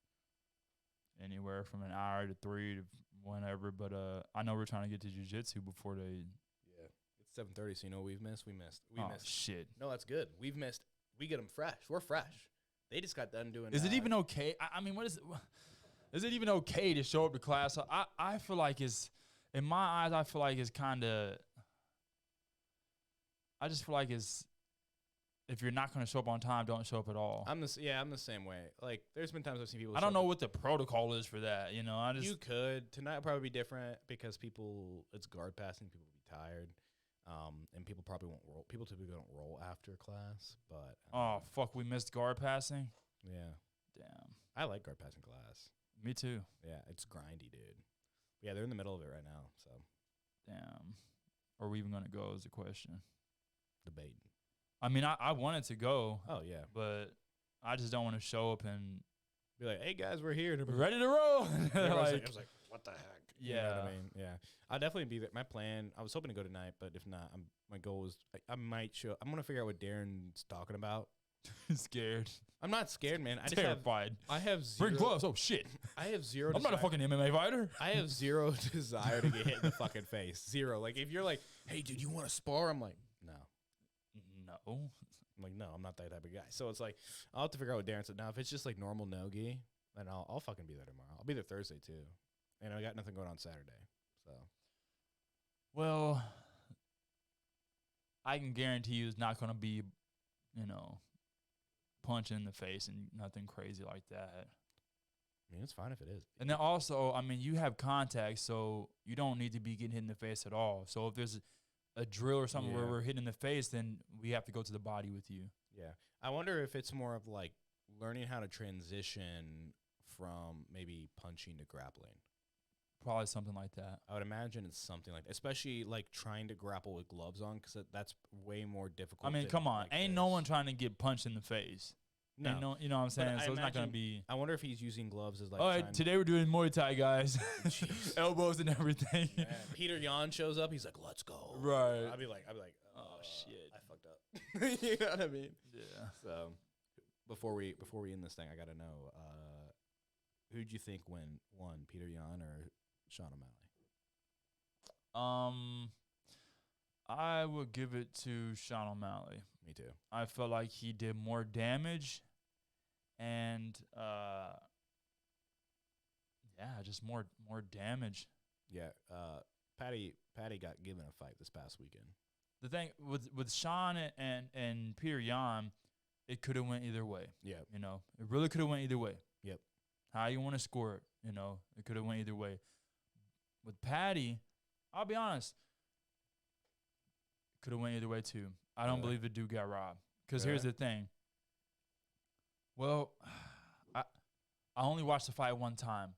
Anywhere from an hour to 3 to whenever, but I know we're trying to get to jiu-jitsu before they. Yeah. It's 7:30, so you know what we've missed. We missed. Shit. No, that's good. We've missed. We get them fresh. We're fresh. They just got done doing. Is it even okay? I mean, what is it? Is it even okay to show up to class? I feel like it's, in my eyes, I feel like it's kind of. I just feel like it's if you're not going to show up on time, don't show up at all. I'm the same way. Like, there's been times I've seen people. I don't know what the protocol is for that. You know, You could. Tonight will probably be different because it's guard passing. People will be tired. And people probably won't roll. People typically don't roll after class, but. Oh, fuck. We missed guard passing? Yeah. Damn. I like guard passing class. Me too. Yeah, it's grindy, dude. Yeah, they're in the middle of it right now, so. Damn. Are we even going to go is the question. Debating. I mean, I wanted to go. Oh, yeah. But I just don't want to show up and be like, hey, guys, we're here. We're ready to roll. I was like, what the heck? Yeah. You know what I mean? Yeah. I'll definitely be there. My plan, I was hoping to go tonight, but if not, my goal is I might show. I'm going to figure out what Darren's talking about. Scared. I'm not scared, man. I Terrified. I have zero. Bring gloves. Oh, shit. I have zero. I'm not a fucking MMA fighter. I have zero desire to get hit in the fucking face. Zero. Like, if you're like, hey, dude, you want to spar? I'm like, no. No. I'm like, no, I'm not that type of guy. So it's like, I'll have to figure out what Darren said. Now, if it's just like normal no-gi, then I'll fucking be there tomorrow. I'll be there Thursday, too. And I got nothing going on Saturday. So. Well, I can guarantee you it's not going to be, punch in the face and nothing crazy like that. I mean, it's fine if it is. And then also, I mean, you have contact, so you don't need to be getting hit in the face at all. So if there's a drill or something where we're hitting in the face, then we have to go to the body with you. Yeah. I wonder if it's more of like learning how to transition from maybe punching to grappling. Probably something like that. I would imagine it's something like that, especially like trying to grapple with gloves on, because that's way more difficult. I mean, come on. Ain't no one trying to get punched in the face. No. You know what I'm saying? So it's not going to be. I wonder if he's using gloves as like. All right, today we're doing Muay Thai, guys. Elbows and everything. Yeah. Peter Yan shows up. He's like, let's go. Right. I'd be like, oh, shit. I fucked up. You know what I mean? Yeah. So before we end this thing, I got to know, who'd you think won, Peter Yan or Sean O'Malley? I would give it to Sean O'Malley. Me too. I felt like he did more damage, and just more damage. Yeah. Patty got given a fight this past weekend. The thing with Sean and Peter Yan, it could have went either way. Yeah. It really could have went either way. Yep. How you want to score it, it could have went either way. With Patty, I'll be honest, could have went either way too. I don't believe the dude got robbed. Because here's the thing. Well, I only watched the fight one time.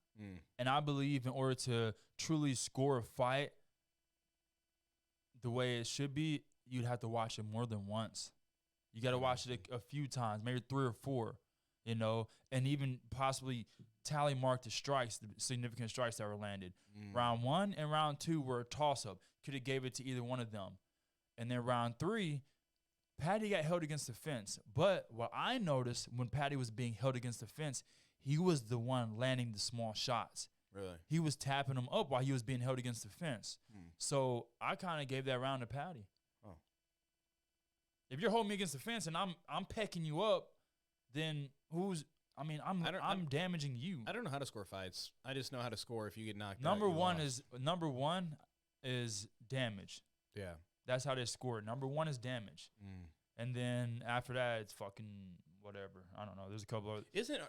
And I believe in order to truly score a fight the way it should be, you'd have to watch it more than once. You got to watch it a few times, maybe 3 or 4, and even possibly tally mark the strikes, the significant strikes that were landed. Round 1 and round 2 were a toss-up. Could have gave it to either one of them. And then round 3, Patty got held against the fence. But what I noticed when Patty was being held against the fence, he was the one landing the small shots. Really? He was tapping them up while he was being held against the fence. So I kind of gave that round to Patty. Oh. If you're holding me against the fence and I'm pecking you up, then I'm damaging you. I don't know how to score fights. I just know how to score if you get knocked Number out. Number one is damage. Yeah. That's how they score. Number 1 is damage. And then after that, it's fucking whatever. I don't know. There's a couple of Isn't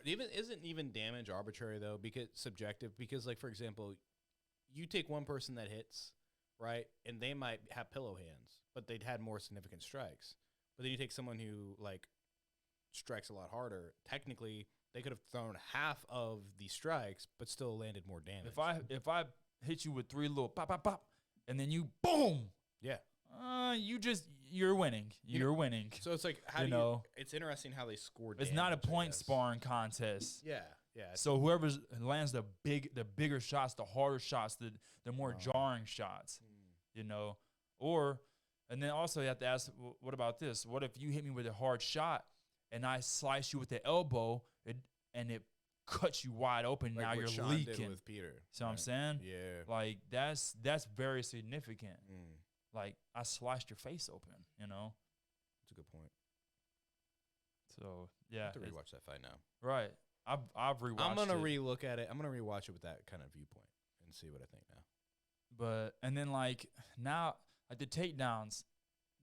even damage arbitrary though? Because subjective. Because like for example, you take one person that hits, right, and they might have pillow hands, but they'd had more significant strikes. But then you take someone who like strikes a lot harder. Technically, they could have thrown half of the strikes, but still landed more damage. If I hit you with 3 little pop pop pop, and then you boom, yeah. You're winning. You're winning. So it's like it's interesting how they score damage. It's not a point sparring contest. Yeah. So whoever lands the bigger shots, the harder shots, the more jarring shots, and then also you have to ask, what about this? What if you hit me with a hard shot and I slice you with the elbow and it cuts you wide open? Like now you're Sean leaking. Did with Peter. See what I'm saying? Yeah. Like that's very significant. Like, I sliced your face open, That's a good point. So, yeah. I have to rewatch that fight now. Right. I've rewatched it. I'm going to relook at it. I'm going to rewatch it with that kind of viewpoint and see what I think now. And then, like, now, like, the takedowns,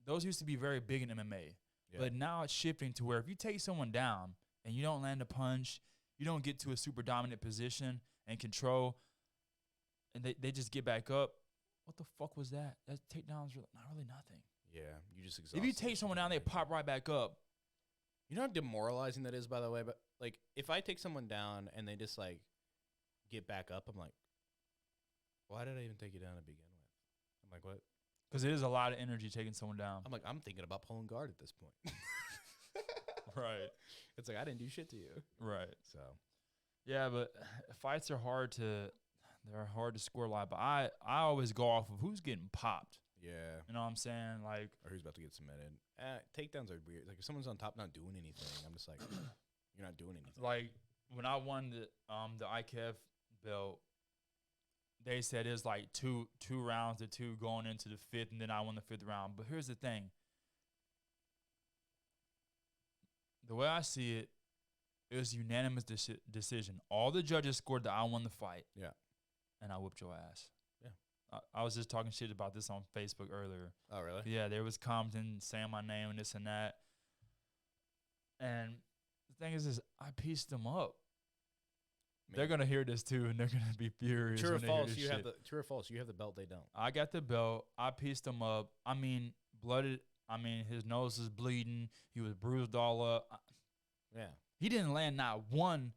those used to be very big in MMA. Yeah. But now it's shifting to where if you take someone down and you don't land a punch, you don't get to a super dominant position and control, and they just get back up. What the fuck was that? That takedown's not really nothing. Yeah, you just If you take someone down, they pop right back up. You know how demoralizing that is, by the way? But, like, if I take someone down and they just, like, get back up, I'm like, why did I even take you down to begin with? I'm like, what? Because it is a lot of energy taking someone down. I'm like, I'm thinking about pulling guard at this point. Right. It's like, I didn't do shit to you. Right. So, Yeah, but fights are hard to score live. But I always go off of who's getting popped. yeah. You know what I'm saying? Like, Or who's about to get submitted. Takedowns are weird. Like, if someone's on top not doing anything, I'm just like, you're not doing anything. like when I won the IKF belt, they said it's like two rounds to 2 going into the 5th, and then I won the 5th round. But here's the thing. The way I see it, it was a unanimous decision. All the judges scored that I won the fight. Yeah. And I whooped your ass. Yeah. I was just talking shit about this on Facebook earlier. Oh, really? Yeah, there was commenting saying my name and this and that. And the thing is I pieced them up. They're gonna hear this too, and they're gonna be furious. True or when they hear false? this You have shit. true or false? You have the belt. They don't. I got the belt. I pieced him up. I mean, blooded. I mean, his nose is bleeding. He was bruised all up. Yeah. He didn't land not one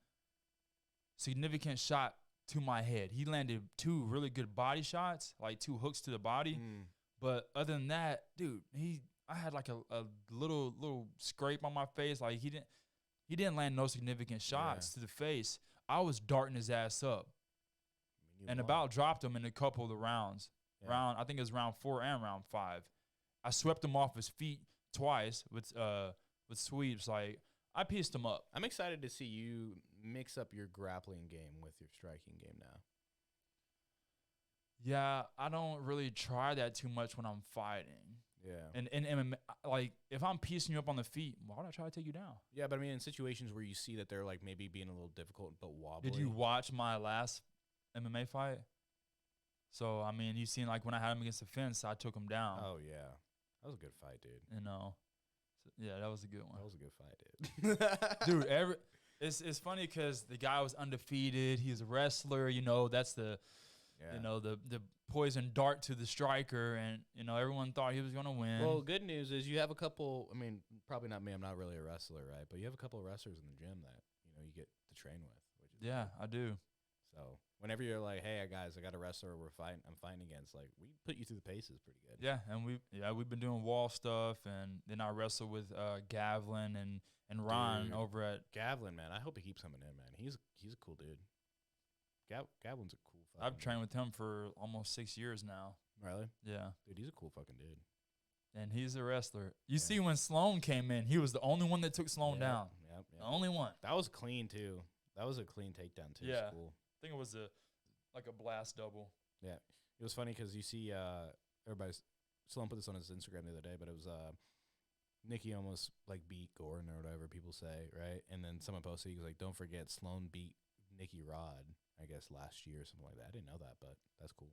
significant shot to my head. He landed 2 really good body shots, like 2 hooks to the body. Mm. But other than that, dude, I had like a little scrape on my face. Like he didn't land no significant shots to the face. I was darting his ass up. And about dropped him in a couple of the rounds. Yeah. I think it was round 4 and round 5. I swept him off his feet twice with sweeps. Like, I pieced him up. I'm excited to see you mix up your grappling game with your striking game now. Yeah, I don't really try that too much when I'm fighting. Yeah. And MMA, like, if I'm piecing you up on the feet, why would I try to take you down? Yeah, but I mean, in situations where you see that they're like maybe being a little difficult but wobbly. Did you watch my last MMA fight? So, I mean, you seen, like, when I had him against the fence, I took him down. Oh, yeah. That was a good fight, dude. You know? So, yeah, that was a good one. That was a good fight, dude. Dude, it's funny because the guy was undefeated. He's a wrestler. You know, that's the Yeah. you know the poison dart to the striker, and you know everyone thought he was gonna win. Well, good news is you have a couple. I mean, probably not me. I'm not really a wrestler, right? But you have a couple of wrestlers in the gym that you get to train with. Which is yeah, cool. I do. So whenever you're like, "Hey guys, I got a wrestler I'm fighting against," like we put you through the paces pretty good. Yeah, and we've been doing wall stuff, and then I wrestled with Gavlin and Ron Dude. over at. Gavlin, man, I hope he keeps coming in, man. He's a cool dude. Gavlin's a cool. I've trained with him for almost 6 years now. Really? Yeah, Dude, he's a cool fucking dude. and he's a wrestler. You Yeah. see, when Sloan came in, he was the only one that took Sloan down. Yep. The only one. That was clean too. That was a clean takedown too. Yeah. It's cool. I think it was like a blast double. Yeah, it was funny because you see everybody's. Sloan put this on his Instagram the other day, but it was Nikki almost like beat Gordon or whatever people say, right? And then someone posted, he was like, "Don't forget, Sloan beat Nikki Rod, I guess last year or something like that." I didn't know that, but that's cool.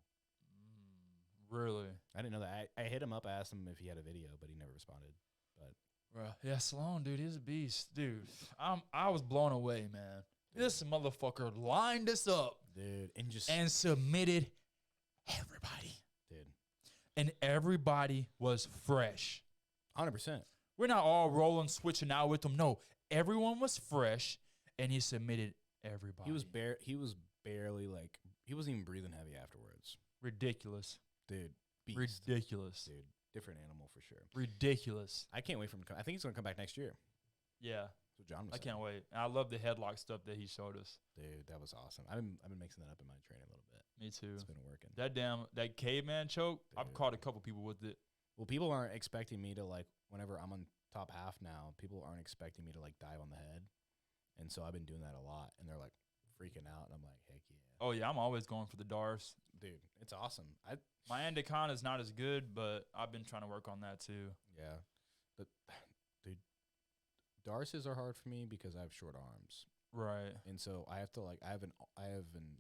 Really? I didn't know that. I hit him up, asked him if he had a video, but he never responded. But Bruh. Yeah, Sloan, dude, he's a beast. Dude, I was blown away, man. This motherfucker lined us up dude, and submitted everybody. dude, And everybody was fresh. 100%. We're not all rolling, switching out with them. No, everyone was fresh, and he submitted everybody. He was barely like he wasn't even breathing heavy afterwards. ridiculous. Dude, beast. Ridiculous. Dude, different animal for sure. Ridiculous. I can't wait for him to come. I think he's gonna come back next year. Yeah, That's what John was I saying. can't wait. And I love the headlock stuff that he showed us. Dude, that was awesome. I've been mixing that up in my training a little bit. Me too. It's been working. That caveman choke, I've Dude. caught a couple people with it. Well, people aren't expecting me to like whenever I'm on top half now, people aren't expecting me to like dive on the head. And so I've been doing that a lot and they're like freaking out and I'm like, heck yeah. Oh yeah, I'm always going for the Dars. Dude, it's awesome. My Andicon is not as good, but I've been trying to work on that too. Yeah. But dude, Darces are hard for me because I have short arms. Right. And so I have to like I have an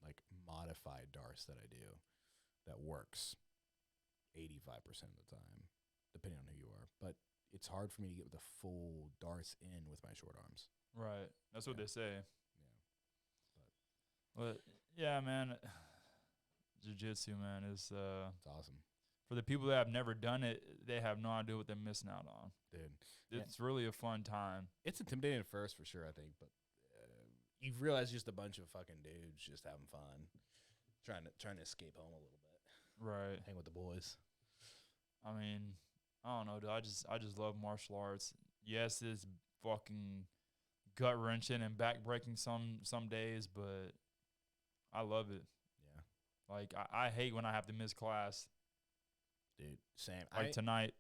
like modified Darce that I do that works 85% of the time, depending on who you are. But it's hard for me to get the full darts in with my short arms. Right. That's what Yeah. they say. Yeah. But yeah, man, jiu-jitsu, man, is It's awesome, for the people that have never done it, they have no idea what they're missing out on. dude. Yeah. It's really a fun time. It's intimidating at first for sure, I think, but you realize just a bunch of fucking dudes just having fun, trying to escape home a little bit, Right. hang with the boys. I mean, I don't know, dude. I just love martial arts. Yes, it's fucking gut wrenching and back breaking some days, but I love it. Yeah, Like I hate when I have to miss class. dude, same. Like tonight.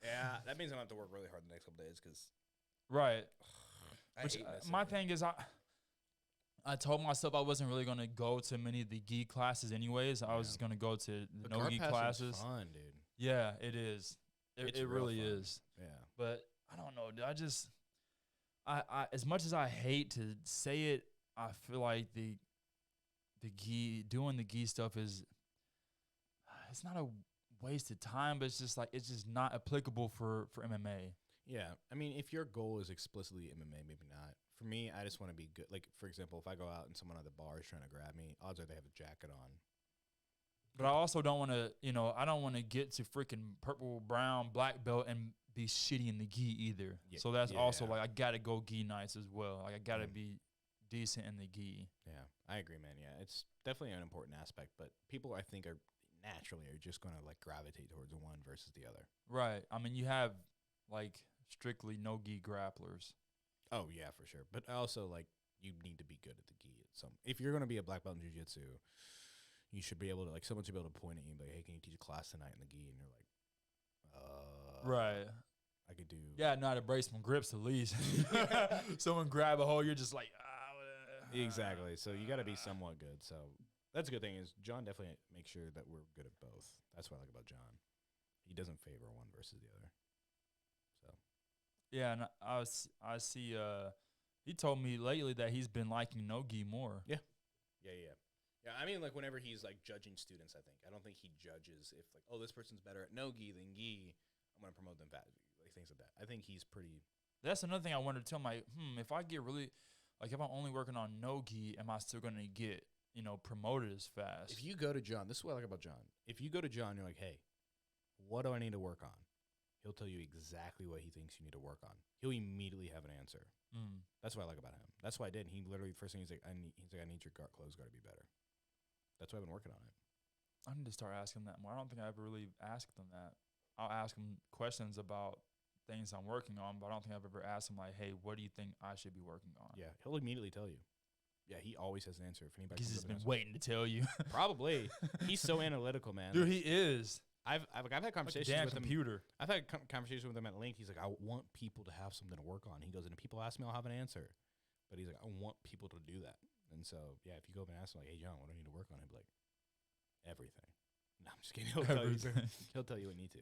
Yeah, that means I'm gonna have to work really hard the next couple days because Right. I Which hate missing my it. thing is I told myself I wasn't really gonna go to many of the gi classes anyways. I was Yeah. just gonna go to the The no guard gi passing's classes. fun, dude. Yeah, it is. It's It real really fun. is. Yeah, But I don't know, dude. I as much as I hate to say it, I feel like the gi stuff is it's not a waste of time, but it's just like it's just not applicable for MMA. yeah. I mean, if your goal is explicitly MMA, maybe not. For me, I just want to be good. Like, for example, if I go out and someone at the bar is trying to grab me, odds are they have a jacket on. But I also don't want to, I don't want to get to freaking purple, brown, black belt and be shitty in the gi either. Yeah, So that's also yeah. like I gotta go gi nights as well. Like I gotta Mm. be decent in the gi. Yeah, I agree, man. Yeah, it's definitely an important aspect, but people I think are naturally are just going to like gravitate towards one versus the other. Right. I mean, you have like strictly no gi grapplers. Oh yeah, for sure. But also like you need to be good at the gi. If you're going to be a black belt in jiu-jitsu, you should be able to like someone should be able to point at you and be like, "Hey, can you teach a class tonight in the gi?" And you're like, Right. I could do." Yeah, know how to break some grips at least. Someone grab a hold, you're just like, Exactly. So you got to be somewhat good. So that's a good thing is John definitely makes sure that we're good at both. That's what I like about John. He doesn't favor one versus the other. So Yeah, and I see. He told me lately that he's been liking no gi more. yeah. I mean, like whenever he's like judging students, I don't think he judges if like, oh, this person's better at no gi than gi. I'm gonna promote them like things like that. I think he's pretty. That's another thing I wanted to tell my. If I get really, like, if I'm only working on no gi, am I still gonna get promoted as fast? If you go to John, this is what I like about John. If you go to John, you're like, hey, what do I need to work on? He'll tell you exactly what he thinks you need to work on. He'll immediately have an answer. That's what I like about him. That's what I did. He literally first thing he's like, I need your clothes got to be better. That's why I've been working on it. I need to start asking that more. I don't think I ever really asked them that. I'll ask them questions about things I'm working on, but I don't think I've ever asked him like, hey, what do you think I should be working on? Yeah, he'll immediately tell you. Yeah, he always has an answer. If anybody He's comes just up been and asks- waiting to tell you. Probably. He's so analytical, man. Dude, he is. I've had Like a conversations damn with him. computer. I've had conversations with him at length. He's like, I want people to have something to work on. He goes, and if people ask me, I'll have an answer. But he's like, I want people to do that. And so, yeah, if you go up and ask him, like, hey, John, what do I need to work on? He'll be like, everything. No, I'm just kidding. He'll tell you. Everything. He'll tell you what you need to.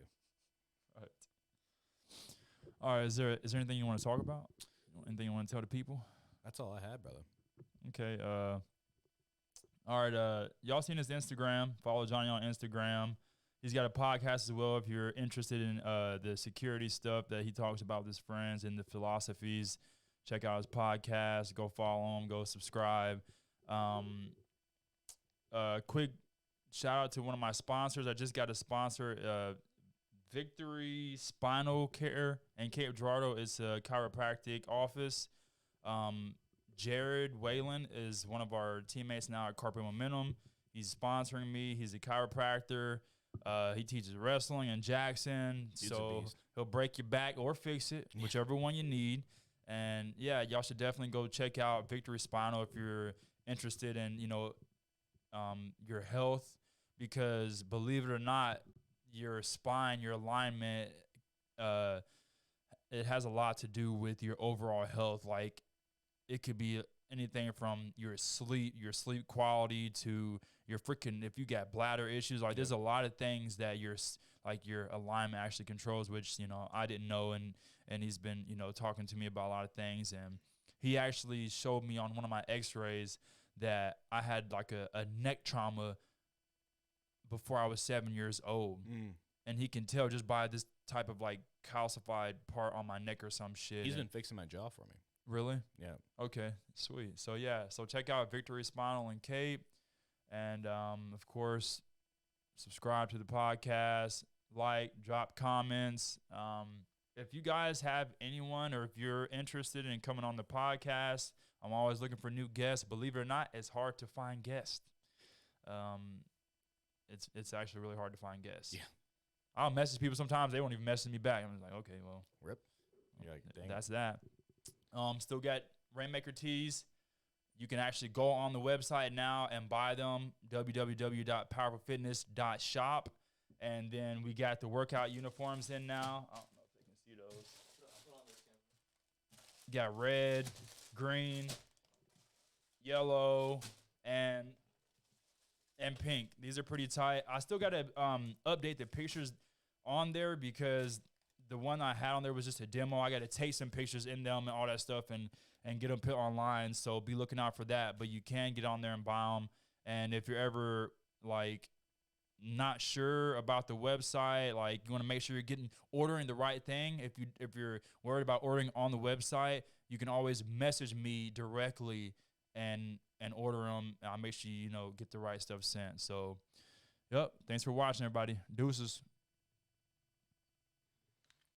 Right. All right. Is there anything you want to talk about? Anything you want to tell the people? That's all I had, brother. Okay. All right. Y'all seen his Instagram? Follow Jonny on Instagram. He's got a podcast as well. If you're interested in the security stuff that he talks about with his friends and the philosophies, check out his podcast. Go follow him. Go subscribe. Quick shout out to one of my sponsors. I just got a sponsor, Victory Spinal Care in Cape Girardeau. It's a chiropractic office. Jared Whalen is one of our teammates now at Carpet Momentum. He's sponsoring me. He's a chiropractor. He teaches wrestling in Jackson. Dude's a So beast. he'll break your back or fix it, whichever one you need. And yeah, y'all should definitely go check out Victory Spinal if you're interested in, your health, because believe it or not, your spine, your alignment, it has a lot to do with your overall health. Like, it could be anything from your sleep quality to your freaking, if you got bladder issues, like there's a lot of things that your alignment actually controls, which, I didn't know. And he's been, talking to me about a lot of things. And he actually showed me on one of my x-rays that I had like a neck trauma before I was 7 years old. And he can tell just by this type of like calcified part on my neck or some shit. He's and- been fixing my jaw for me. Really? Yeah. Okay, sweet. So yeah, so check out Victory Spinal and Cape, and of course, subscribe to the podcast, like, drop comments. If you guys have anyone, or if you're interested in coming on the podcast, I'm always looking for new guests. Believe it or not, it's hard to find guests. It's actually really hard to find guests. Yeah. I'll message people sometimes, they won't even message me back. I'm just like, okay, well, Rip. You're like, dang. that's that. Still got Rainmaker tees. You can actually go on the website now and buy them, www.powerfulfitness.shop. And then we got the workout uniforms in now. I don't know if they can see those. Put on this camera. Got red, green, yellow, and pink. These are pretty tight. I still got to update the pictures on there because the one I had on there was just a demo. I got to take some pictures in them and all that stuff and get them put online. So be looking out for that. But you can get on there and buy them. And if you're ever like not sure about the website, like you want to make sure you're ordering the right thing. If you're worried about ordering on the website, you can always message me directly and order them. I'll make sure you get the right stuff sent. So, yep. Thanks for watching, everybody. Deuces.